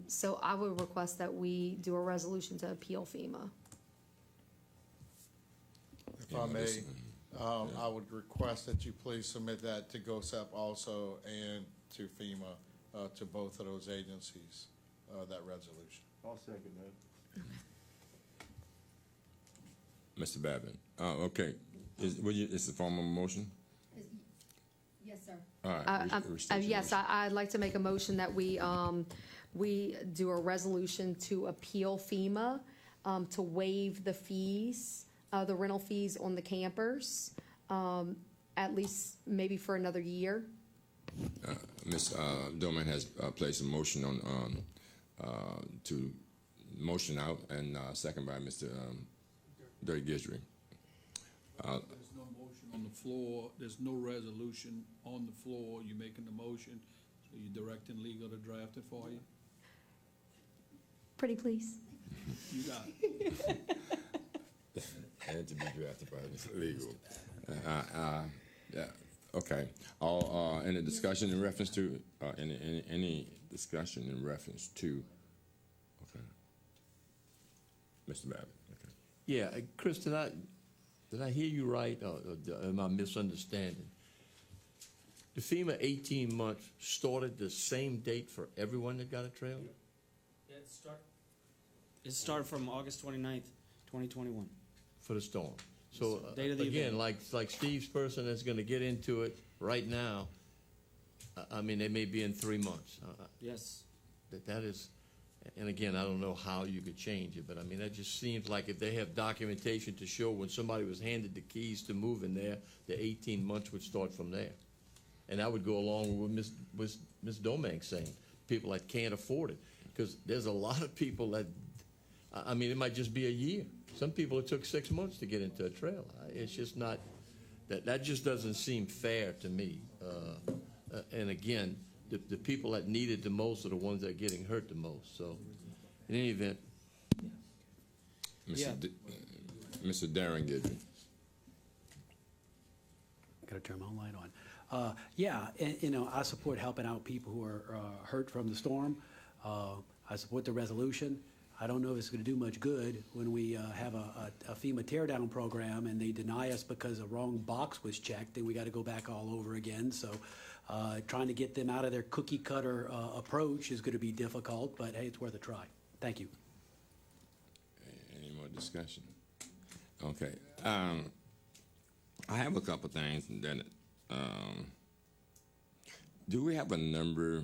So I would request that we do a resolution to appeal FEMA. If I may, I would request that you please submit that to GOSEP also and to FEMA, to both of those agencies, that resolution. I'll second that. Mr. Babin. Okay. Is the formal motion? Yes, sir. All right. Yes, I'd like to make a motion that we do a resolution to appeal FEMA to waive the fees, the rental fees on the campers, at least maybe for another year. Ms. Doman has placed a motion on to motion out, and second by Mr. Dirk Gidry. There's no motion on the floor. There's no resolution on the floor. You're making the motion, so you're directing legal to draft it for you. Pretty please. You got it. And to be drafted by Mr. Legal. Yeah. Okay. All any discussion in reference to any discussion in reference to? Okay. Mr. Babbitt. Okay. Yeah, Chris, did I hear you right, or am I misunderstanding? The FEMA 18 months started the same date for everyone that got a trailer? Yeah, it started from August 29th, 2021. For the storm. So Date of the again, event. like Steve's person that's going to get into it right now, I mean, they may be in 3 months. Yes. That is, and again, I don't know how you could change it, but I mean, that just seems like if they have documentation to show when somebody was handed the keys to move in there, the 18 months would start from there. And that would go along with Ms. Dominguez saying, people that can't afford it. Because there's a lot of people that, I mean, it might just be a year. Some people, it took 6 months to get into a trailer. It's just not, that just doesn't seem fair to me. And again, the people that need it the most are the ones that are getting hurt the most. So, in any event. Mr. Darren Gidry. Got to turn my own light on. Yeah, and, I support helping out people who are hurt from the storm. I support the resolution. I don't know if it's going to do much good when we have a FEMA teardown program and they deny us because a wrong box was checked and we got to go back all over again. So trying to get them out of their cookie cutter approach is going to be difficult, but hey, it's worth a try. Thank you. Any more discussion? Okay. I have a couple things that, do we have a number,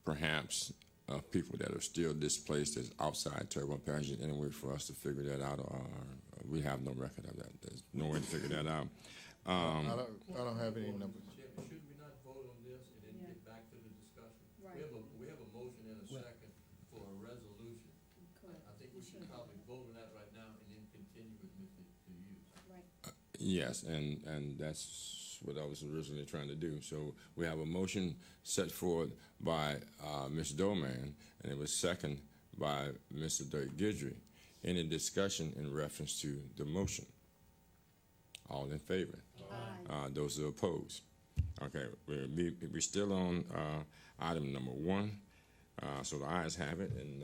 perhaps, of people that are still displaced as outside Terrebonne Parish? Any way for us to figure that out, or we have no record of that? There's no way to figure that out. I don't have any numbers. Should we not vote on this and then get back to the discussion? Right. We have a motion and a second for a resolution. I think we should probably vote on that right now and then continue with Mr. Hughes. Right. Yes, and that's what I was originally trying to do. So we have a motion set forward by Ms. Doman, and it was second by Mr. Dirk Gidry. Any discussion in reference to the motion? All in favor? Aye. Those are opposed. Okay, we're still on item number 1. So the ayes have it, and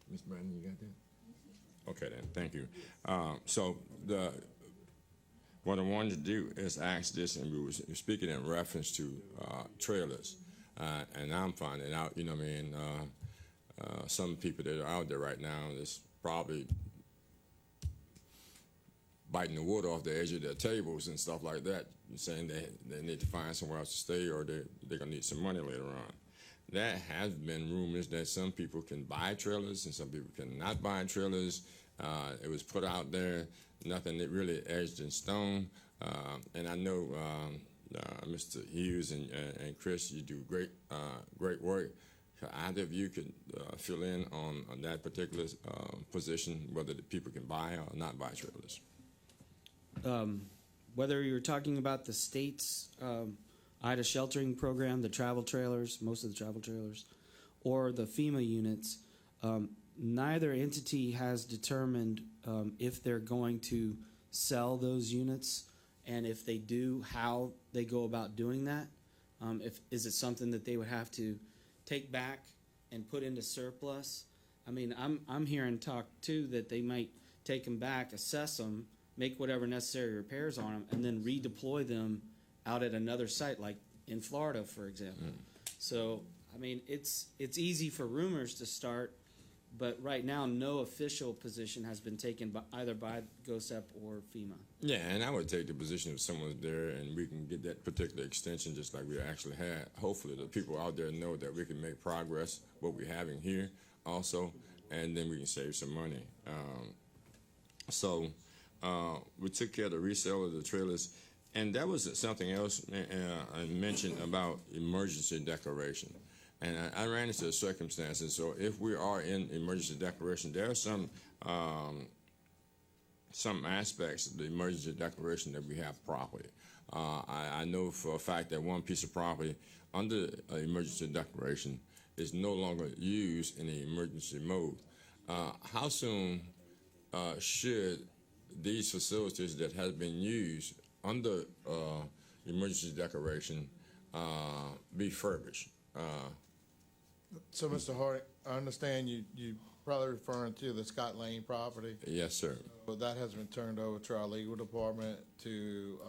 Ms. Brandon, you got that? Okay then, thank you. So what I wanted to do is ask this, and we were speaking in reference to trailers, and I'm finding out, you know what I mean, some people that are out there right now that's probably biting the wood off the edge of their tables and stuff like that, saying they need to find somewhere else to stay, or they're going to need some money later on. There has been rumors that some people can buy trailers and some people cannot buy trailers. It was put out there, nothing that really edged in stone. And I know Mr. Hughes and Chris, you do great work. Either of you could fill in on that particular position, whether the people can buy or not buy trailers. Whether you're talking about the state's IDA sheltering program, the travel trailers, most of the travel trailers, or the FEMA units, neither entity has determined if they're going to sell those units, and if they do, how they go about doing that. Is it something that they would have to take back and put into surplus? I mean, I'm hearing talk too that they might take them back, assess them, make whatever necessary repairs on them, and then redeploy them out at another site, like in Florida, for example. So, I mean, it's easy for rumors to start, but right now, no official position has been taken either by GOSEP or FEMA. Yeah, and I would take the position if someone's there and we can get that particular extension just like we actually had. Hopefully the people out there know that we can make progress, what we're having here also, and then we can save some money. We took care of the resale of the trailers. And that was something else I mentioned about emergency declaration. And I ran into circumstances. So if we are in emergency declaration, there are some aspects of the emergency declaration that we have properly. I know for a fact that one piece of property under an emergency declaration is no longer used in the emergency mode. How soon should these facilities that have been used under emergency declaration be refurbished? So, Mr. Hart, I understand you probably referring to the Scott Lane property. Yes, sir. Well, that has been turned over to our legal department to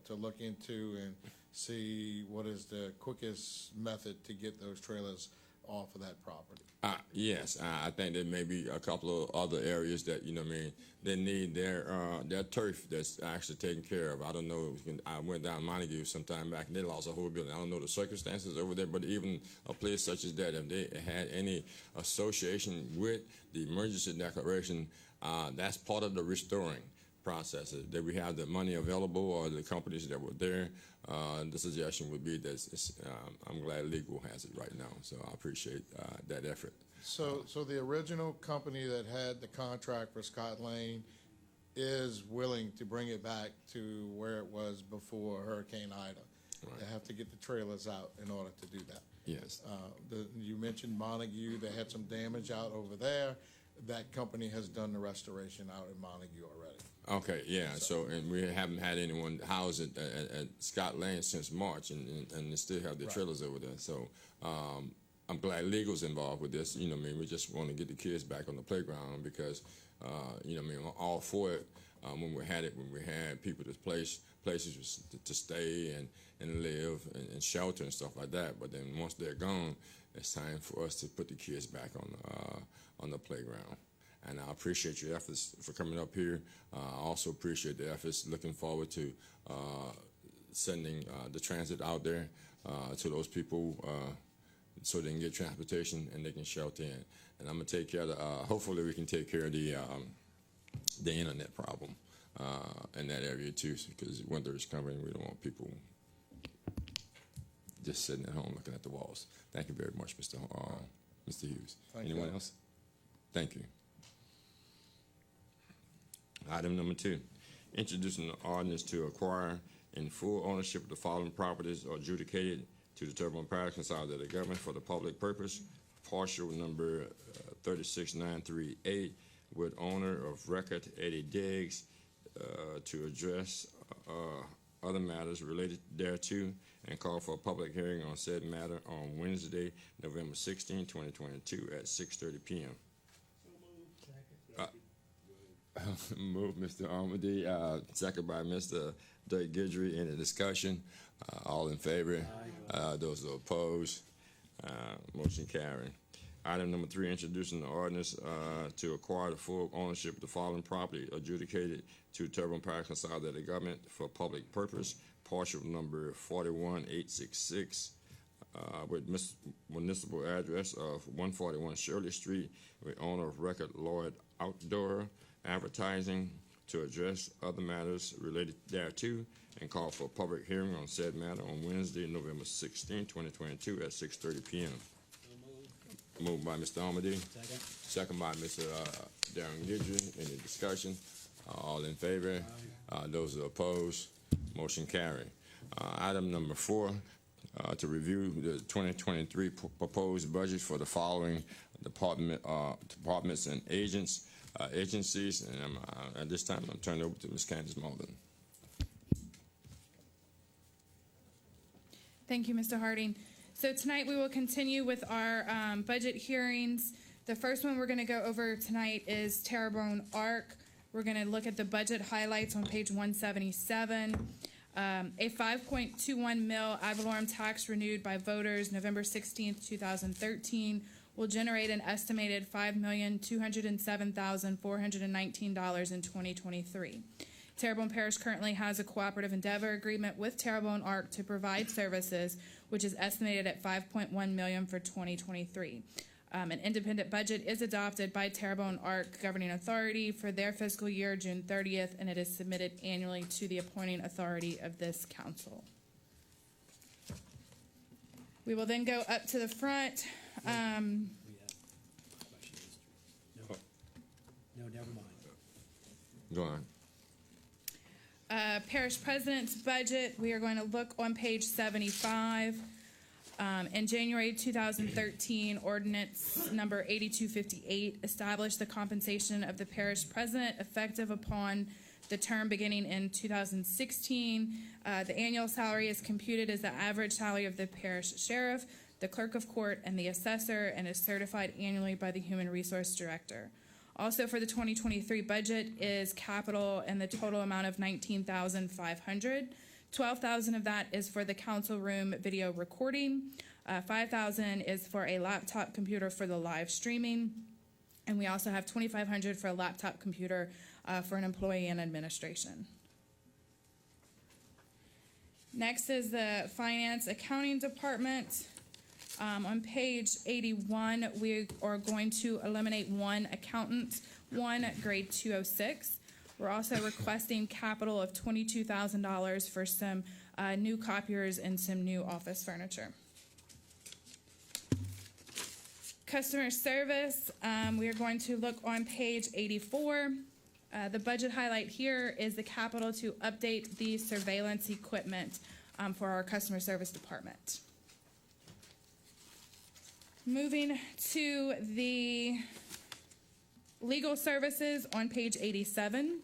look into and see what is the quickest method to get those trailers off of that property. Yes, I think there may be a couple of other areas that, they need their turf that's actually taken care of. I don't know, I went down Montague sometime back and they lost a whole building. I don't know the circumstances over there, but even a place such as that, if they had any association with the emergency declaration, that's part of the restoring process. That we have the money available or the companies that were there. The suggestion would be that I'm glad legal has it right now, so I appreciate that effort. So the original company that had the contract for Scott Lane is willing to bring it back to where it was before Hurricane Ida. Right. They have to get the trailers out in order to do that. Yes. You mentioned Montague. They had some damage out over there. That company has done the restoration out in Montague already. Okay, yeah. So, and we haven't had anyone housed at Scott Lane since March, and they still have the trailers over there. So, I'm glad legal's involved with this. We just want to get the kids back on the playground because, I'm all for it. When we had people to places to stay and live and shelter and stuff like that. But then once they're gone, it's time for us to put the kids back on the playground. And I appreciate your efforts for coming up here. I also appreciate the efforts. Looking forward to sending the transit out there to those people so they can get transportation and they can shelter in. And I'm gonna take care of hopefully we can take care of the internet problem in that area too, because winter is coming. We don't want people just sitting at home looking at the walls. Thank you very much, Mr. Hughes. Anyone else? Thank you. Item number 2, introducing an ordinance to acquire in full ownership of the following properties or adjudicated to the Terrebonne Parish consolidated government for the public purpose, partial number 36938, with owner of record Eddie Diggs to address other matters related thereto and call for a public hearing on said matter on Wednesday, November 16, 2022 at 6:30 p.m. Move, Mr. Armady. Second by Mr. Dirk Guidry. Any discussion? All in favor? Those are opposed? Motion carried. Item number 3, introducing the ordinance to acquire the full ownership of the following property adjudicated to Terrebonne Parish consolidated government for public purpose, partial number 41866, with municipal address of 141 Shirley Street, with owner of record Lloyd Outdoor Advertising to address other matters related thereto and call for a public hearing on said matter on Wednesday, November 16, 2022 at 6:30 p.m. Moved by Mr. Armady. Second by Mr. Darren Guidry. Any discussion? All in favor? Those are opposed? Motion carried. Item number 4, to review the 2023 proposed budget for the following departments and agencies. And at this time, I'll turn it over to Ms. Candace Malden. Thank you, Mr. Harding. So tonight we will continue with our budget hearings. The first one we're going to go over tonight is Terrebonne ARC. We're going to look at the budget highlights on page 177. A 5.21 mil ad valorem tax renewed by voters November 16th, 2013 will generate an estimated $5,207,419 in 2023. Terrebonne Parish currently has a cooperative endeavor agreement with Terrebonne ARC to provide services, which is estimated at $5.1 million for 2023. An independent budget is adopted by Terrebonne Arc Governing Authority for their fiscal year, June 30th, and it is submitted annually to the appointing authority of this council. We will then go up to the front. No, never mind. Go on. Parish President's budget, we are going to look on page 75. In January 2013, ordinance number 8258 established the compensation of the parish president effective upon the term beginning in 2016. The annual salary is computed as the average salary of the parish sheriff, the clerk of court, and the assessor, and is certified annually by the human resource director. Also for the 2023 budget is capital in the total amount of $19,500. $12,000 of that is for the council room video recording. $5,000 is for a laptop computer for the live streaming. And we also have $2,500 for a laptop computer for an employee and administration. Next is the finance accounting department. On page 81, we are going to eliminate one accountant, one grade 206. We're also requesting capital of $22,000 for some new copiers and some new office furniture. Customer service, we are going to look on page 84. The budget highlight here is the capital to update the surveillance equipment for our customer service department. Moving to the legal services on page 87.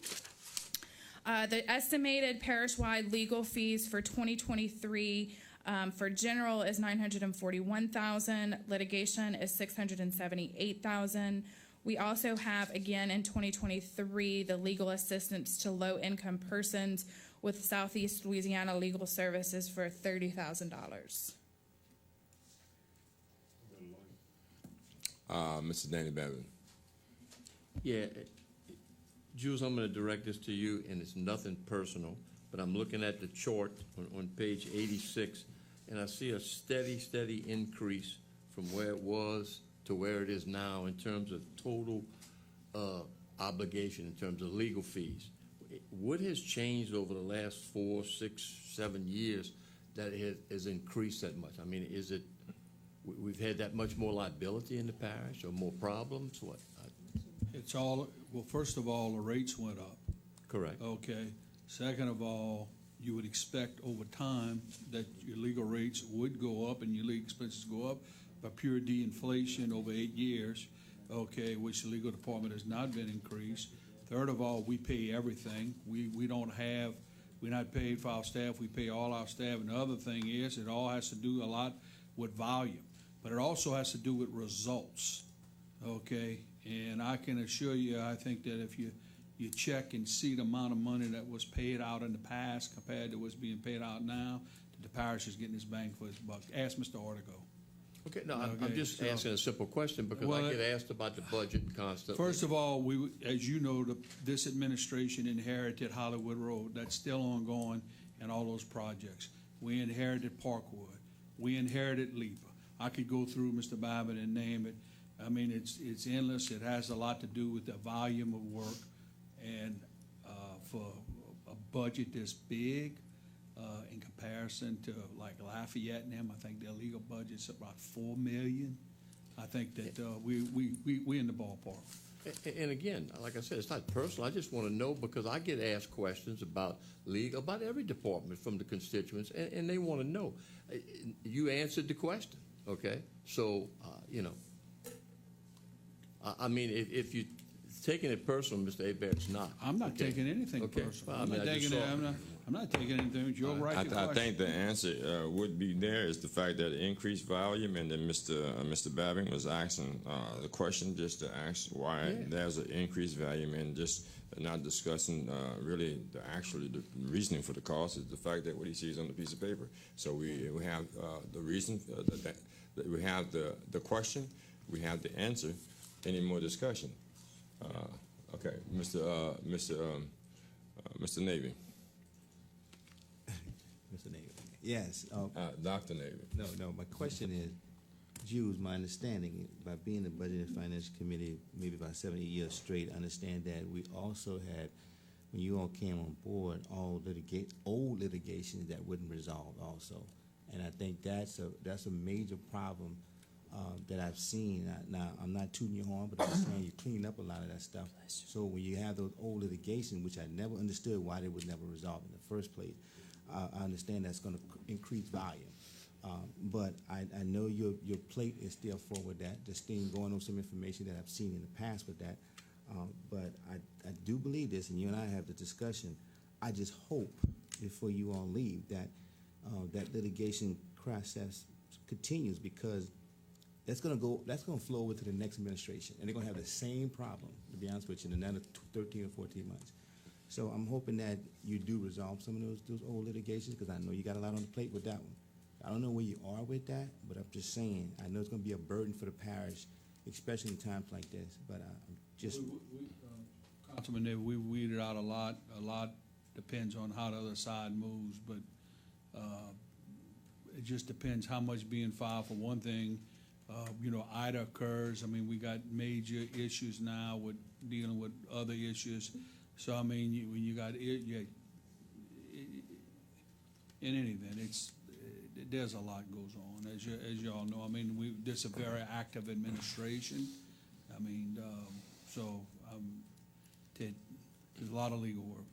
The estimated parish-wide legal fees for 2023 for general is $941,000. Litigation is $678,000. We also have, again, in 2023, the legal assistance to low-income persons with Southeast Louisiana Legal Services for $30,000. Mr. Danny Babbitt. Yeah, Jules, I'm going to direct this to you, and it's nothing personal, but I'm looking at the chart on page 86, and I see a steady increase from where it was to where it is now in terms of total obligation, in terms of legal fees. What has changed over the last 4, 6, 7 years that it has increased that much? I mean, is it we've had that much more liability in the parish or more problems? What? It's all, well, first of all, the rates went up. Correct. Okay. Second of all, you would expect over time that your legal rates would go up and your legal expenses go up by pure de-inflation over 8 years, okay, which the legal department has not been increased. Third of all, we pay everything. We're not paid for our staff, we pay all our staff. And the other thing is, it all has to do a lot with volume, but it also has to do with results, okay? And I can assure you, I think that if you check and see the amount of money that was paid out in the past compared to what's being paid out now, that the parish is getting its bang for its buck. Ask Mr. Ortego. Okay, no, I'm just asking a simple question because I get asked about the budget constantly. First of all, as you know, this administration inherited Hollywood Road. That's still ongoing and all those projects. We inherited Parkwood. We inherited LIPA. I could go through, Mr. Babbitt, and name it. I mean, it's endless. It has a lot to do with the volume of work. And for a budget this big, in comparison to like Lafayette and them, I think their legal budget's about $4 million. I think that we in the ballpark. And again, like I said, it's not personal. I just want to know because I get asked questions about legal, about every department from the constituents, and they want to know. You answered the question, okay? So, I mean, if you're taking it personal, Mr. Hebert, it's not. I'm not taking anything personal. Well, I'm not taking anything. It's your right. I think the answer would be there is the fact that increased volume, and then Mr. Babbitt was asking the question just to ask why there's an increased volume, and just not discussing really the reasoning for the cost is the fact that what he sees on the piece of paper. So we have the reason that we have the question, we have the answer. Any more discussion? Okay, Mr. Navy. Mr. Navy. Yes. Dr. Navy. No. My question is, Jews, my understanding, by being in the Budget and Finance Committee maybe about 70 years straight, I understand that we also had, when you all came on board, old litigation that wouldn't resolve also. And I think that's a major problem that I've seen. Now, I'm not tooting your horn, but I'm just saying you clean up a lot of that stuff. So when you have those old litigation, which I never understood why they was never resolved in the first place, I understand that's going to increase volume. But I know your plate is still forward that. Just going on some information that I've seen in the past with that. But I do believe this, and you and I have the discussion. I just hope before you all leave that that litigation process continues, because that's going to flow over to the next administration, and they're going to have the same problem, to be honest with you, in another 13 or 14 months. So I'm hoping that you do resolve some of those old litigations, because I know you got a lot on the plate with that one. I don't know where you are with that, but I'm just saying, I know it's going to be a burden for the parish, especially in times like this, but I'm just... Councilman David, we weeded out a lot. A lot depends on how the other side moves, but it just depends how much being filed for one thing. Ida occurs. I mean, we got major issues now with dealing with other issues. So, I mean, when you got it, in any event, there's a lot goes on, as you all know. I mean, this is a very active administration. I mean, there's a lot of legal work.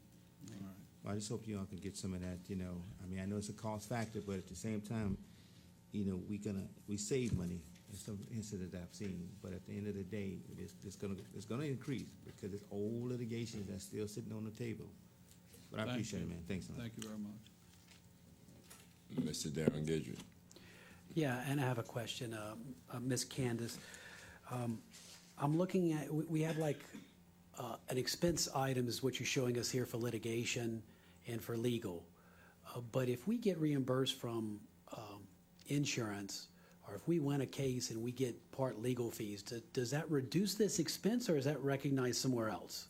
All right. Well, I just hope you all can get some of that. I mean, I know it's a cost factor, but at the same time, we save money in some incidents I've seen. But at the end of the day, it's gonna increase, because it's old litigations that's still sitting on the table. But I appreciate it, man. Thanks a lot. Thank you very much. Mr. Darren Guidry. Yeah, and I have a question, Ms. Candace. I'm looking at, we have like an expense item is what you're showing us here for litigation and for legal. But if we get reimbursed from insurance, or if we win a case and we get part legal fees, does that reduce this expense, or is that recognized somewhere else?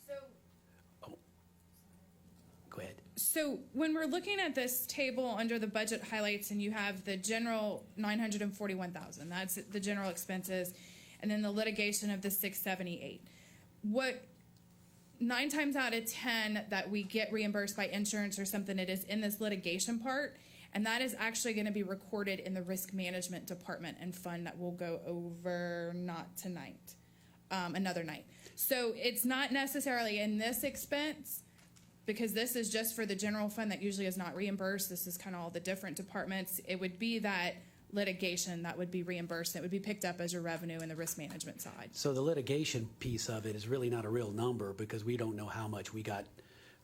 Go ahead. So when we're looking at this table under the budget highlights, and you have the general 941,000, that's the general expenses, and then the litigation of the 678. What 9 times out of 10 that we get reimbursed by insurance or something, it is in this litigation part, and that is actually going to be recorded in the risk management department and fund that we'll go over not tonight, another night. So it's not necessarily in this expense, because this is just for the general fund that usually is not reimbursed. This is kind of all the different departments. It would be that litigation that would be reimbursed. It would be picked up as your revenue in the risk management side. So the litigation piece of it is really not a real number, because we don't know how much we got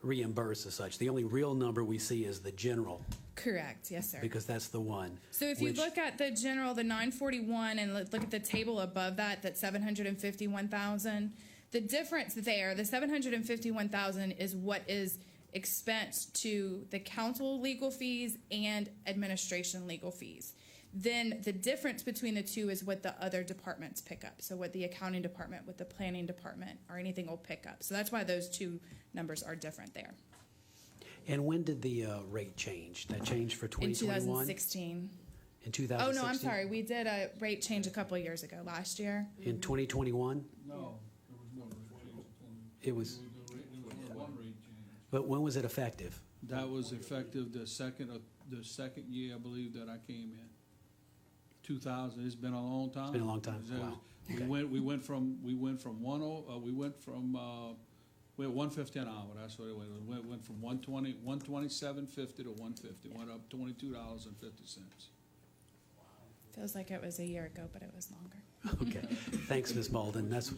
reimbursed as such. The only real number we see is the general. Correct. Yes, sir. Because that's the one. So if you look at the general, the 941, and look at the table above that, that's 751,000. The difference there, the 751,000 is what is expensed to the council legal fees and administration legal fees. Then the difference between the two is what the other departments pick up. So what the accounting department, what the planning department, or anything will pick up. So that's why those two numbers are different there. And when did the rate change? That changed for 2021? In 2016. In 2016? Oh, no, I'm sorry. We did a rate change a couple of years ago, last year. In 2021? No, there was no rate change. It was. There was one rate change. But when was it effective? That was effective the second year, I believe, that I came in. 2000. It's been a long time. It's been a long time. Wow. We went from 150 an hour. That's what it was. We went from 127.50 to 150. Went up $22.50. Feels like it was a year ago, but it was longer. Okay. Thanks, Ms. Malden. That's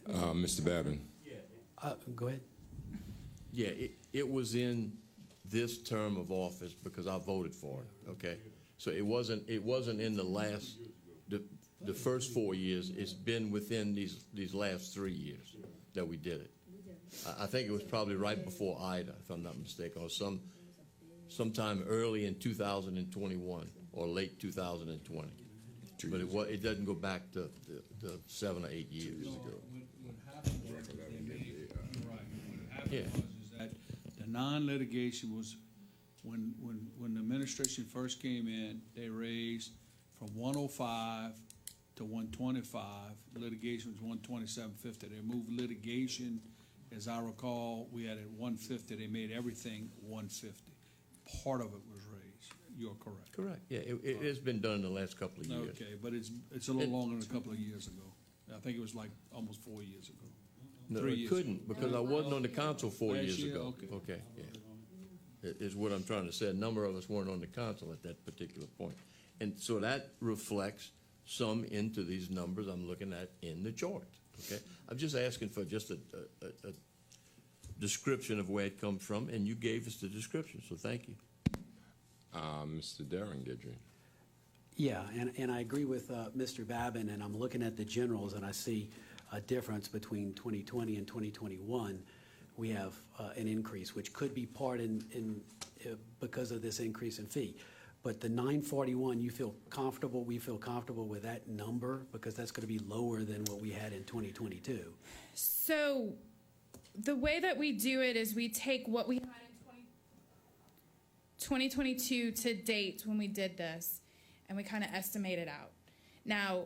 Mr. Babin. Go ahead. Yeah, it was in this term of office because I voted for it. Okay, so it wasn't in the last the first 4 years. It's been within these last 3 years that we did it. I think it was probably right before Ida, if I'm not mistaken, or sometime early in 2021 or late 2020. But it doesn't go back to 7 or 8 years ago. What happened was that the non-litigation was when the administration first came in, they raised from 105 to 125. Litigation was 127.50. They moved litigation, as I recall, we had it 150. They made everything 150. Part of it was raised. You're correct. Correct. Yeah, it has been done in the last couple of years. Okay, but it's a little longer than a couple of years ago. I think it was like almost 4 years ago. No, 3 it years couldn't, ago. because I wasn't on the council 4 Last years year? ago. Okay. Yeah. Is what I'm trying to say. A number of us weren't on the council at that particular point. And so that reflects some into these numbers I'm looking at in the chart, okay? I'm just asking for just a description of where it comes from, and you gave us the description, so thank you. Mr. Darren Guidry. Yeah, and I agree with Mr. Babin, and I'm looking at the generals, and I see a difference between 2020 and 2021. We have an increase, which could be part in because of this increase in fee. But the 941, we feel comfortable with that number, because that's going to be lower than what we had in 2022. So the way that we do it is we take what we had in 2022 to date when we did this, and we kind of estimate it out. Now,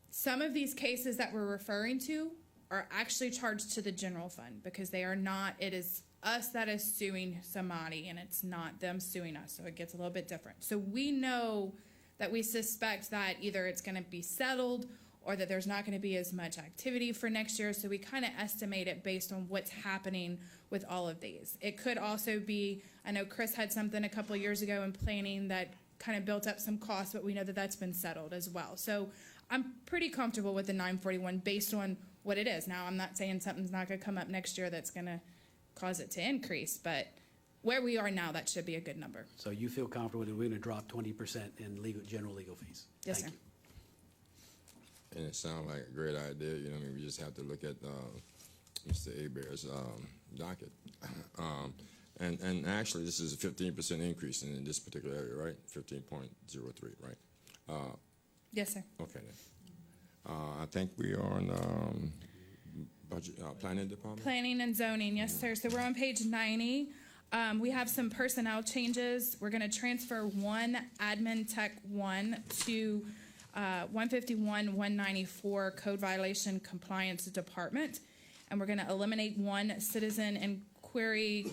some of these cases that we're referring to are actually charged to the general fund, because they are not, it is us that is suing somebody, and it's not them suing us, so it gets a little bit different. So we know that we suspect that either it's going to be settled or that there's not going to be as much activity for next year, so we kind of estimate it based on what's happening with all of these. It could also be, I know Chris had something a couple of years ago in planning that kind of built up some costs, but we know that that's been settled as well. So I'm pretty comfortable with the 941 based on what it is. Now, I'm not saying something's not going to come up next year that's going to cause it to increase, but where we are now, that should be a good number. So you feel comfortable that we're going to drop 20% in general legal fees? Yes, Thank sir. you. And it sounds like a great idea. You know, I mean, we just have to look at Mr. Hebert's docket. And actually, this is a 15% increase in this particular area, right? 15.03, right? Yes, sir. Okay, then. I think we are on budget planning department. Planning and zoning, yes, sir. So we're on page 90. We have some personnel changes. We're going to transfer one admin tech 1 to 151-194 code violation compliance department, and we're going to eliminate one citizen inquiry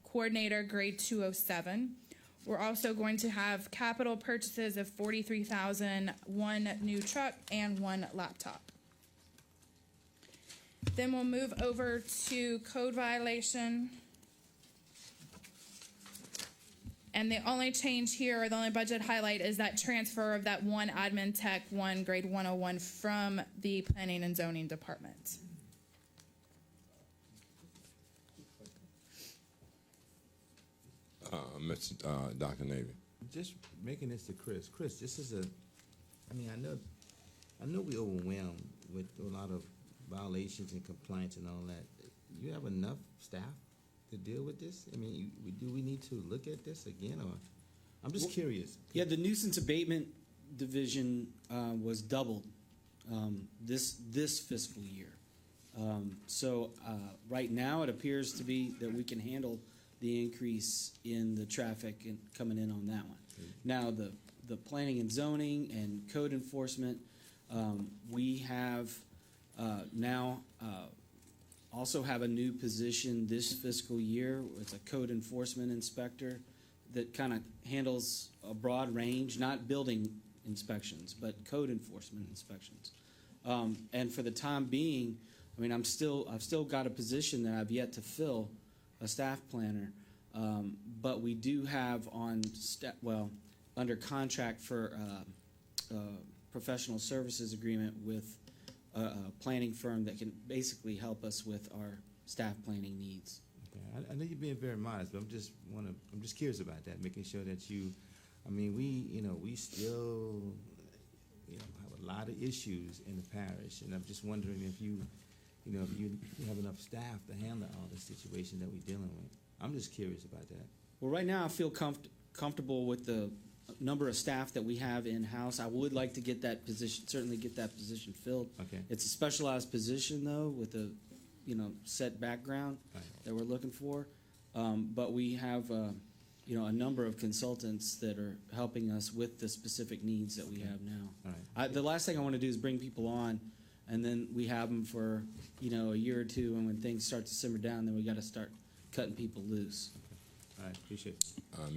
coordinator grade 207. We're also going to have capital purchases of $43,000, one new truck, and one laptop. Then we'll move over to code violation. And the only change here, or the only budget highlight, is that transfer of that one admin tech 1 grade 101 from the planning and zoning department. Dr. Navy. Just making this to Chris. Chris, this is I know we overwhelmed with a lot of violations and complaints and all that. You have enough staff to deal with this? I mean, do we need to look at this again, or I'm just curious. Yeah, the nuisance abatement division was doubled this fiscal year. So right now, it appears to be that we can handle the increase in the traffic and coming in on that one. Now, the planning and zoning and code enforcement, we have now also have a new position this fiscal year. It's a code enforcement inspector that kind of handles a broad range, not building inspections, but code enforcement inspections. And for the time being, I mean, I've still got a position that I've yet to fill, a staff planner, but we do have under contract for professional services agreement with a planning firm that can basically help us with our staff planning needs. Okay. I know you're being very modest, but I'm just curious about that, making sure that we still have a lot of issues in the parish, and I'm just wondering if you have enough staff to handle all the situation that we're dealing with. I'm just curious about that. Well, right now I feel comfortable with the number of staff that we have in-house. I would like to get that position filled. Okay. It's a specialized position, though, with a set background that we're looking for. But we have a number of consultants that are helping us with the specific needs that we have now. All right. The last thing I want to do is bring people on, and then we have them for, a year or two, and when things start to simmer down, then we got to start cutting people loose. All right, appreciate it.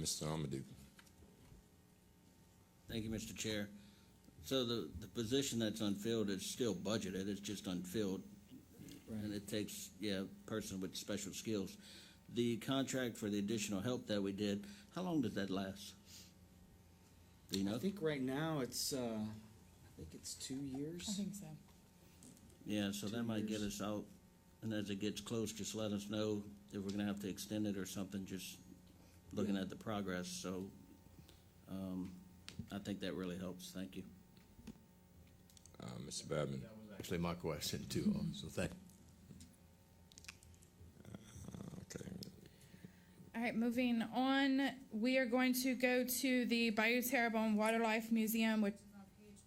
Mr. Amadou. Thank you, Mr. Chair. So the position that's unfilled is still budgeted, it's just unfilled. Right. And it takes, a person with special skills. The contract for the additional help that we did, how long does that last? Do you know? I think right now it's 2 years. I think so. Yeah, so that might get us out, and as it gets close, just let us know if we're gonna have to extend it or something, just looking at the progress, so, I think that really helps, thank you. Mr. Babin. That was actually my question too, so thank you. All right, moving on, we are going to go to the Bayou Terrebonne Waterlife Museum, which is on page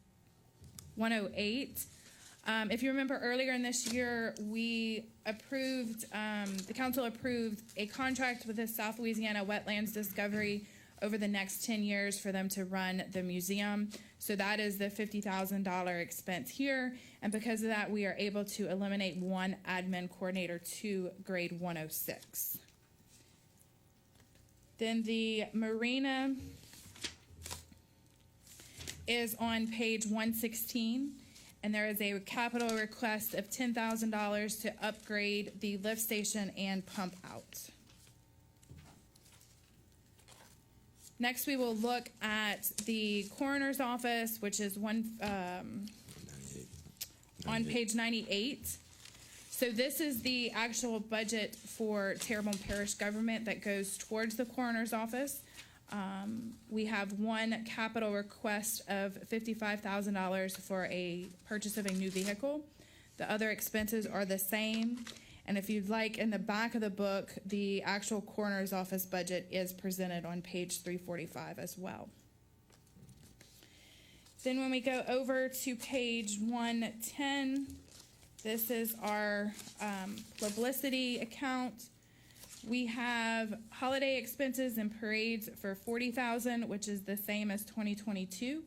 108. If you remember earlier in this year, we approved, the council approved a contract with the South Louisiana Wetlands Discovery over the next 10 years for them to run the museum. So that is the $50,000 expense here. And because of that, we are able to eliminate one admin coordinator to grade 106. Then the marina is on page 116, and there is a capital request of $10,000 to upgrade the lift station and pump out. Next, we will look at the coroner's office, which is on page 98. So this is the actual budget for Terrebonne Parish government that goes towards the coroner's office. We have one capital request of $55,000 for a purchase of a new vehicle. The other expenses are the same. And if you'd like, in the back of the book, the actual coroner's office budget is presented on page 345 as well. Then when we go over to page 110, this is our publicity account. We have holiday expenses and parades for $40,000, which is the same as 2022.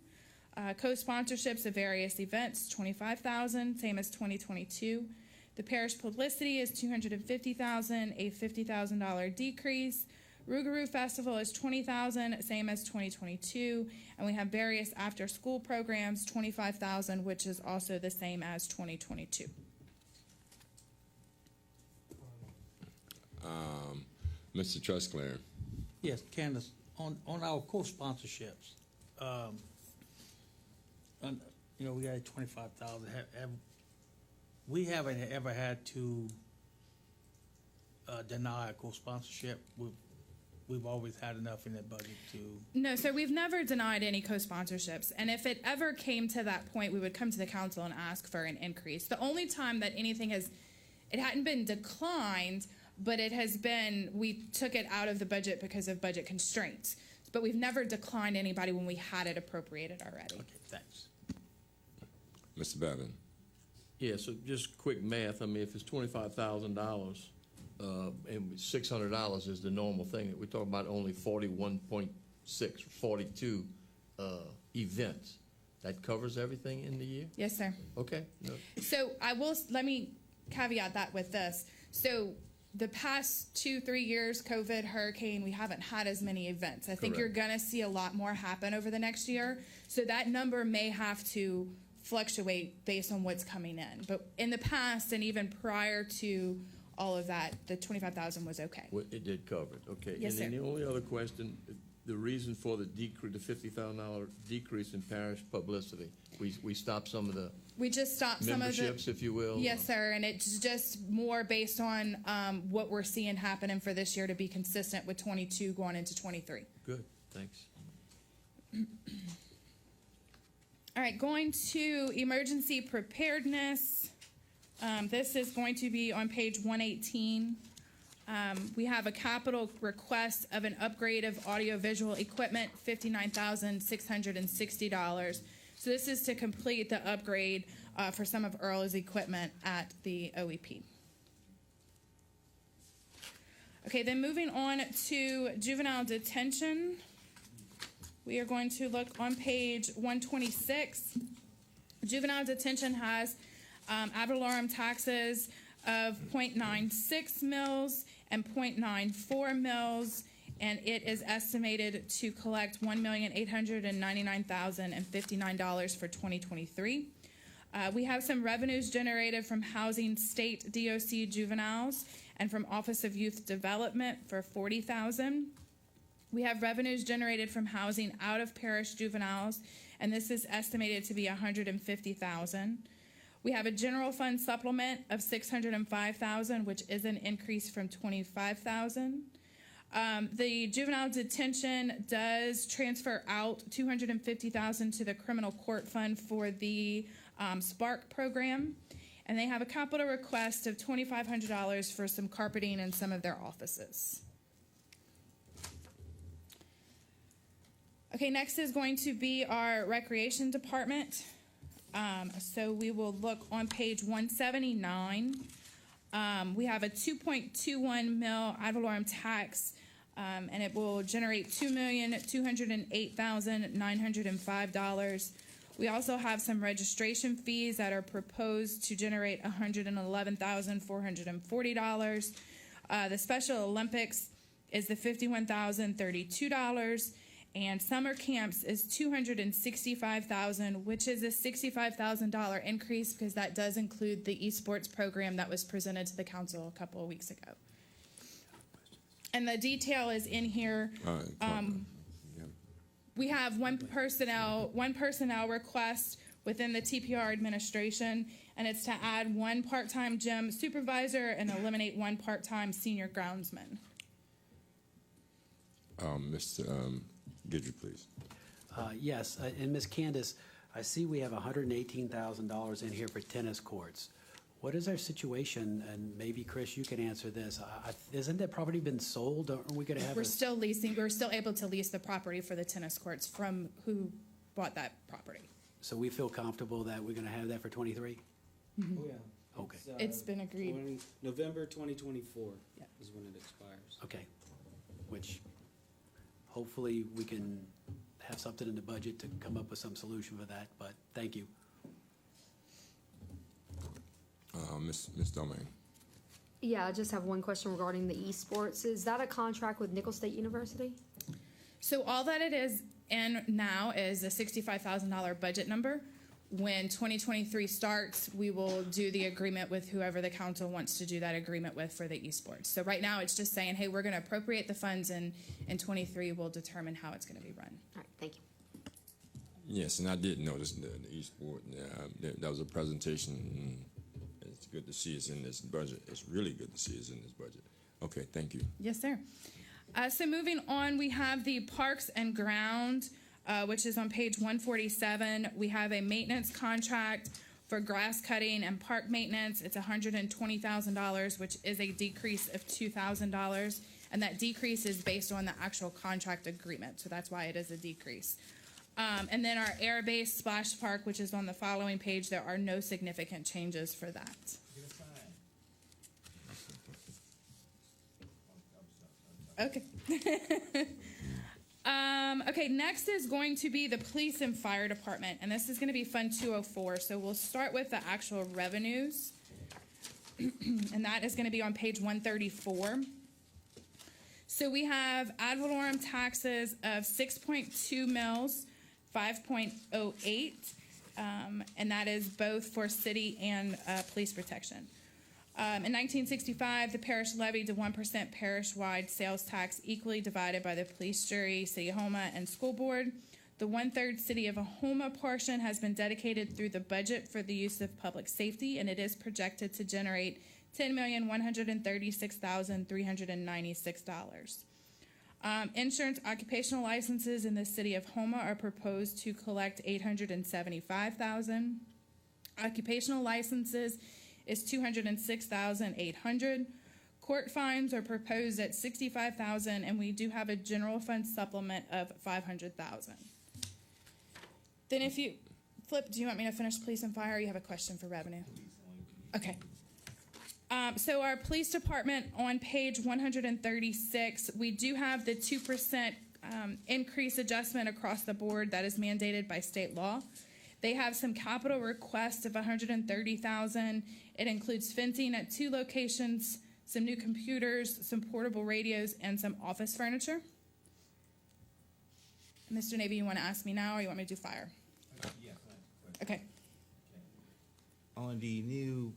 Co-sponsorships of various events, $25,000, same as 2022. The parish publicity is $250,000, a $50,000 decrease. Rougarou Festival is $20,000, same as 2022. And we have various after-school programs, $25,000, which is also the same as 2022. Mr. Trusclair. Yes, Candace, on our co-sponsorships, we got 25,000. We haven't ever had to deny a co-sponsorship. We've always had enough in that budget to. No, so we've never denied any co-sponsorships. And if it ever came to that point, we would come to the council and ask for an increase. The only time that anything it hadn't been declined, but it has been, we took it out of the budget because of budget constraints. But we've never declined anybody when we had it appropriated already. Okay, thanks. Mr. Babin. Yeah, so just quick math. I mean, if it's $25,000 and $600 is the normal thing, we're talking about only 41.6, 42 events. That covers everything in the year? Yes, sir. Okay. No. So let me caveat that with this. So the past 2-3 years, COVID, hurricane, we haven't had as many events. I think you're going to see a lot more happen over the next year. So that number may have to fluctuate based on what's coming in. But in the past and even prior to all of that, the $25,000 was okay. Well, it did cover it. Okay. Yes, and then sir. the only other question, the reason for the decrease, the $50,000 decrease in parish publicity, we stopped some of the We just stopped some of the memberships, if you will. Yes, sir, and it's just more based on what we're seeing happening for this year to be consistent with 22 going into 23. Good, thanks. All right, going to emergency preparedness. This is going to be on page 118. We have a capital request of an upgrade of audiovisual equipment, $59,660. So this is to complete the upgrade for some of Earl's equipment at the OEP. Okay, then moving on to juvenile detention. We are going to look on page 126. Juvenile detention has ad valorem taxes of 0.96 mils and 0.94 mils, and it is estimated to collect $1,899,059 for 2023. We have some revenues generated from housing state DOC juveniles and from Office of Youth Development for $40,000. We have revenues generated from housing out of parish juveniles, and this is estimated to be $150,000. We have a general fund supplement of $605,000, which is an increase from $25,000. The juvenile detention does transfer out $250,000 to the criminal court fund for the Spark program, and they have a capital request of $2,500 for some carpeting in some of their offices. Okay, next is going to be our recreation department. So we will look on page 179. We have a 2.21 mil ad valorem tax, and it will generate $2,208,905. We also have some registration fees that are proposed to generate $111,440. The Special Olympics is the $51,032. And summer camps is $265,000, which is a $65,000 increase because that does include the esports program that was presented to the council a couple of weeks ago. And the detail is in here. We have one personnel request within the TPR administration, and it's to add one part-time gym supervisor and eliminate one part-time senior groundsman. Mr. Gidry, please. Yes, and Ms. Candace, I see we have $118,000 in here for tennis courts. What is our situation? And maybe, Chris, you can answer this. Isn't that property been sold? Aren't we going to have We're still leasing. We're still able to lease the property for the tennis courts from who bought that property. So we feel comfortable that we're going to have that for 23? Mm-hmm. Oh, yeah. Okay. It's been agreed. November 2024 is when it expires. Okay. Which hopefully we can have something in the budget to come up with some solution for that, but thank you. Ms. Domingue. Yeah, I just have one question regarding the esports. Is that a contract with Nicholls State University? So all that it is in now is a $65,000 budget number. When 2023 starts, we will do the agreement with whoever the council wants to do that agreement with for the esports. So right now it's just saying, hey, we're going to appropriate the funds, and in 23 we'll determine how it's going to be run. All right, thank you. Yes, and I did notice the e-sport. That was a presentation. It's good to see it's in this budget. It's really good to see it's in this budget. Okay, thank you. Yes, sir. So moving on, we have the Parks and Ground, which is on page 147. We have a maintenance contract for grass cutting and park maintenance. It's $120,000, which is a decrease of $2,000. And that decrease is based on the actual contract agreement. So that's why it is a decrease. And then our air-based splash park, which is on the following page, there are no significant changes for that. Okay. Okay, next is going to be the police and fire department, and this is going to be Fund 204. So we'll start with the actual revenues, and that is going to be on page 134. So we have ad valorem taxes of 6.2 mils, 5.08, and that is both for city and police protection. In 1965, the parish levied a 1% parish-wide sales tax equally divided by the police jury, City of Houma, and school board. The 1/3 City of Houma portion has been dedicated through the budget for the use of public safety, and it is projected to generate $10,136,396. Insurance occupational licenses in the City of Houma are proposed to collect $875,000. Occupational licenses is $206,800. Court fines are proposed at $65,000, and we do have a general fund supplement of $500,000. Then if you flip, do you want me to finish police and fire, or you have a question for revenue? Okay. So our police department on page 136, we do have the 2% increase adjustment across the board that is mandated by state law. They have some capital requests of $130,000. It includes fencing at 2 locations, some new computers, some portable radios, and some office furniture. Mr. Navy, you want to ask me now, or you want me to do fire? Okay. On the new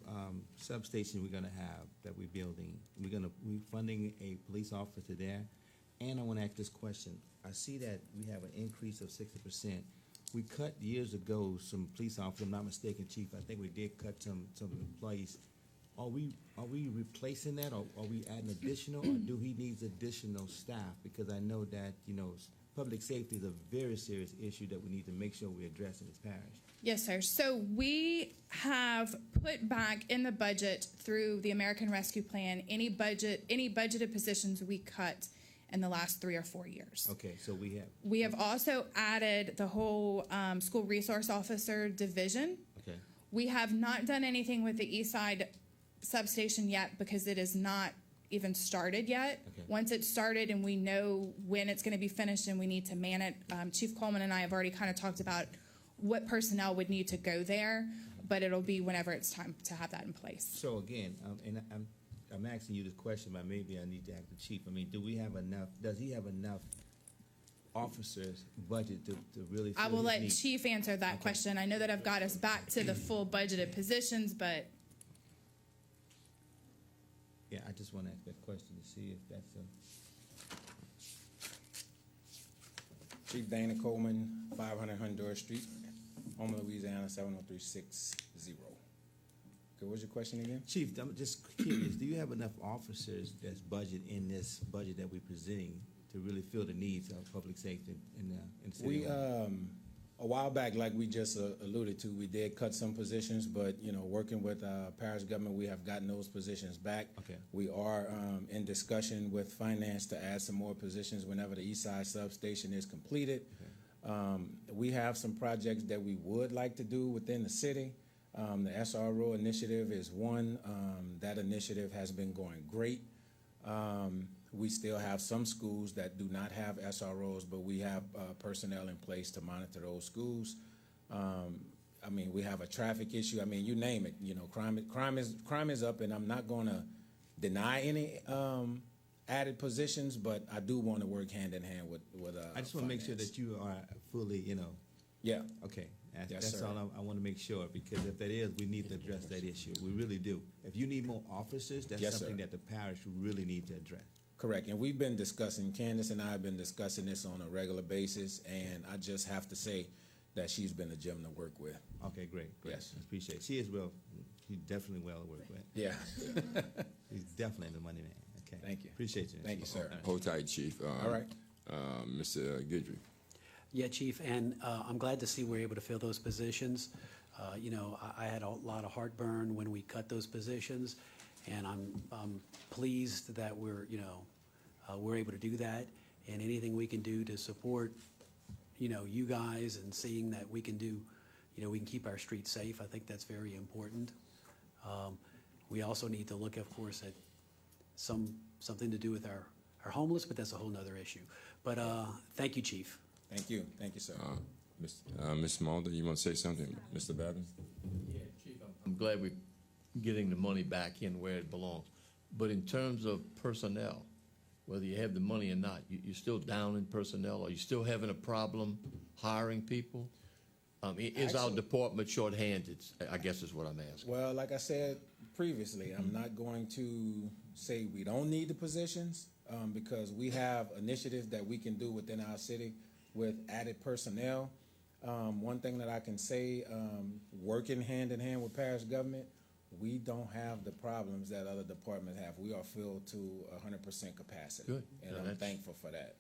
substation we're gonna have that we're building, we're funding a police officer there. And I want to ask this question. I see that we have an increase of 60%. We cut years ago some police officers, if I'm not mistaken, Chief, I think we did cut some employees. Are we replacing that, or are we adding additional, or do he needs additional staff? Because I know that, public safety is a very serious issue that we need to make sure we address in this parish. Yes, sir. So we have put back in the budget through the American Rescue Plan any budgeted positions we cut in the last 3 or 4 years. Okay, so we have. We have also added the whole school resource officer division. Okay. We have not done anything with the East Side substation yet because it is not even started yet. Okay. Once it's started and we know when it's going to be finished and we need to man it, Chief Coleman and I have already kind of talked about what personnel would need to go there, but it'll be whenever it's time to have that in place. So again, and I'm asking you this question, but maybe I need to ask the chief. I mean, do we have enough? Does he have enough officers budget to really? I will his let needs? Chief answer that question. I know that I've got us back to the full budgeted positions, but Yeah, I just want to ask that question to see if that's a. Chief Dana Coleman, 500 Honduras Street, Houma, Louisiana, 70360. Okay, what's your question again? Chief, I'm just curious. Do you have enough officers that's budget in this budget that we're presenting to really fill the needs of public safety in the city? We a while back, like we just alluded to, we did cut some positions, but working with parish government, we have gotten those positions back. Okay. We are in discussion with finance to add some more positions whenever the East Side substation is completed. Okay. We have some projects that we would like to do within the city. The SRO initiative is one. That initiative has been going great. We still have some schools that do not have SROs, but we have personnel in place to monitor those schools. I mean, we have a traffic issue. I mean, you name it. Crime is up, and I'm not going to deny any added positions, but I do want to work hand in hand with. I just want to make sure that you are fully, Yeah. Okay. Yes, That's sir. all I want to make sure, because if that is, we need to address that issue. We really do. If you need more officers, that's Yes, something sir. that the parish really need to address. Correct, and we've been discussing, Candace and I have been discussing this on a regular basis, and I just have to say that she's been a gem to work with. Okay, great. Yes. I appreciate it. She is well, she's definitely well to work with. Yeah. He's definitely the money man. Okay. Thank you. Appreciate you. Thank you, sir. Hold tight, Chief. All right. Mr. Guidry. Yeah, Chief, and I'm glad to see we're able to fill those positions. I had a lot of heartburn when we cut those positions, and I'm pleased that we're able to do that. And anything we can do to support, you guys, and seeing that we can do, we can keep our streets safe. I think that's very important. We also need to look, of course, at something to do with our homeless, but that's a whole nother issue. But thank you, Chief. Thank you, sir. Ms. Mulder, you want to say something? Mr. Babin? Yeah, Chief, I'm glad we're getting the money back in where it belongs. But in terms of personnel, whether you have the money or not, you're still down in personnel? Are you still having a problem hiring people? Is our department shorthanded, I guess is what I'm asking. Well, like I said previously, I'm not going to say we don't need the positions because we have initiatives that we can do within our city with added personnel. One thing that I can say, working hand in hand with parish government, we don't have the problems that other departments have. We are filled to 100% capacity. Good. And I'm thankful for that.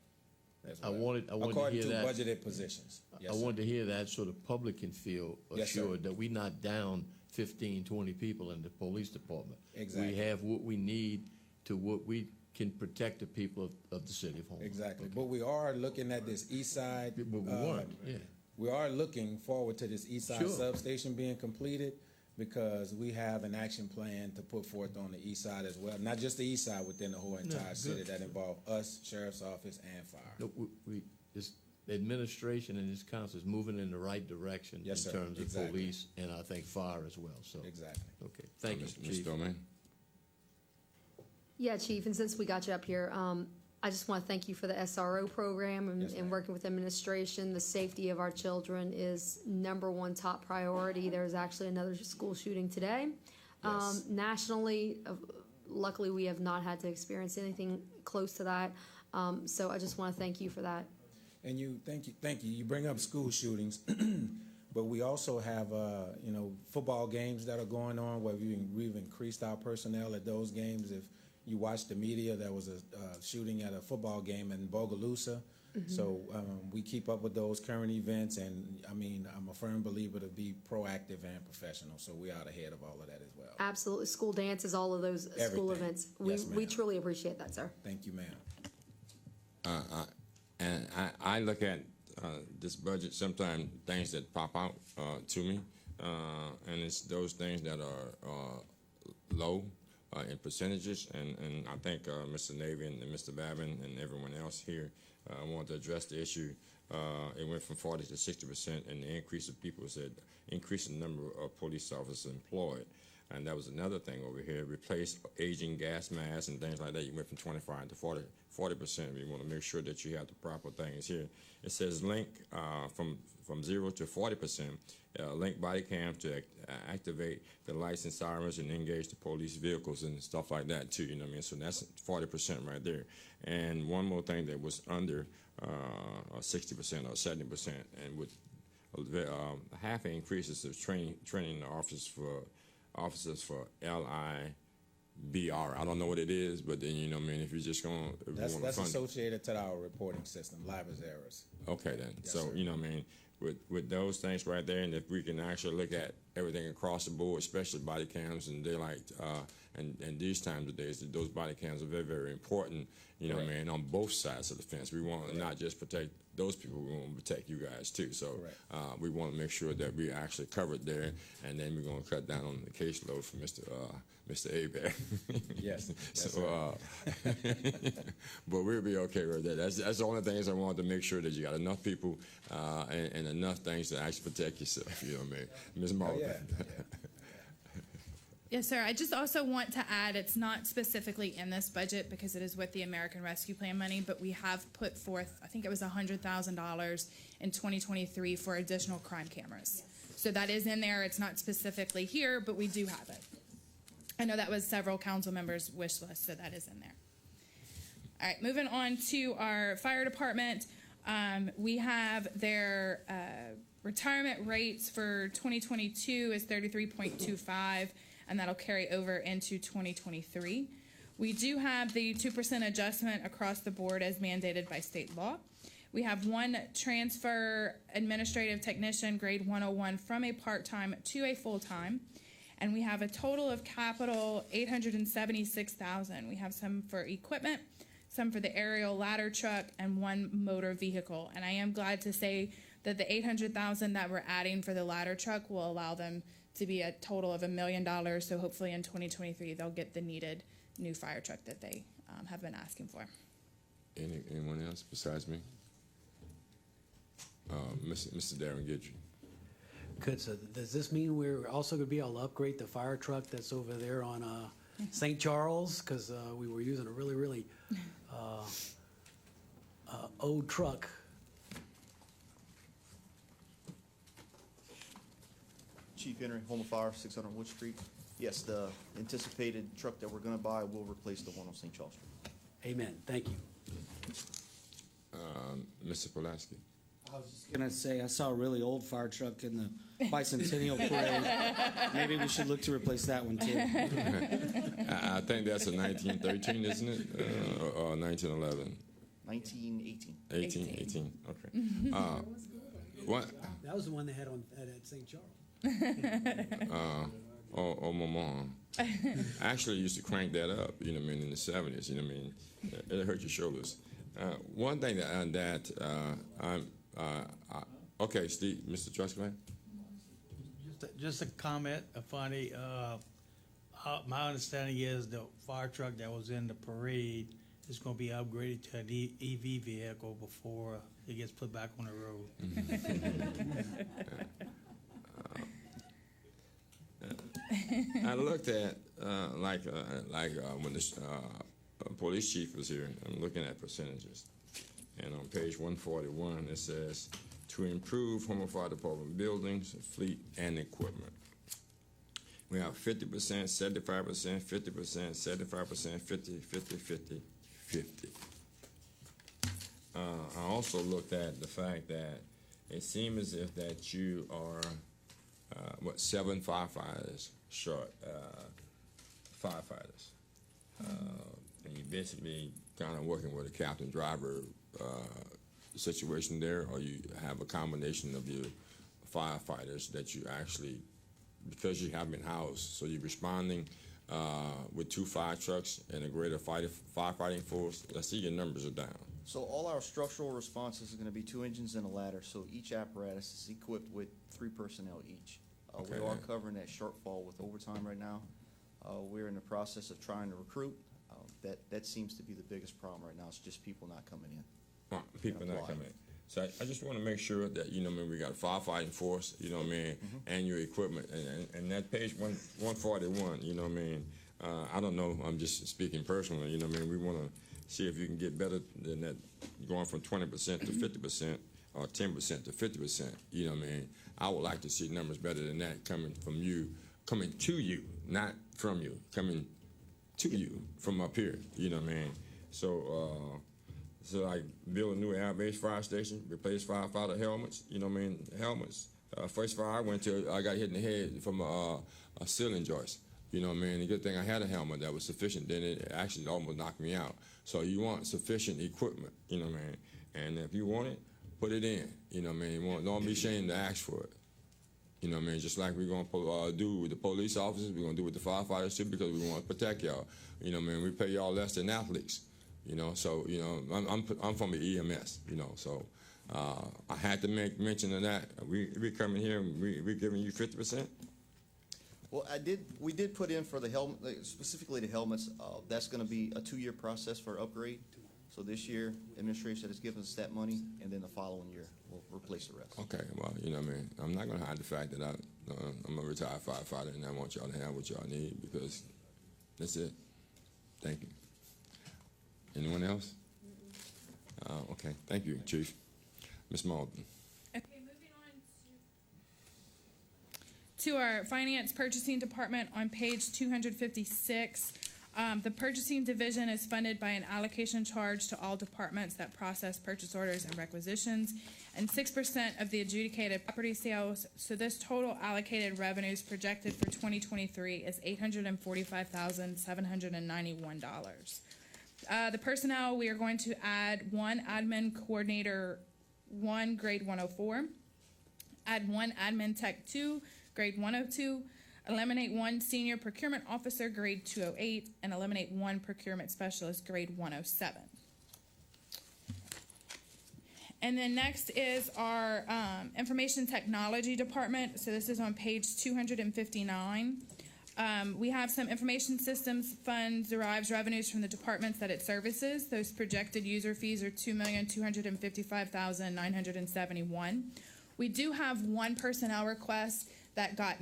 as I well. wanted to According hear to that. budgeted positions. Yes, I sir. wanted to hear that so the public can feel Yes, sir. assured that we're not down 15, 20 people in the police department. Exactly. We have what we need to what we can protect the people of the city of Houma. Exactly. But we are looking at this east side. But we weren't, yeah. We are looking forward to this east side Sure. substation being completed. because we have an action plan to put forth on the east side as well. Not just the east side, within the whole entire city that involve us, sheriff's office, and fire. No, this administration and this council is moving in the right direction in Yes, sir. terms of Exactly. police and I think fire as well. So Exactly. okay, thank you, Mr. Chief. Domingue. Yeah, Chief, and since we got you up here, I just want to thank you for the SRO program and working with administration. The safety of our children is #1 top priority. There's actually another school shooting today. Yes. Nationally, luckily, we have not had to experience anything close to that. So I just want to thank you for that. And thank you. You bring up school shootings, but we also have, football games that are going on where we've increased our personnel at those games. If you watch the media, there was a shooting at a football game in Bogalusa. So we keep up with those current events, and I'm a firm believer to be proactive and professional. So we are ahead of all of that as well. Absolutely. School dances, all of those school Everything. events. Yes, We ma'am. truly appreciate that, sir. Thank you, ma'am. And I look at this budget, sometimes things that pop out to me, and it's those things that are low in percentages, and I think Mr. Navy and Mr. Babin and everyone else here want to address the issue. It went from 40 to 60%, and the increase of people said increase the number of police officers employed. And that was another thing over here, replace aging gas masks and things like that. You went from 25 to 40%. We want to make sure that you have the proper things here. It says link from 0 to 40%, link body cams to activate the lights and sirens and engage the police vehicles and stuff like that too, you know what I mean? So that's 40% right there. And one more thing that was under 60% or 70%, and with half increases of training the officers for LIBR. I don't know what it is, but then, you know what I mean, if you're just going to... That's associated to our reporting system, Libra's errors. Okay, then. Yes, So, sir. you know what I mean, with those things right there, and if we can actually look at everything across the board, especially body cams and daylight, and these times of days, those body cams are very, very important, you know what I mean, on both sides of the fence. We want to not just protect those people, we want to protect you guys too. So we want to make sure that we actually covered there, and then we're going to cut down on the caseload for Mr. Abear. Yes. So, but we'll be okay with that. That's the only things I wanted to make sure that you got enough people and enough things to actually protect yourself. You know what I mean, Ms. Morgan. Yes, sir. I just also want to add, it's not specifically in this budget because it is with the American Rescue Plan money, but we have put forth, I think it was $100,000 in 2023 for additional crime cameras. So that is in there. It's not specifically here, but we do have it. I know that was several council members' wish list, so that is in there. All right, moving on to our fire department. We have their retirement rates for 2022 is 33.25, and that'll carry over into 2023. We do have the 2% adjustment across the board as mandated by state law. We have one transfer administrative technician, grade 101, from a part-time to a full-time. And we have a total of capital $876,000. We have some for equipment, some for the aerial ladder truck, and one motor vehicle. And I am glad to say that the $800,000 that we're adding for the ladder truck will allow them to be a total of $1 million. So hopefully in 2023 they'll get the needed new fire truck that they have been asking for. Anyone else besides me? Mr. Darren Gidry. Good. So does this mean we're also going to be able to upgrade the fire truck that's over there on St. Charles? Because we were using a really, really old truck. Chief Henry, Home of Fire, 600 Wood Street. Yes, the anticipated truck that we're going to buy will replace the one on St. Charles Street. Amen. Thank you. Mr. Pulaski. I was just going to say, I saw a really old fire truck in the Bicentennial Parade. Maybe we should look to replace that one, too. I think that's a 1913, isn't it? Or 1911? 1918. 18, okay. What? That was the one they had on at St. Charles. Oh, my mom. Actually, used to crank that up, you know what I mean, in the 70s, you know what I mean? It hurt your shoulders. One thing okay, Steve, Mr. Trustman? Just a comment, a funny, my understanding is the fire truck that was in the parade is gonna be upgraded to an EV vehicle before it gets put back on the road. I looked at when the police chief was here. I'm looking at percentages, and on page 141 it says to improve home and fire department buildings, fleet, and equipment. We have 50%, 75%, 50%, 75%, 50, 50, 50, 50. I also looked at the fact that it seems as if that you are 7 firefighters short, firefighters. And you basically kind of working with a captain driver situation there, or you have a combination of your firefighters that you actually, because you have been housed, so you're responding with 2 fire trucks and a greater firefighting force. I see your numbers are down. So all our structural responses are going to be 2 engines and a ladder, so each apparatus is equipped with 3 personnel each. Okay. We are covering that shortfall with overtime right now. We're in the process of trying to recruit. That seems to be the biggest problem right now. It's just people not coming in. People not coming in. So I just want to make sure that, you know, we got a firefighting force, you know what I mean, and your equipment. And that page 141, you know what I mean, I don't know, I'm just speaking personally, you know what I mean, we want to see if you can get better than that, going from 20% to 50% or 10% to 50%, you know what I mean. I would like to see numbers better than that coming from you, coming to you, not from you, coming to you from up here, you know what I mean. So like build a new air-based fire station, replace firefighter helmets, you know what I mean, helmets. First fire I went to, I got hit in the head from a ceiling joist, you know what I mean. The good thing I had a helmet that was sufficient, then it actually almost knocked me out. So you want sufficient equipment, you know what I mean. And if you want it, put it in, you know what I mean. Don't be ashamed to ask for it. You know what I mean? Just like we're going to do with the police officers, we're going to do with the firefighters too, because we want to protect y'all. You know what I mean? We pay y'all less than athletes. You know, so, you know, I'm from the EMS, you know, so I had to make mention of that. We coming here and we giving you 50%? Well, we did put in for the helmet, specifically the helmets. That's going to be a 2-year process for upgrade. So this year, administration has given us that money, and then the following year, we'll replace the rest. Okay, well, you know what I mean? I'm not going to hide the fact that I'm a retired firefighter, and I want y'all to have what y'all need, because that's it. Thank you. Anyone else? Okay, thank you, Chief. Ms. Malden. Okay, moving on to our finance purchasing department on page 256. The purchasing division is funded by an allocation charge to all departments that process purchase orders and requisitions, and 6% of the adjudicated property sales. So this total allocated revenues projected for 2023 is $845,791. The personnel, we are going to add 1 admin coordinator 1, grade 104, add 1 admin tech 2, grade 102, eliminate 1 senior procurement officer, grade 208, and eliminate 1 procurement specialist, grade 107. And then next is our information technology department. So this is on page 259. We have some information systems fund derives revenues from the departments that it services. Those projected user fees are $2,255,971. We do have 1 personnel request that got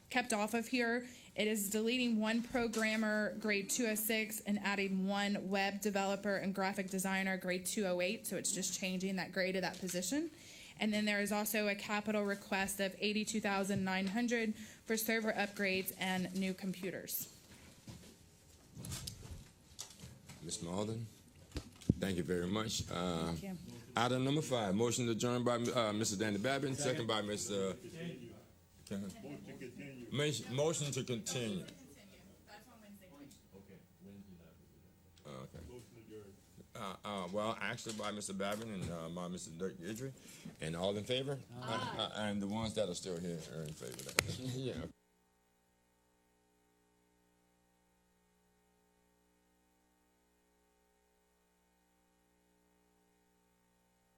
kept off of here. It is deleting 1 programmer, grade 206, and adding 1 web developer and graphic designer, grade 208. So it's just changing that grade of that position. And then there is also a capital request of $82,900 for server upgrades and new computers. Ms. Malden, thank you very much. Thank you. Item number 5, motion adjourned by Mr. Danny Babin, second by Mr. Motion to continue. Well, actually by Mr. Babin and by Mr. Dirk Guidry. And all in favor? And the ones that are still here are in favor of that. Yeah.